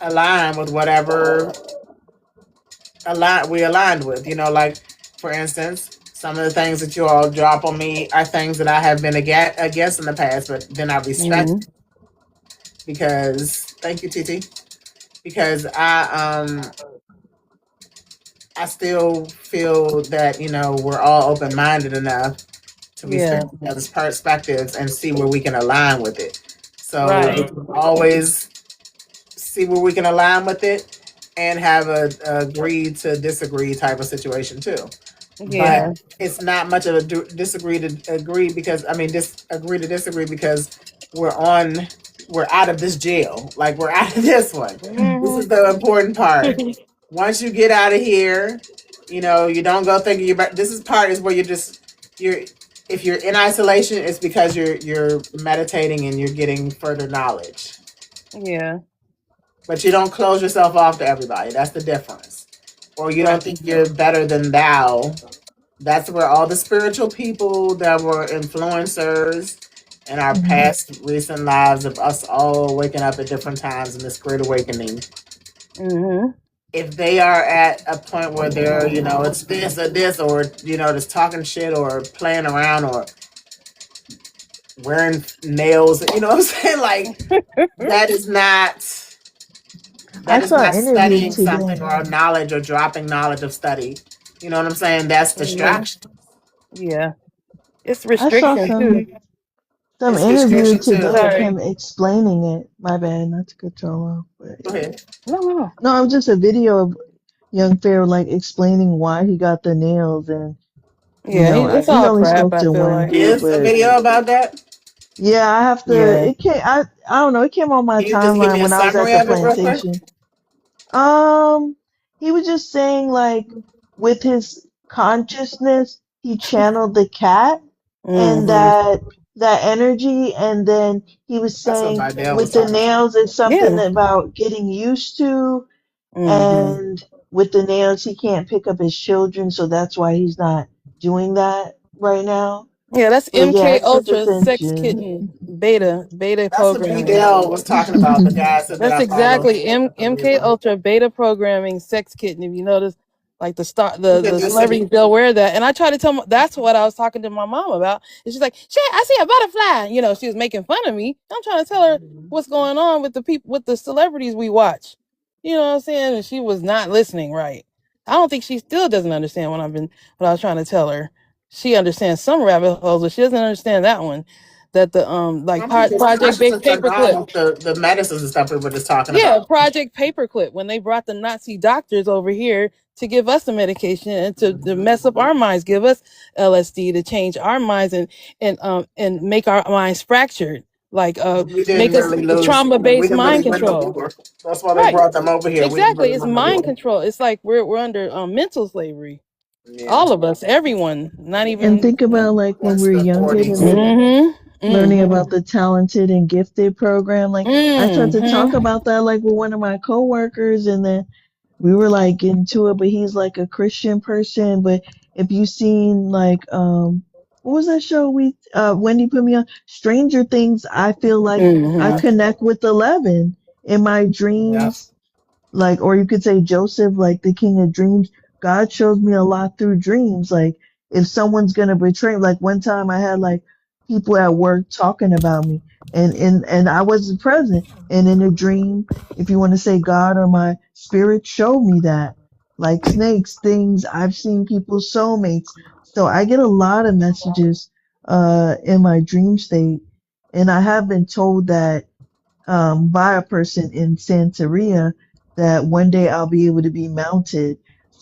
align with whatever we aligned with. You know, like for instance, some of the things that you all drop on me are things that I have been against in the past, but then I respect mm-hmm. because thank you, Titi. Because I still feel that we're all open minded enough to Yeah, respect each other's perspectives and see where we can align with it. So we right, can always see where we can align with it and have a agree to disagree type of situation too. But yeah, it's not much of a disagree to agree because I mean disagree to disagree because we're on we're out of this jail. Like we're out of this one. This is mm-hmm. the important part. Once you get out of here, you don't go thinking about this is part is where you're if you're in isolation, it's because you're meditating and you're getting further knowledge. Yeah, But you don't close yourself off to everybody. That's the difference. Or you right, don't think you're better than thou. That's where all the spiritual people that were influencers in our Mhm. past recent lives of us all waking up at different times in this great awakening, mm-hmm. if they are at a point where they're, it's this or, just talking shit or playing around or wearing nails, you know what I'm saying? Like that is not I that is saw not an interview studying today. something or knowledge or dropping knowledge of study. You know what I'm saying? That's Mm-hmm. distraction. Yeah, it's I saw restriction too. some It's interview distraction too. today of Sorry, him explaining it. My bad, not to cut y'all off, but Go ahead. no, no, no. no, it was just a video of young Pharaoh like explaining why he got the nails, and Yeah, I, it's he all only crap. spoke I to feel one like. dude, Is a but video about that? yeah, I have to. Yeah. It came. I don't know. It came on my Can you just give timeline me a when I was at summary the of it real quick? plantation. Um, he was just saying like with his consciousness, he channeled the cat and Mm-hmm. that energy, and then he was That's what saying Vidal was with the talking about. nails, it's something Yeah. about getting used to, Mm-hmm. and with the nails, he can't pick up his children, so that's why he's not doing that right now. Yeah, that's But yeah, MK extra Ultra Sex attention. Kitten beta That's what programming. Vidal was talking about. The guy said that That's I follow. exactly MK Ultra beta programming sex kitten. If you notice, like You the could just celebrities, they'll wear that. And I try to tell that's what I was talking to my mom about. And she's like, "Shit, I see a butterfly." She was making fun of me. I'm trying to tell her what's going on with the people with the celebrities we watch. You know what I'm saying? And she was not listening right. I don't think she still doesn't understand what I was trying to tell her. She understands some rabbit holes, but she doesn't understand that one. That the like some people's Project Big consciousness are gone Paperclip. with the medicines and stuff we were just talking Yeah, about. Project Paperclip, when they brought the Nazi doctors over here to give us the medication and to mess up our minds, give us LSD to change our minds and make our minds fractured, like We didn't make us really lose. trauma We based didn't really mind win the control. war. That's why they Right. brought them over here. We didn't Exactly. really It's win the mind war. control. It's like we're under mental slavery. Yeah. All of us, everyone, not And even think about like when Since we were the younger and 40s. like mm-hmm. learning about Mm-hmm. the talented and gifted program. Like I tried to talk Mm-hmm. about that like with one of my coworkers, and then we were like into it, but he's like a Christian person. But if you seen like what was that show we Wendy put me on? Stranger Things, I feel like I Mm-hmm. connect with 11 in my Yeah. dreams, like, or you could say Joseph, like the king of dreams. God shows me a lot through dreams. Like if someone's gonna betray me, like one time I had like people at work talking about me, and I wasn't present, and in a dream, if you want to say God or my spirit showed me that, like snakes, things I've seen people's soulmates. So I get a lot of messages in my dream state, and I have been told that by a person in Santeria that one day I'll be able to be mounted.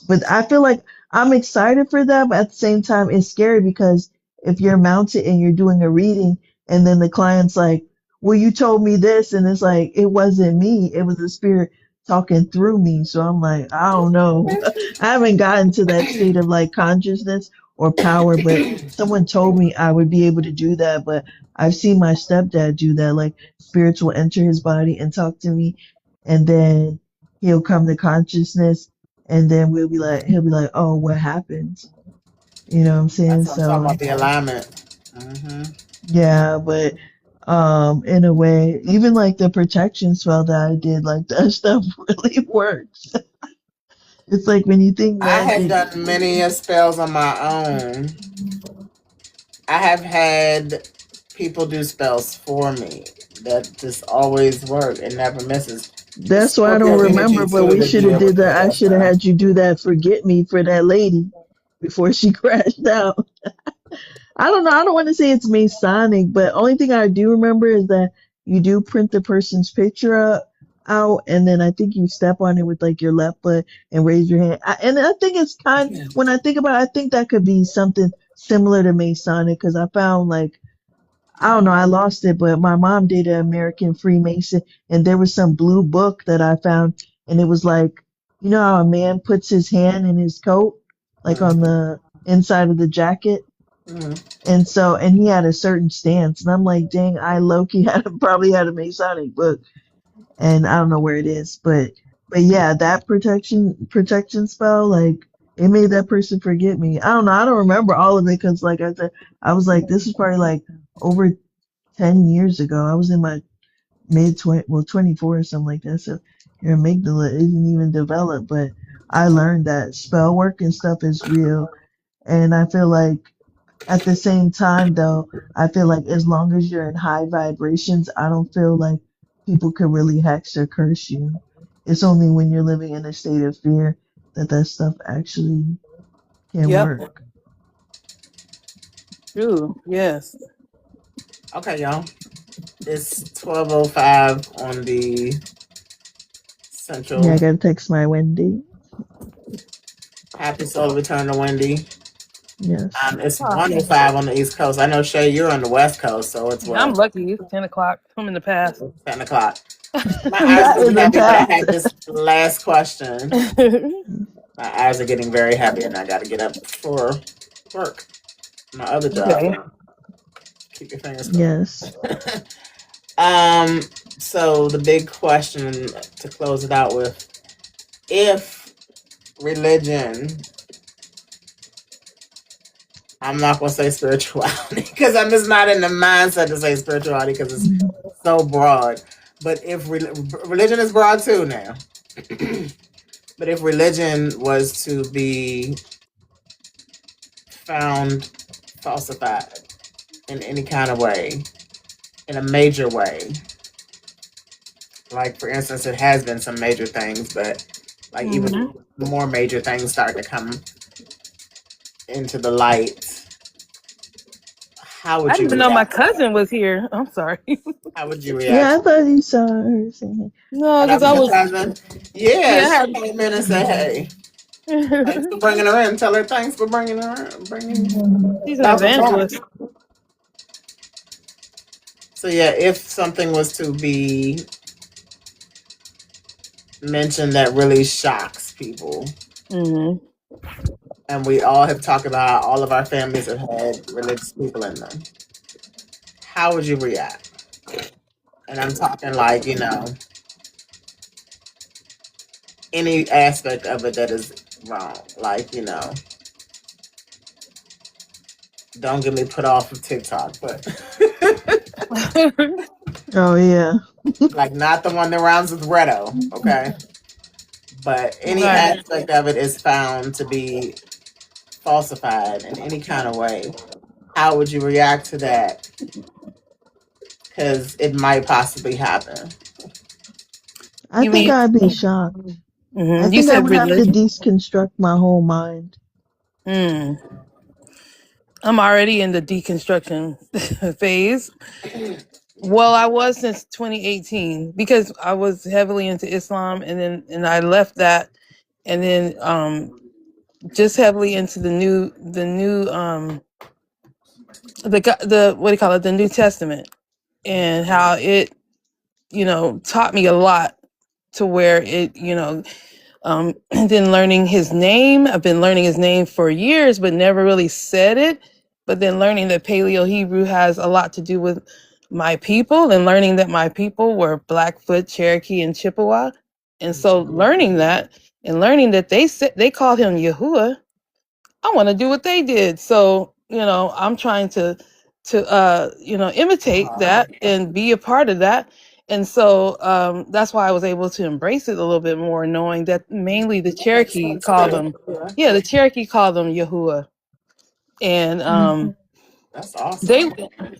But I feel like I'm excited for that, but at the same time, it's scary because if you're mounted and you're doing a reading, and then the client's like, well, you told me this, and it's like, it wasn't me, it was the spirit talking through me. So I'm like, I don't know. I haven't gotten to that state of like consciousness or power, but someone told me I would be able to do that. But I've seen my stepdad do that. Like, spirits will enter his body and talk to me, and then he'll come to consciousness, and then he'll be like, oh, what happened? You know what I'm saying? That's what I'm talking So about. The alignment. Hmm. Yeah, but in a way, even like the protection spell that I did, like that stuff really works. It's like when you think I have magic, done many spells on my own. I have had people do spells for me that just always work and never misses. It's that's why I don't Scorpio energy remember, but too we to should be have able did to do that. I that should have stuff. had you do that forget me for that lady before she crashed out. I don't know. I don't want to say it's Masonic, but only thing I do remember is that you do print the person's picture out, and then I think you step on it with like your left foot and raise your hand. And I think it's when I think about it, I think that could be something similar to Masonic because I found like I don't know, I lost it, but my mom did an American Freemason, and there was some blue book that I found, and it was like, you know how a man puts his hand in his coat, like on Mm-hmm. the inside of the jacket, Mm-hmm. and so, and he had a certain stance, and I'm like, dang, I low key had probably had a Masonic book, and I don't know where it is, but yeah, that protection spell, like it made that person forget me. I don't know, I don't remember all of it because, like I said, I was like, this was probably like over 10 years ago. I was in my mid 20, well, 24 or something like that. So your amygdala isn't even developed, but I learned that spell work and stuff is real. And I feel like at the same time, though, I feel like as long as you're in high vibrations, I don't feel like people could really hex or curse you. It's only when you're living in a state of fear that that stuff actually can Yep. work. True. Yes. Okay, y'all. It's 12:05 on the Yeah, Central. I gotta text my Wendy. Happy solar return to Wendy. Yes. It's Ah, 1:05 on the East Coast. I know Shay, you're on the West Coast, so it's I'm what? lucky. It's 10 o'clock. I'm in the past. 10 o'clock. My eyes Not are in getting the happy, but I past. had this last question. My eyes are getting very happy, and I got to get up for work. My other job. Okay. Keep your fingers Yes. crossed. um. So the big question to close it out with: if religion, I'm not gonna say spirituality because I'm just not in the mindset to say spirituality because it's so broad. But if religion is broad too now, but if religion was to be found falsified in any kind of way, in a major way, like for instance, it has been some major things, but like even Hmm. more major things start to come into the light. How I would didn't you even know my react to cousin that? was here. I'm sorry. How would you react? Yeah, I thought you saw her saying. No, Oh, that because was I your was. cousin. Yeah, Yeah, she I came in and said, "Hey, thanks had. for bringing her in. Tell her thanks for bringing her in. Bringing She's an welcome back." evangelist. So yeah, if something was to be mentioned that really shocks people, Hmm. and we all have talked about how all of our families have had religious people in them, how would you react? And I'm talking like any aspect of it that is wrong, like don't get me put off of TikTok, but Oh yeah. like not the one that rhymes with Redo, okay? But any Right. aspect of it is found to be falsified in any kind of way. How would you react to that? Because it might possibly happen. I You think mean? I'd be shocked. I You think I said would have to religion? deconstruct my whole mind. Mm. I'm already in the deconstruction phase. Well, I was since 2018 because I was heavily into Islam, and I left that, and then just heavily into the what do you call it, the New Testament, and how it taught me a lot to where it then learning his name. I've been learning his name for years, but never really said it. But then learning that Paleo Hebrew has a lot to do with my people, and learning that my people were Blackfoot, Cherokee, and Chippewa. And so learning that, and learning that they called him Yahuwah, I want to do what they did. So, I'm trying to to imitate that and be a part of that. And so that's why I was able to embrace it a little bit more, knowing that mainly the That makes Cherokee sense called too. them, Yeah. yeah, the Cherokee called them Yahuwah. And That's awesome. they,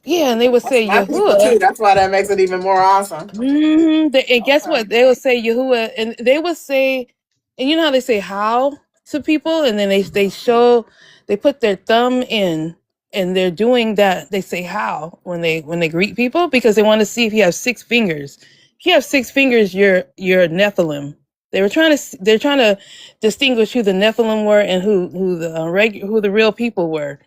yeah, and they would That's say my people too. Yahuwah. That's why that makes it even more awesome. And guess Okay. what? They would say Yahuwah, and they would say, and you know how they say how to people, and then they put their thumb in, and they're doing that. They say how when they greet people because they want to see if you have 6 fingers. If you have 6 fingers, you're Nephilim. They're trying to distinguish who the Nephilim were and who the real people were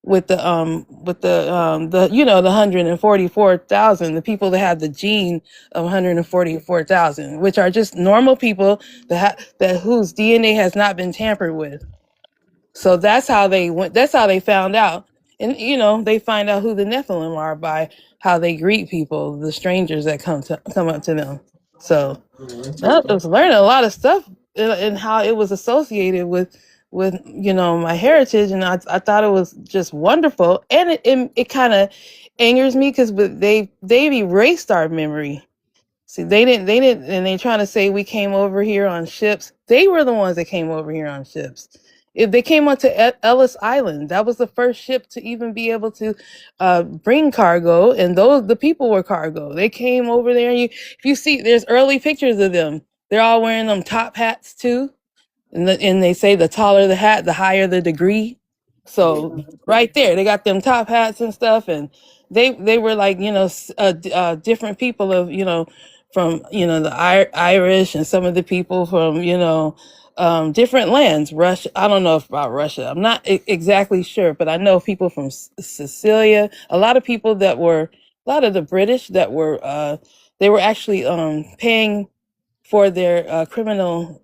with the the 144,000, the people that have the gene of 144,000, which are just normal people that whose DNA has not been tampered with. So that's how they went. That's how they found out. And they find out who the Nephilim are by how they greet people, the strangers that come up to them. So I Interesting. was learning a lot of stuff and how it was associated with my heritage, and I thought it was just wonderful. And it kind of angers me because they've erased our memory. See, they didn't, and they trying to say we came over here on ships. They were the ones that came over here on ships. If they came onto Ellis Island, that was the first ship to even be able to bring cargo, and the people were cargo. They came over there. And if you see, there's early pictures of them. They're all wearing them top hats too, and they say the taller the hat, the higher the degree. So right there, they got them top hats and stuff, and they were like different people of from the Irish and some of the people from different lands. Russia, I don't know about Russia. I'm not exactly sure, but I know people from Sicilia. A lot of people a lot of the British that were they were actually paying for their criminal,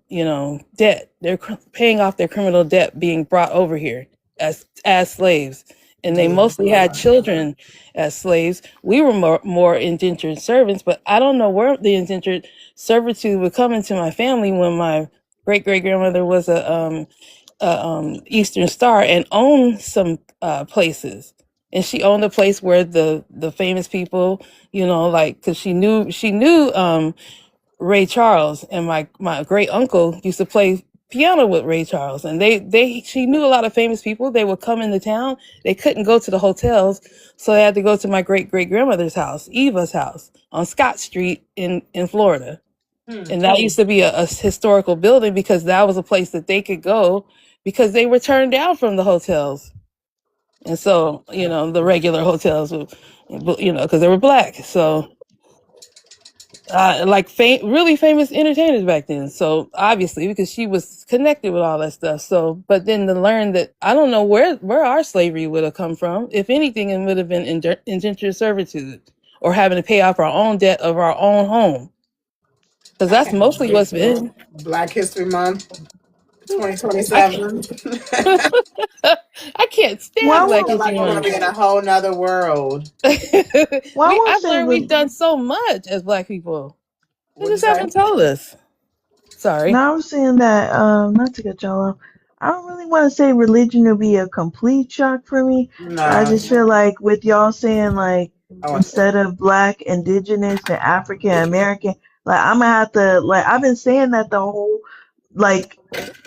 debt. They're paying off their criminal debt being brought over here as slaves, and they mostly had children as slaves. We were more indentured servants, but I don't know where the indentured servitude would come into my family when my great great grandmother was a Eastern Star and owned some places. And she owned a place where the famous people, like because she knew Ray Charles, and my great uncle used to play piano with Ray Charles, and she knew a lot of famous people. They would come into town. They couldn't go to the hotels, so they had to go to my great great grandmother's house, Eva's house on Scott Street in Florida. And that used to be a historical building because that was a place that they could go because they were turned down from the hotels. And so, the regular hotels, because they were black. So like really famous entertainers back then. So obviously, because she was connected with all that stuff. So, but then to learn that I don't know where our slavery would have come from. If anything, it would have been indentured servitude or having to pay off our own debt of our own home, because I that's can't mostly wait what's till been. Black History Month I can't. 2027. I can't Well, stand I Black Feel won't. like History we're gonna Month. be in a whole nother world. Well, I won't I've say. learned we've done so much as Black people. They What'd you just say? haven't told us. Sorry. Now I'm saying that, not to cut y'all off, I don't really want to say religion will be a complete shock for me, but I Nah. just feel like with y'all saying like Oh, instead of black, indigenous, and African American, like I'm gonna have to like I've been saying that the whole like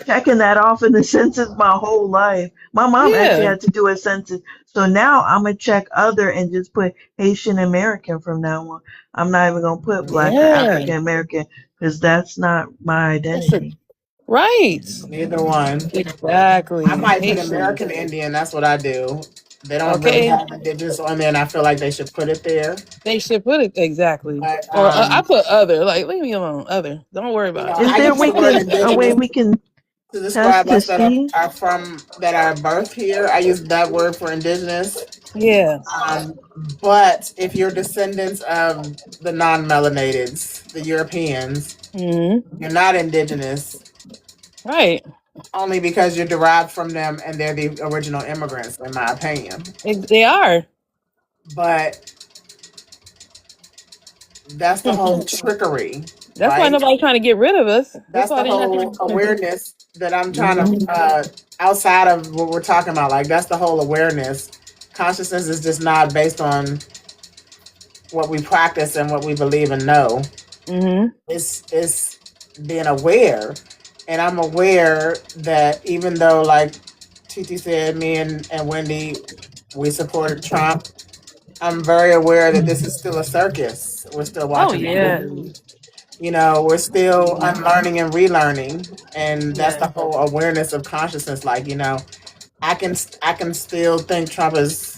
checking that off in the census my whole life. My mom actually Yeah. had to do a census, so now I'm gonna check other and just put Haitian American from now on. I'm not even gonna put black or Yeah. African American because that's not my That's a, identity. right. neither one. I Exactly. might put Haitian. American Indian. That's what I do. They don't really Okay. have indigenous on there, and I feel like they should put it there. They should put it exactly. But Or I put other. Like, leave me alone. Other. Don't worry about it. Is I there use the word a way indigenous we can to test describe to us that see? are from that are birthed here. I use that word for indigenous. Yeah. Um, but if you're descendants of the non-melanateds, the Europeans, Hmm. you're not indigenous Right. only because you're derived from them and they're the original immigrants, in my opinion. They are. But that's the whole trickery, That's why right? nobody's trying to get rid of us. That's That's why the they're not whole trying. awareness that I'm trying Mhm. to outside of what we're talking about. Like that's the whole awareness. Consciousness is just not based on what we practice and what we believe and know. Mhm. It's being aware, and I'm aware that even though, like TT said, me and Wendy, we supported Trump. I'm very aware that this is still a circus. We're still Oh watching a yeah. movie. You know, we're still Mhm. unlearning and relearning, and that's the Yeah. whole awareness of consciousness. Like, you know, I can still think Trump is.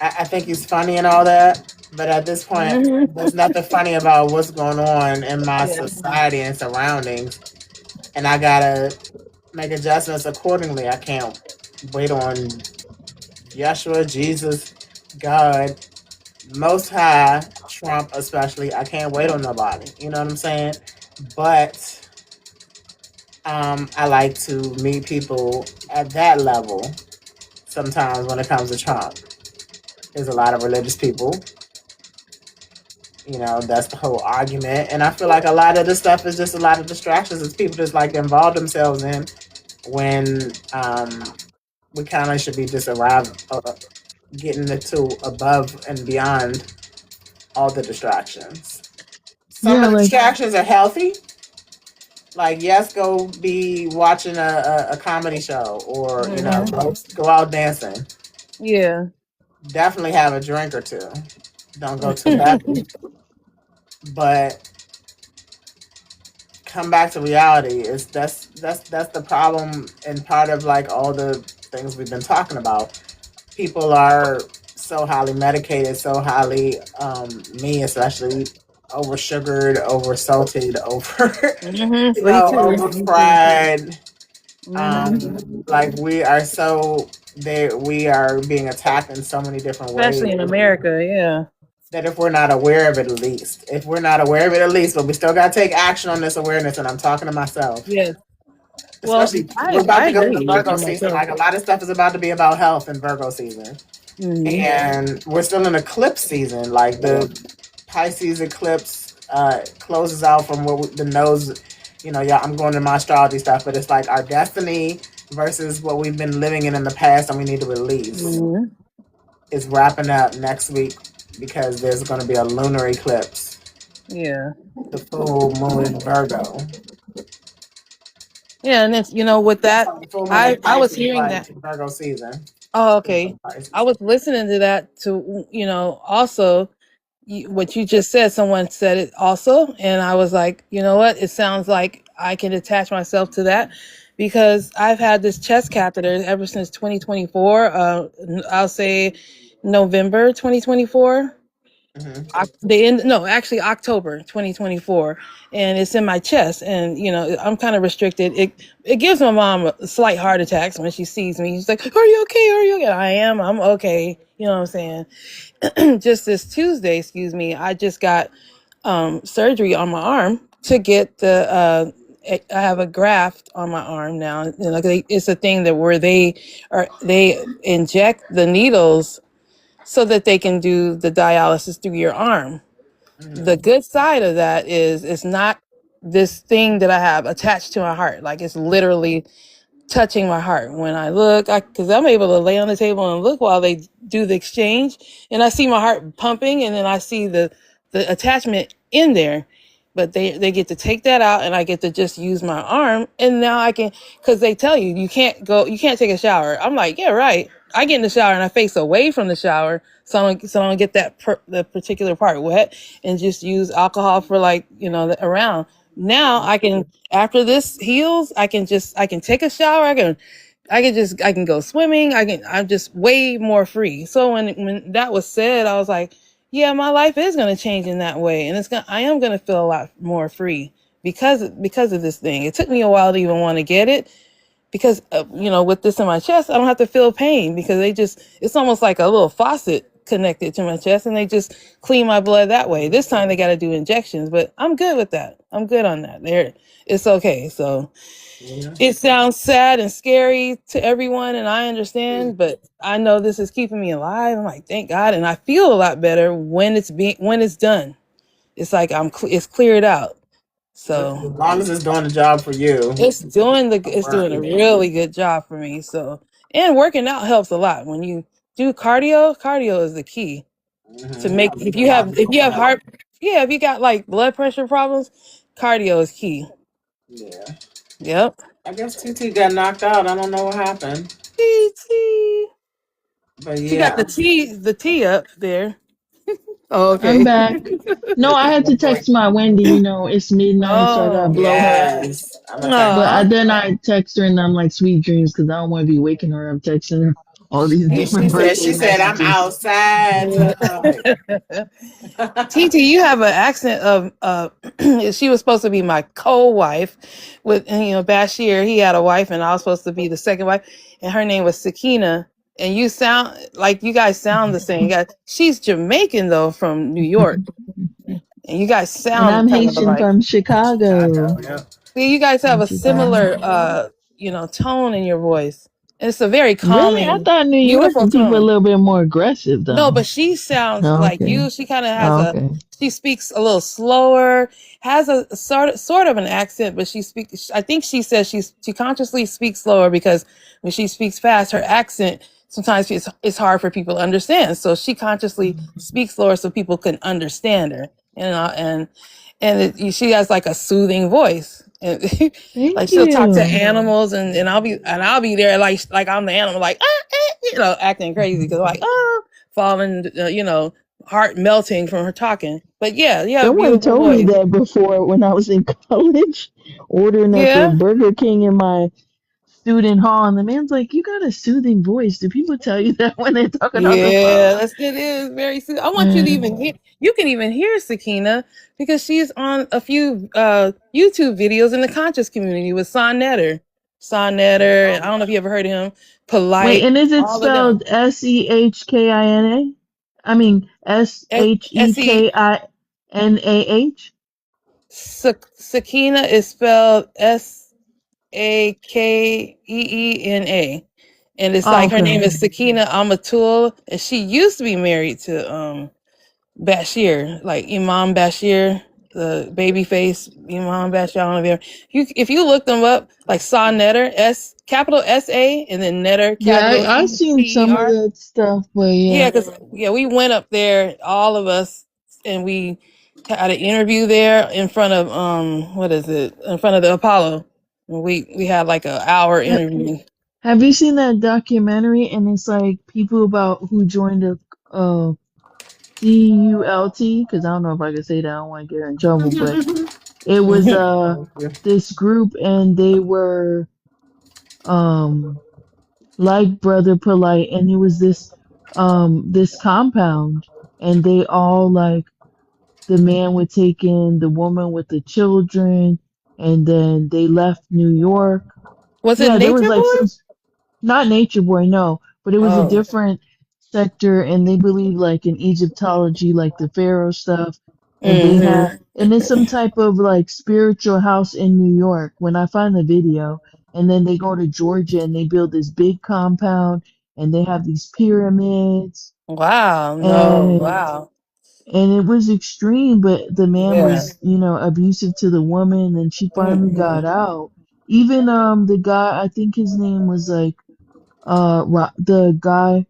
I think he's funny and all that, but at this point, Mhm. there's nothing funny about what's going on in my Yeah. society and surroundings, and I gotta make adjustments accordingly. I can't wait on Yeshua, Jesus, God, Most High, Trump, especially. I can't wait on nobody. You know what I'm saying? But I like to meet people at that level. Sometimes when it comes to Trump, there's a lot of religious people. You know, that's the whole argument. And I feel like a lot of this stuff is just a lot of distractions that people just like involve themselves in when we kind of should be just getting it to above and beyond all the distractions. Some Yeah, of the like distractions are healthy. Like, yes, go be watching a comedy show or, you know, Mhm. go out dancing. Yeah. Definitely have a drink or two. Don't go too heavy. But come back to reality. Is that's the problem and part of like all the things we've been talking about. People are so highly medicated, so highly me especially over sugared, over salted, over Mhm. you Me know, too. over Me too. fried. Mhm. Like we are so we are being attacked in so many different ways Especially in America. Yeah. that if we're not aware of it at least. If we're not aware of it at least, but we still gotta take action on this awareness, and I'm talking to myself. Yes. Well, Especially we're about I to go into agree Virgo with season. myself. Like a lot of stuff is about to be about health in Virgo season. Mhm. And we're still in eclipse season. Like the Pisces eclipse closes out from the nose. You know, yeah, I'm going to my astrology stuff, but it's like our destiny versus what we've been living in the past, and we need to release. Mhm. Is wrapping up next week because there's going to be a lunar eclipse, Yeah. the full moon in Virgo. Yeah, and it's with that, The full moon in I was Pisces, hearing like that. Virgo season. Oh, Virgo okay. I Pisces. was listening to that to also what you just said. Someone said it also, and I was like, you know what? It sounds like I can attach myself to that because I've had this chest catheter ever since 2024. I'll say November 2024. Mm-hmm. The end, no, actually October 2024, and it's in my chest, and I'm kind of restricted. It gives my mom a slight heart attacks when she sees me. She's like, "Are you okay? Are you okay?" I'm okay. You know what I'm saying? Just this Tuesday, excuse me, I just got surgery on my arm to get I have a graft on my arm now. It's a thing that where they inject the needles so that they can do the dialysis through your arm. The Mm-hmm. good side of that is it's not this thing that I have attached to my heart. Like it's literally touching my heart when I look, because I'm able to lay on the table and look while they do the exchange, and I see my heart pumping, and then I see the attachment in there. But they get to take that out, and I get to just use my arm, and now I can, because they tell you you can't take a shower. I'm like, yeah, right. I get in the shower and I face away from the shower, so I don't get the particular part wet, and just use alcohol for like around. Now I can, after this heals, I can take a shower. I can go swimming. I'm just way more free. So when that was said, I was like, yeah, my life is going to change in that way, and I am going to feel a lot more free because of this thing. It took me a while to even want to get it because with this in my chest, I don't have to feel pain because it's almost like a little faucet connected to my chest, and they just clean my blood that way. This time they got to do injections, but I'm good with that. I'm good on that. It's okay. So Yeah. it sounds sad and scary to everyone, and I understand, but I know this is keeping me alive. I'm like, thank God, and I feel a lot better when it's done. It's like it's cleared out. As So long as it's doing the job for you, it's doing don't it's doing a worry. really good job for me. So, And working out helps a lot. When you do cardio, cardio is the key to Mm-hmm. make. If you have heart, yeah, if you got like blood pressure problems, cardio is key. Yeah. Yep. I guess TT got knocked out. I don't know what happened. TT. But She got yeah. the T up there. Oh, I'm okay. back. No, I had to text my Wendy. You know, it's midnight, so I gotta Oh. blow her. Yes. I'm gonna text But Aw. then I text her and I'm like, sweet dreams, because I don't want to be waking her up, texting her all these and she different said birthday she said I'm messages. outside tonight. TT, you have an accent of she was supposed to be my co-wife with Bashir. He had a wife and I was supposed to be the second wife, and her name was Sakina. And you sound like you guys sound the same. She's Jamaican though, from New York, and you guys And I'm sound kind of Haitian alike. from Chicago, Chicago. yep. See, you guys have From a similar Chicago. tone in your voice. And it's a very Really? I calming, thought New York beautiful people were a tone. little bit more aggressive, No, though. but she sounds Oh, like okay. you. She kind of has Oh, a. okay. She speaks a little slower, has a sort of an accent, but she speaks. I think she says she consciously speaks slower because when she speaks fast, her accent sometimes it's hard for people to understand. So she consciously speaks slower so people can understand her. She has like a soothing voice, and like Thank she'll talk to you. animals, and I'll be there like I'm the animal, like acting crazy because like falling, heart melting from her talking. But yeah, you have a Someone beautiful told me voice. that before when I was in college, ordering at the Yeah. Burger King in my student hall, and the man's like, "You got a soothing voice." Do people tell you that when they're talking on the Yeah, phone? it is very soon. I want you to even Uh, hear, you can even hear Sakina because she's on a few YouTube videos in the conscious community with Son Netter. Son Netter, I don't know if you ever heard of him. Wait, Polite, and is it all of them. spelled Sehkina? I mean Shekinah. Sakina is spelled Sakeena, and it's Oh, like her okay. name is Sakina Amatul, and she used to be married to Bashir, like Imam Bashir, the baby face Imam Bashir. I don't know if you look them up, like Saw Netter, capital SA, and then Netter, Yeah, capital I've seen some of Ter. that stuff, but Yeah, yeah. because we went up there, all of us, and we had an interview there in front of what is it? In front of the Apollo. We had like an hour Ha- interview. Have you seen that documentary? And it's like people about who joined the CULT, because I don't know if I can say that. I don't want to get her in trouble, but it was this group, and they were um like Brother Polite, and it was this compound, and they all like the man would take in the woman with the children, and then they left New York. Was it Yeah, there was Nature like some, Boy? not Nature Boy, no, but it was a Oh. different sector, and they believe like in Egyptology, like the Pharaoh stuff, and they had, Mm-hmm. and it's some type of like spiritual house in New York. When I find the video, and then they go to Georgia and they build this big compound, and they have these pyramids, Wow. No. and Wow. it was extreme, but the man Yeah. was, abusive to the woman, and she finally Mm-hmm. got out. Even the guy, I think his name was like the guy,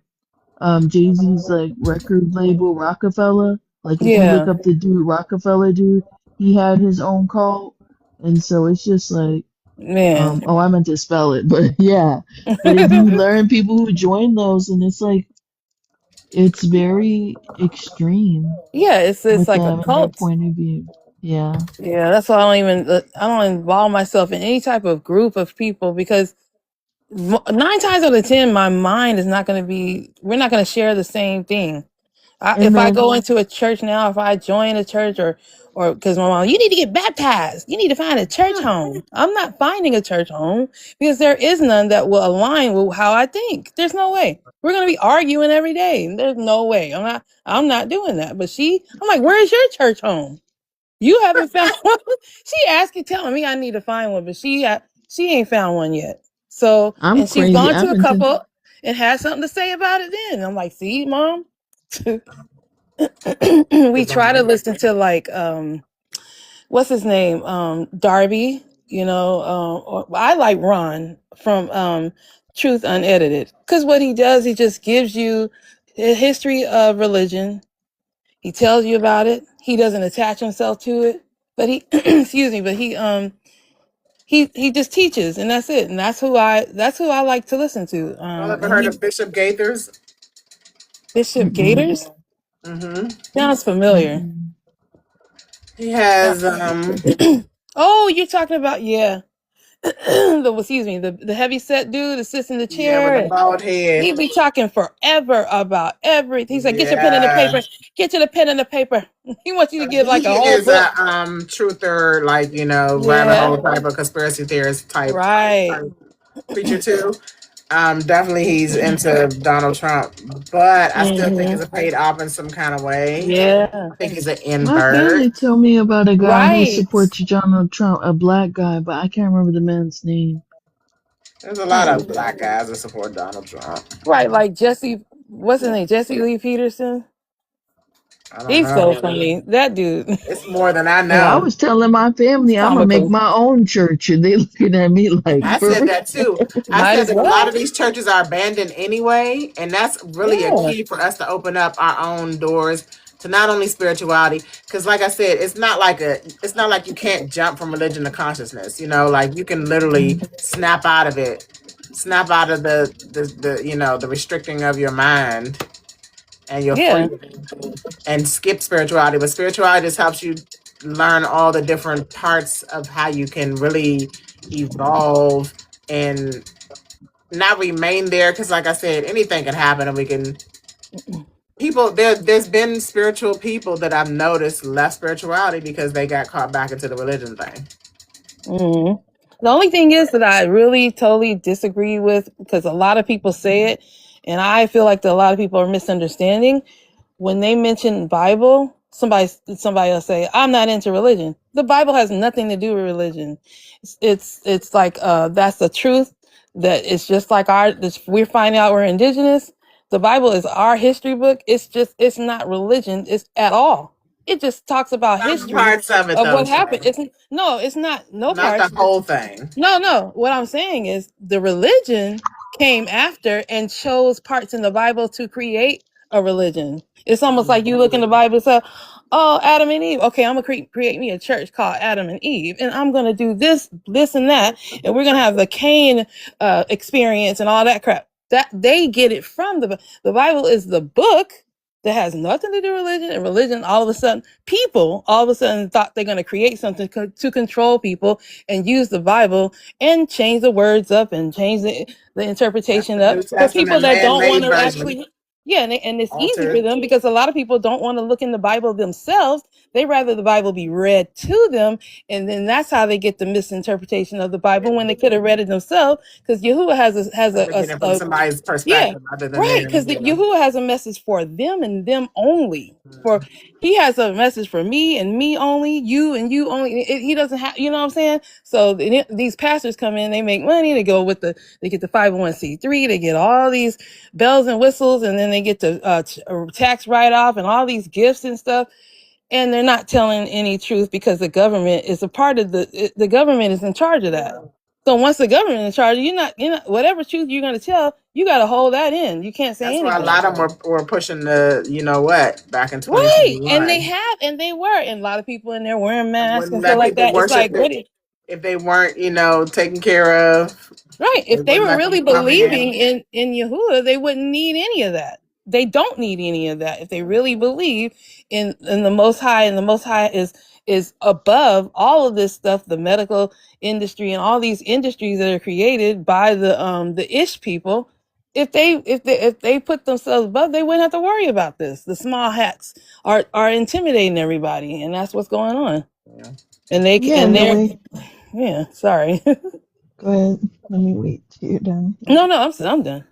Jay-Z's like record label Rockefeller. Like if you look Yeah. up the dude Rockefeller dude, he had his own cult, and so it's just like, Man. oh, I meant to spell it, but yeah. But if you learn people who join those, and it's like it's very extreme Yeah, it's with like a them and their cult. point of view. Yeah. Yeah, that's why I don't involve myself in any type of group of people because 9 times out of 10, my mind is not going to be. We're not going to share the same thing. If I Amen. go into a church now, if I join a church or because my mom, you need to get baptized. You need to find a church home. I'm not finding a church home because there is none that will align with how I think. There's no way. We're gonna be arguing every day. There's no way. I'm not doing that. But I'm like, where's your church home? You haven't found one. She asking, telling me I need to find one, but she ain't found one yet. So, I'm and she's crazy. gone to I've a been to couple and has something to say about it. Then I'm like, see, mom, we try to listen to like what's his name, Darby. Or I like Ron from truth unedited. Because what he does, he just gives you the history of religion. He tells you about it. He doesn't attach himself to it, but he, excuse me, but he just teaches, and that's it. And that's who I like to listen to. Y'all ever And heard he, of Bishop Gaithers? Bishop Mm-mm. Gators, Mm-hmm. sounds familiar. Mm-mm. He has Oh, you're talking about, yeah. Excuse me, the heavy set dude that sits in the yeah, with chair, the and bald he head. be talking forever about everything. He said, "Get your pen and the Yeah. paper. Get you the pen and the paper." He wants you to give like He a whole is book. a truther, like, rabbit Yeah, hole type of conspiracy theorist right. type preacher too. Definitely he's into Donald Trump, but I still think Hmm. he's a paid op in some kind of way. Yeah, I think he's an My family invert. told me about a guy who right, supports Donald Trump, a black guy, but I can't remember the man's name. There's a lot right, of black guys that support Donald Trump. right. Like Jesse, what's his name? Jesse Lee Peterson. I don't He's so know. funny. That dude. It's more than I Well, I know. was telling my He's family I'm gonna make comical. my own church, and they looking at me like, I for said real? that too. I Might said as that a lot well. of these churches are abandoned anyway, and that's really a Yeah. key for us to open up our own doors to not only spirituality, because like I said, it's not like you can't jump from religion to consciousness. Like you can literally snap out of it, snap out of the restricting of your mind, and you're Yeah. free, and skip spirituality. But spirituality just helps you learn all the different parts of how you can really evolve and not remain there, because like I said, anything can happen, and we can people there's been spiritual people that I've noticed left spirituality because they got caught back into the religion thing. Hmm. The only thing is that I really totally disagree with, because a lot of people say it, and I feel like that a lot of people are misunderstanding. When they mention Bible, somebody else say, "I'm not into religion." The Bible has nothing to do with religion. It's like that's the truth. That it's just like we're finding out we're indigenous. The Bible is our history book. It's not religion. It's at all. It just talks about Some history parts of it of though, what happened. Trey. It's not no Not the parts. whole thing. No. What I'm saying is the religion came after and chose parts in the Bible to create a religion. It's almost like you look in the Bible and say, "Oh, Adam and Eve. Okay, I'm gonna create me a church called Adam and Eve, and I'm gonna do this, and that, and we're gonna have the Cain experience and all that crap." That they get it from the Bible is the book that has nothing to do with religion, and religion all of a sudden people all of a sudden thought they're going to create something to control people and use the Bible and change the words up and change the That's interpretation the up New for people Testament that don't want man-made to version. actually. Yeah, and it's easy for Altered. them because a lot of people don't want to look in the Bible themselves. They rather the Bible be read to them, and then that's how they get the misinterpretation of the Bible when they could have read it themselves. Because Yahuwah has Never get it from somebody's yeah, perspective other than right. theirs. Because Yahuwah has a message for them and them only. For he has a message for me and me only, you and you only. He doesn't have, you know what I'm saying? So these pastors come in, they make money, they go with they get the 501c3, they get all these bells and whistles, and then they get the tax write off and all these gifts and stuff. And they're not telling any truth because the government is a part of the government is in charge of that. So once the government is in charge, you're not whatever truth you're going to tell, you got to hold that in. You can't say That's why a anything. lot of them were pushing the, what, back in Right. And 2021. they have, and they were, and a lot of people in there wearing And masks and wouldn't stuff let like people that. It's worship like, it if they weren't, taken care of. right. They If they wouldn't were let really them come believing in. in Yahuwah, they wouldn't need any of that. They don't need any of that. If they really believe in the Most High, and the Most High is above all of this stuff, the medical industry and all these industries that are created by the Ish people. If they put themselves above, they wouldn't have to worry about this. The small hats are intimidating everybody, and that's what's going on. Yeah. And they Yeah, and in the they're way. yeah. Sorry. Go ahead. Let me wait till you're done. No, I'm done.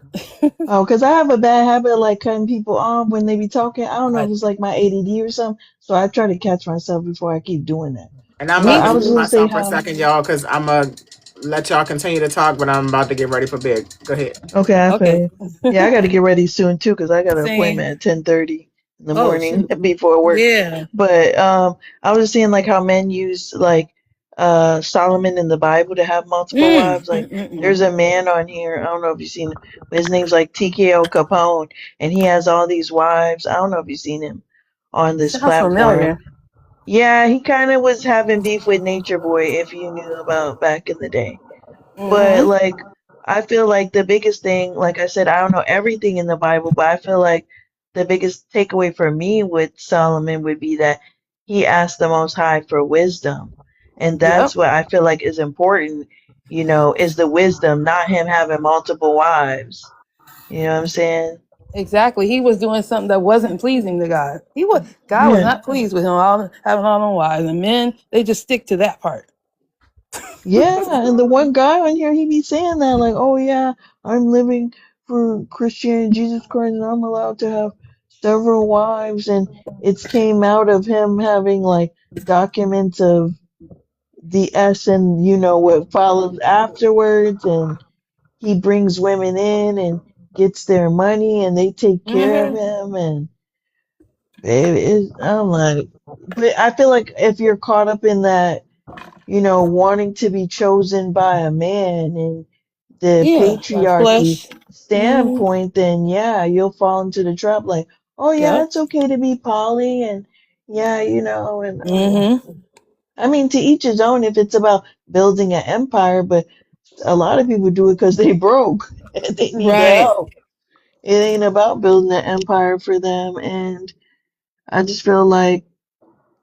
Oh, because I have a bad habit of like cutting people off when they be talking. I don't know if Right. it's like my ADD or something. So I try to catch myself before I keep doing that. And I'm But Me going I to was mute just too. gonna say myself for a how. second, y'all, because I'm going to let y'all continue to talk, but I'm about to get ready for bed. Go ahead. Okay, I feel Okay. you. Yeah, I got to get ready soon too because I got an appointment Same. at 10:30 in the Oh morning shoot. before work. Yeah. But I was just seeing like how men use like Solomon in the Bible to have multiple Mm, wives. mm, Like mm, mm. there's a man on here, I don't know if you've seen him, but his name's like TKO Capone, and he has all these wives. I don't know if you've seen him on this Sounds platform. familiar. Yeah, he kind of was having beef with Nature Boy, if you knew about back in the day. But Mm-hmm. like, I feel like the biggest thing, like I said, I don't know everything in the Bible, but I feel like the biggest takeaway for me with Solomon would be that he asked the Most High for wisdom. And Yep. that's what I feel like is important, is the wisdom, not him having multiple wives. You know what I'm saying? Exactly. He was doing something that wasn't pleasing to God. God was Yeah. not pleased with him all having all them wives. And men, they just stick to that part. Yeah, and the one guy on here, he be saying that, like, oh yeah, I'm living for Christianity, Jesus Christ, and I'm allowed to have several wives, and it's came out of him having like documents of the S and what follows afterwards, and he brings women in and gets their money, and they take care of Mm-hmm. him, and I'm like, but I feel like if you're caught up in that wanting to be chosen by a man and the Yeah. By patriarchy flesh. Mm-hmm. standpoint, then yeah, you'll fall into the trap like, oh yeah, Yep. it's okay to be poly and yeah, and Mm-hmm. I mean, to each his own if it's about building an empire, but a lot of people do it because they broke and they need the Right. help. It ain't about building an empire for them. And I just feel like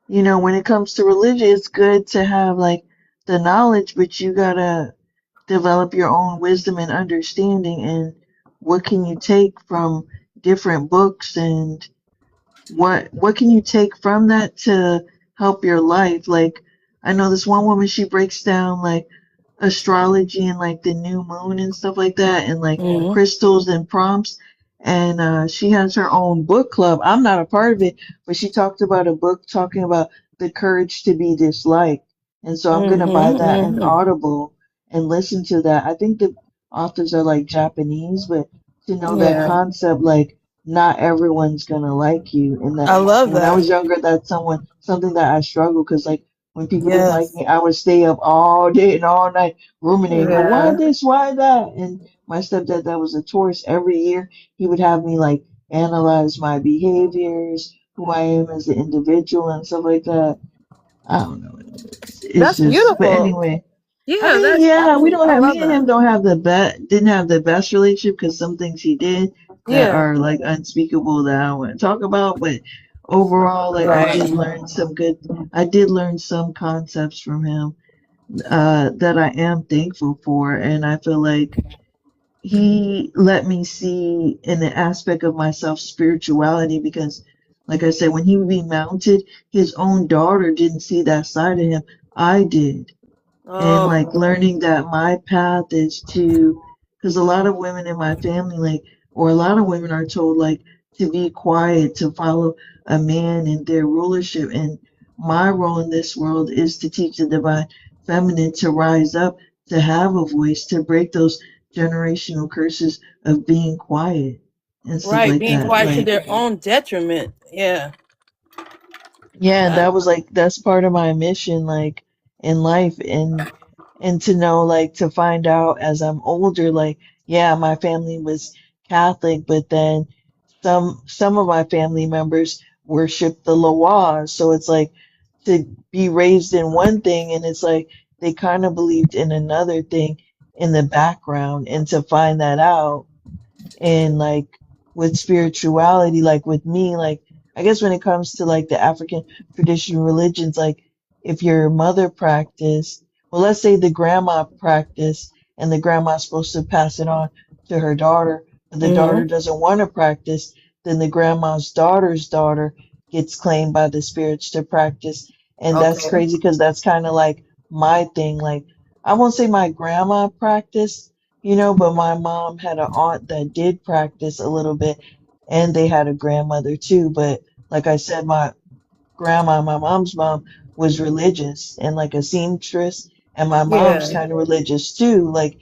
when it comes to religion, it's good to have like the knowledge, but you gotta develop your own wisdom and understanding. And what can you take from different books, and what can you take from that to help your life? Like I know this one woman, she breaks down like astrology and like the new moon and stuff like that, and like Mm-hmm. crystals and prompts. And she has her own book club. I'm not a part of it, but she talked about a book talking about the courage to be disliked. And so I'm gonna buy Mm-hmm. that in Mm-hmm. Audible and listen to that. I think the authors are like Japanese, but to know that Yeah. concept, like not everyone's gonna like you, and I that love when I that. was younger, that's something that I struggled because like when people didn't like Yes. me, I would stay up all day and all night ruminating. Well, why Yeah. this? Why that? And my stepdad, that was a tourist. Every year, he would have me like analyze my behaviors, who I am as an individual, and stuff like that. I don't know. It's That's just, but beautiful. anyway. I Yeah, mean, that's yeah, we absolutely. don't I have love me and that. him don't have the best didn't have the best relationship because some things he did that Yeah. are like unspeakable that I don't want to talk about. But overall, like Right. I did learn some concepts from him that I am thankful for, and I feel like he let me see in the aspect of myself spirituality because, like I said, when he would be mounted, his own daughter didn't see that side of him. I did, and like Oh. learning that my path is to, because a lot of women in my family, like, or a lot of women are told like to be quiet, to follow a man and their rulership, and my role in this world is to teach the divine feminine to rise up, to have a voice, to break those generational curses of being quiet and stuff Right. like Being that. quiet to Like, their own detriment. Yeah. yeah, and That. that was like that's part of my mission, like in life, and to know, like, to find out as I'm older, like, yeah, my family was Catholic, but then some of my family members worship the Loas, so it's like to be raised in one thing, and it's like they kind of believed in another thing in the background, and to find that out and like with spirituality, like with me, like I guess when it comes to like the African traditional religions, like if your mother practiced, well, let's say the grandma practiced and the grandma's supposed to pass it on to her daughter, but the daughter Mm-hmm. doesn't want to practice, then the grandma's daughter's daughter gets claimed by the spirits to practice. And that's Okay. crazy because that's kind of like my thing. Like, I won't say my grandma practiced, but my mom had an aunt that did practice a little bit, and they had a grandmother too. But like I said, my grandma, my mom's mom, was religious and like a seamstress, and my mom's Yeah. kind of religious too. Like,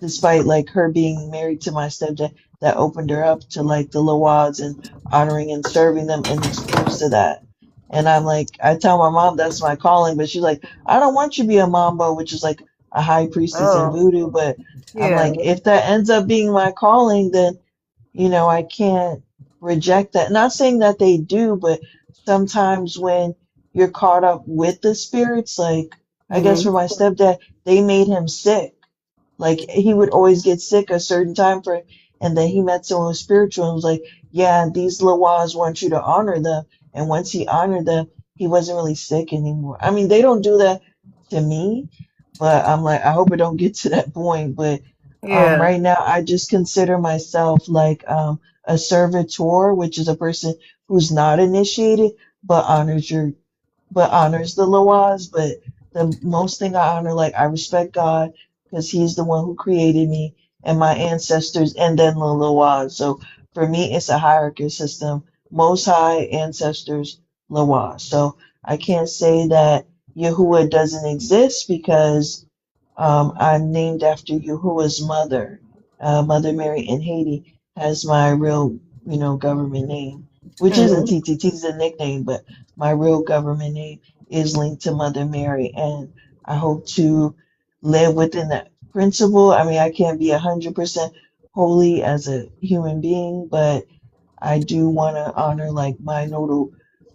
despite like her being married to my stepdad, that opened her up to like the Lawads and honoring and serving them and exposed to that. And I'm like, I tell my mom that's my calling, but she's like, I don't want you to be a mambo, which is like a high priestess in Oh, voodoo. But I'm yeah. like, if that ends up being my calling, then I can't reject that. Not saying that they do, but sometimes when you're caught up with the spirits, like I guess for Mm-hmm. my stepdad, they made him sick. Like he would always get sick a certain time frame, and then he met someone spiritual and was like, "Yeah, these Lawas want you to honor them." And once he honored them, he wasn't really sick anymore. I mean, they don't do that to me, but I'm like, I hope it don't get to that point. But Yeah. right now, I just consider myself like a servitor, which is a person who's not initiated but honors the laws. But the most thing I honor, like I respect God because He's the one who created me and my ancestors, and then the laws. So for me, it's a hierarchy system: Most High, ancestors, laws. So I can't say that Yahuwah doesn't exist because I'm named after Yahuwah's mother. Mother Mary in Haiti has my real, government name, which isn't Mhm. TTT, it's a nickname, but my real government name is linked to Mother Mary, and I hope to live within that principle. I mean, I can't be 100% holy as a human being, but I do want to honor like my nodal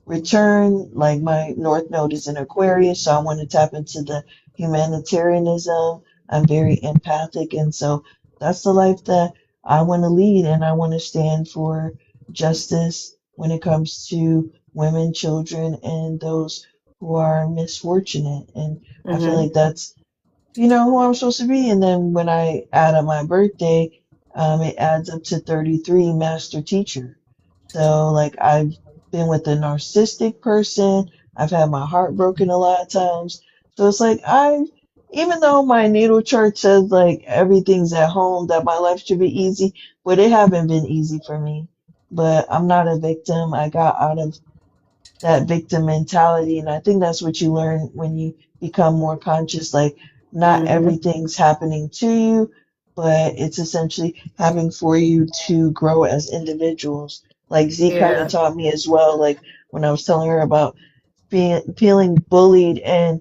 return. Like my North Node is in Aquarius, so I want to tap into the humanitarianism. I'm very empathic, and so that's the life that I want to lead, and I want to stand for justice when it comes to women, children, and those who are misfortunate. And I feel Mhm. like that's who I'm supposed to be. And then when I add up my birthday, it adds up to 33 master teacher. So like I've been with a narcissistic person. I've had my heart broken a lot of times. So it's like even though my natal chart says like everything's at home, that my life should be easy, but it haven't been easy for me. But I'm not a victim. I got out of that victim mentality. And I think that's what you learn when you become more conscious. Like, not Mhm. everything's happening to you, but it's essentially happening for you to grow as individuals. Like Z kind of Yeah. taught me as well, like when I was telling her about feeling bullied and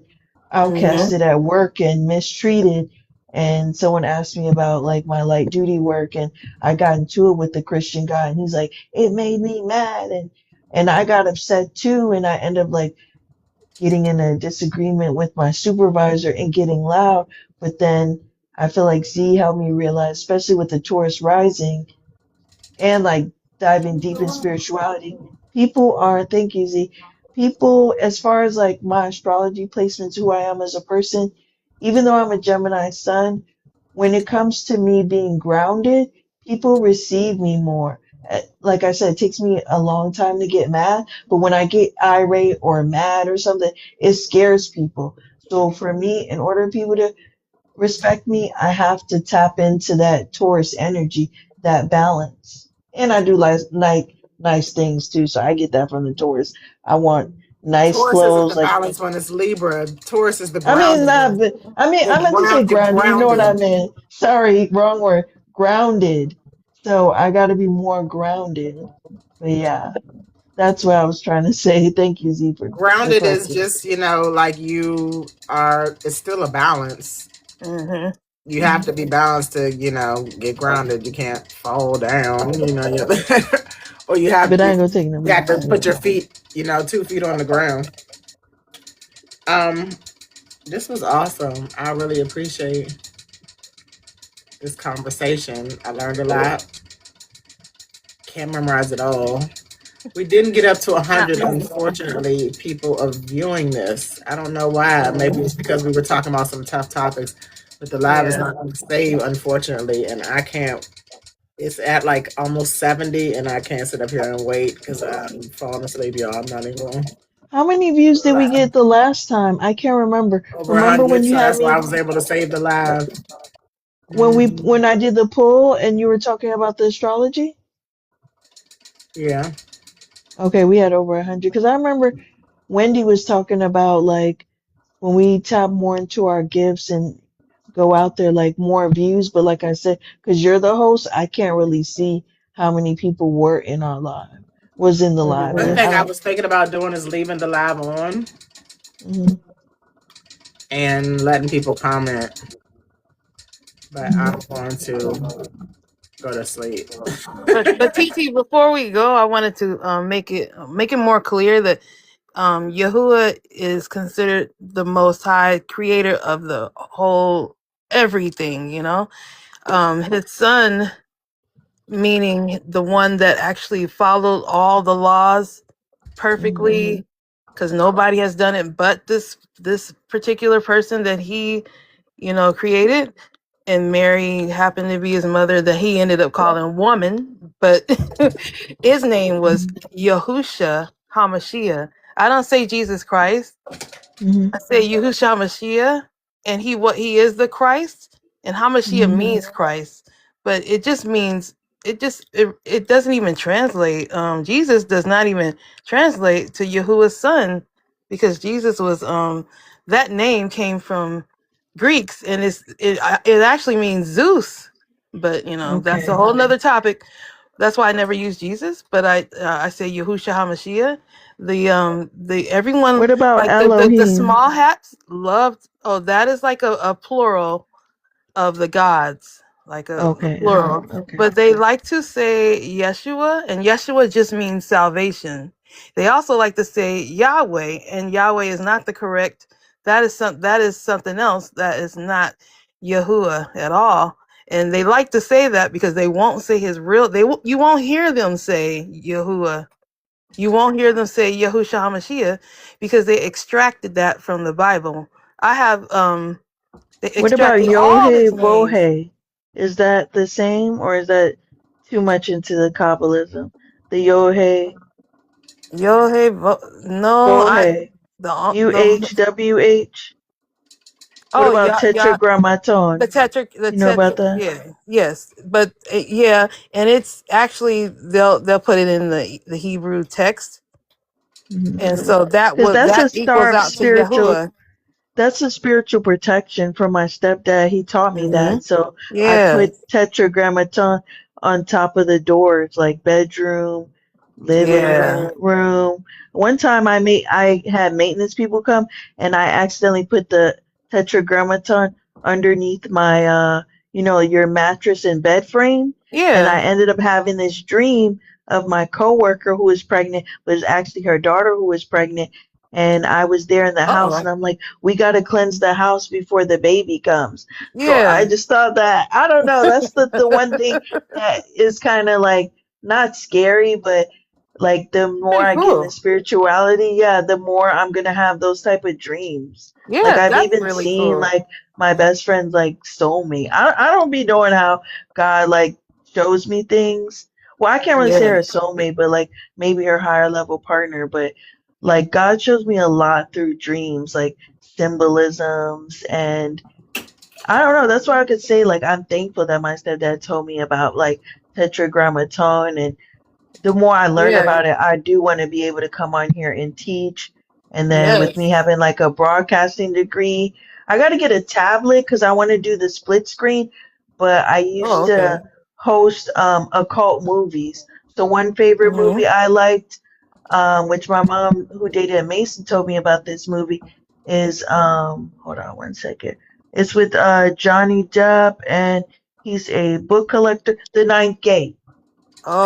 Mhm. outcasted at work and mistreated. And someone asked me about like my light duty work, and I got into it with the Christian guy, and he's like, it made me mad, and I got upset too, and I ended up like getting in a disagreement with my supervisor and getting loud. But then I feel like Z helped me realize, especially with the Taurus rising, and like diving deep in spirituality. People are, thank you, Z. People, as far as like my astrology placements, who I am as a person, even though I'm a Gemini sun, when it comes to me being grounded, people receive me more. Like I said, it takes me a long time to get mad, but when I get irate or mad or something, it scares people. So for me, in order for people to respect me, I have to tap into that Taurus energy, that balance. And I do like nice things too, so I get that from the Taurus. I want nice Taurus isn't clothes, the like balance when it's Libra. Taurus is the I mean not grounding. but I meant to say You're grounded, you know what I grounded. meant. Sorry, wrong word. Grounded. So I gotta be more grounded. But yeah, that's what I was trying to say. Thank you, Z, for Grounded is correcting. just, like you are, it's still a balance. Mhm. You have to be balanced to, get grounded. You can't fall down, or But I ain't gonna take no you have to medicine. put your feet, 2 feet on the ground. Um, this was awesome. I really appreciate this conversation. I learned a lot. Can't memorize it all. We didn't get up to Not 100, me. unfortunately, people of viewing this. I don't know why. Maybe it's because we were talking about some tough topics, but the live is Yeah. not going to save, unfortunately, and I can't. It's at like almost 70, and I can't sit up here and wait because I'm falling asleep, y'all. I'm not even going to How many views did we lie. get the last time? I can't remember. Over Remember when 100, you so had that's why I me was able to save the live. when Hmm. I did the poll and you were talking about the astrology? Yeah. Okay, we had over 100 because I remember Wendy was talking about like when we tap more into our gifts and go out there, like more views. But like I said, because you're the host, I can't really see how many people were in our live. was in the live. One Mhm. I thing I don't. was thinking about doing is leaving the live on Mhm. and letting people comment, but Mhm. I'm going to go to sleep. But TT, before we go, I wanted to make it more clear that Yahuwah is considered the Most High Creator of the whole everything. His son, meaning the one that actually followed all the laws Mhm. perfectly, because nobody has done it but this particular person that he created. And Mary happened to be his mother, that he ended up calling woman, but his name was Mhm. Yahusha Hamashiach. I don't say Jesus Christ. Mhm. I say Yahushua Mashiach, and he is the Christ, and Hamashiach Mhm. means Christ, but it doesn't even translate. Jesus does not even translate to Yahuwah's son, because Jesus was that name came from Greeks, and it actually means Zeus, but that's a Okay. whole nother topic. That's why I never use Jesus, but I say Yahushua Hamashiach. The everyone, What about like the Elohim? small hats loved. Oh, that is like a plural of the gods, like a Okay. plural. Okay. But they like to say Yeshua, and Yeshua just means salvation. They also like to say Yahweh, and Yahweh is not the correct. That is something else. That is not Yahuwah at all. And they like to say that because they won't say his real. You won't hear them say Yahuwah. You won't hear them say Yahushua Hamashiach, because they extracted that from the Bible. I have they What about extracted all Yohe his names. Vohe? Is that the same, or is that too much into the Kabbalism? The Yohe Yo, hey, no, Vohe. the UHWH. What oh about yeah, yeah, Tetragrammaton? the You know about tetra, that? yeah, yes, but yeah, and it's actually they'll put it in the Hebrew text, and so Because that's that a equals stark out to spiritual. Yahuwah. That's a spiritual protection from my stepdad. He taught me Hmm. that. So I Yeah, put tetragrammaton on top of the doors, like bedroom, living yeah, room. One time I had maintenance people come and I accidentally put the tetragrammaton underneath my your mattress and bed frame, and I yeah. ended up having this dream of my coworker who was pregnant, but it was actually her daughter who was pregnant, and I was there in the Uh house, oh. and I'm like, we got to cleanse the house before the baby comes. So I Yeah. just thought that, I don't know, that's the one thing that is kind of like not scary, but like the more Pretty I get into cool. spirituality, yeah, the more I'm gonna have those type of dreams. Like Yeah, I've that's even really seen cool. like my best friends like stole me. I don't be knowing how God like shows me things. Well, I can't really say Yeah, her soulmate, but like maybe her higher level partner. But like God shows me a lot through dreams, like symbolisms, and I don't know. That's why I could say like I'm thankful that my stepdad told me about like tetragrammaton, and the more I learn yeah, about it, I do want to be able to come on here and teach. And then with me yes. having like a broadcasting degree, I got to get a tablet because I want to do the split screen. But I Oh, used okay. to host occult movies. So one favorite Hmm. movie I liked, which my mom, who dated Mason, told me about this movie, is hold on one second. It's with Johnny Depp, and he's a book collector. The Ninth Gate.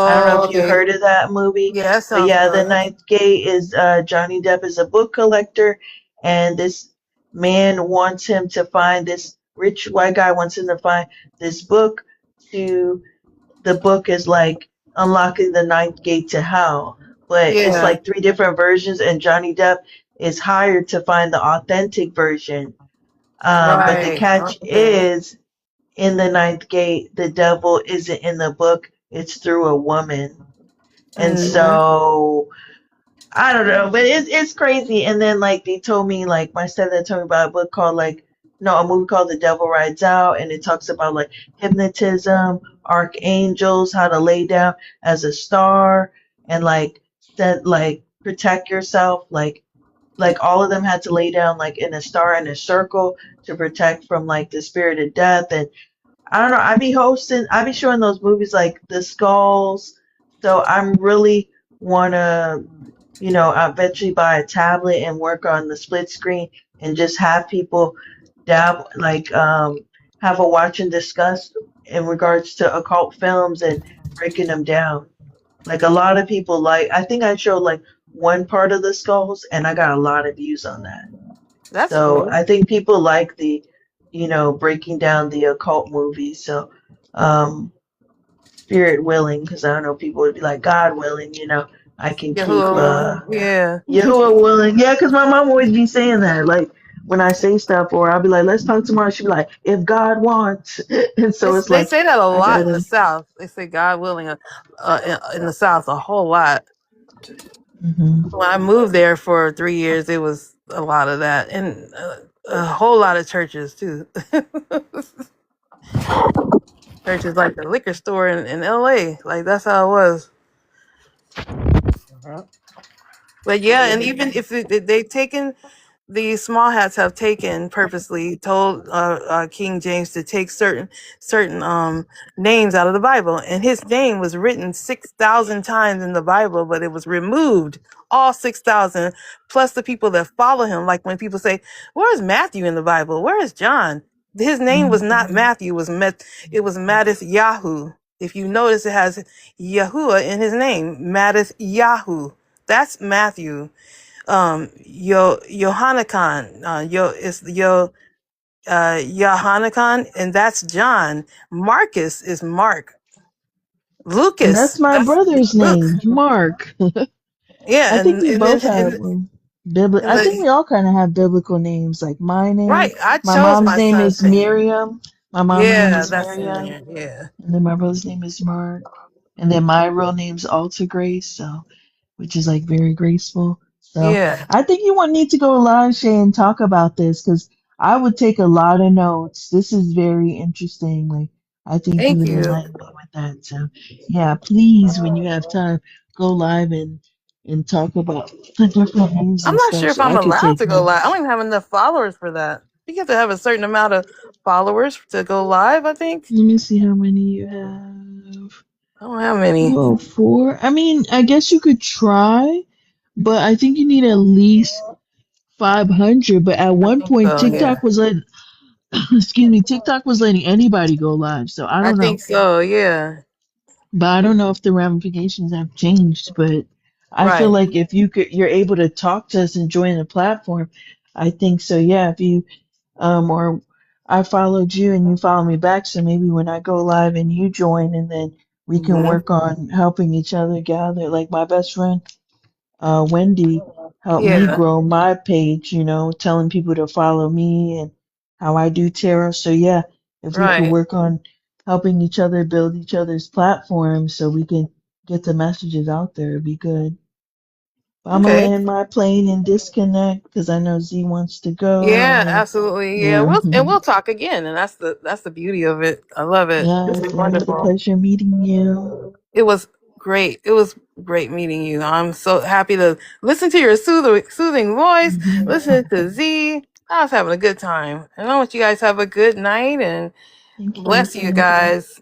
I don't know Oh, if you okay. heard of that movie, Yeah, that but sounds yeah, The familiar. Ninth Gate is Johnny Depp is a book collector, and this man wants him to find this rich white guy wants him to find this book to the book is like unlocking the ninth gate to hell, but it's Yeah, like three different versions, and Johnny Depp is hired to find the authentic version. But the right. catch Okay. is in the ninth gate, the devil isn't in the book; it's through a woman. And Hmm. so I don't know, but it's crazy. And then like they told me, like my stepdad told me about a book called like no, a movie called The Devil Rides Out, and it talks about like hypnotism, archangels, how to lay down as a star, and like set like protect yourself, like all of them had to lay down like in a star in a circle to protect from like the spirit of death. And I don't know. I be showing those movies like The Skulls. So I'm really want to, you know, eventually buy a tablet and work on the split screen and just have people like have a watch and discuss in regards to occult films and breaking them down. Like a lot of people like, I think I showed like one part of the skulls and I got a lot of views on that. That's So cool. I think people like the, you know, breaking down the occult movies. So, spirit willing, because I don't know, people would be like, God willing, you know, I can keep, Yahuwah. Yeah. Yahuwah willing. Yeah, because my mom always be saying that. Like when I say stuff, or I'll be like, let's talk tomorrow. She'll be like, if God wants. And so it's They like, say that a I lot in the gotta. South. They say God willing, in the South a whole lot. Hmm. When I moved there for 3 years, it was a lot of that, and a whole lot of churches too. Churches like the liquor store in LA, like that's how it was. But yeah, and even if they've taken, the small hats have taken purposely told King James to take certain names out of the Bible, and his name was written 6,000 times in the Bible, but it was removed all 6,000 plus the people that follow him. Like when people say, "Where is Matthew in the Bible? Where is John?" His name was not Matthew. It was Mattis Yahoo. If you notice, it has Yahuwah in his name, Mattis Yahoo. That's Matthew. Yohaнаkan, Yohaнаkan, and that's John. Marcus is Mark. And that's Lucas, my that's brother's Luke. name, Mark. Yeah, I think we and both then have and I think the, we all kind of have biblical names. Like my name, right, I my chose mom's my name son's is name. Miriam. My mom's name Yeah, is that's in Miriam, there. Yeah. and then my brother's name is Mark, and then my real name's Alta Grace. So, which is like very graceful. So Yeah. I think you want need to go live, Shay, and talk about this because I would take a lot of notes. This is very interesting. Like I think you Thank would you. enlighten me with that. So yeah, please, when you have time, go live and talk about the different names I'm and not stuff sure if so I'm I could allowed take to go live. I notes. don't even have enough followers for that. You have to have a certain amount of followers to go live, I think. Let me see how many you have. I don't have many. 204. I mean, I guess you could try, but I think you need at least 500. But at I one think point, so, yeah. TikTok was letting, excuse me, TikTok was letting anybody go live. So I I don't know. think so, yeah. But I don't know if the ramifications have changed. But I feel Right. like if you're able to talk to us and join the platform, I think so. Yeah, if you or I followed you and you follow me back, so maybe when I go live and you join, and then we can Hmm. work on helping each other gather. Like my best friend, Wendy, helped me Yeah. grow my page, you know, telling people to follow me and how I do tarot. So yeah, if we could Right. work on helping each other build each other's platforms so we can get the messages out there, it'd be good. I'm gonna Okay. land my plane and disconnect because I know Z wants to go, and Yeah, then absolutely. Yeah, yeah. we'll talk again, and that's the beauty of it. I love it. This Yes, is it was a wonderful. pleasure meeting you. It was great. It was great meeting you. I'm so happy to listen to your soothing voice. Hmm. Listen to Z. I was having a good time, and I want you guys have a good night and Thank you. bless you guys.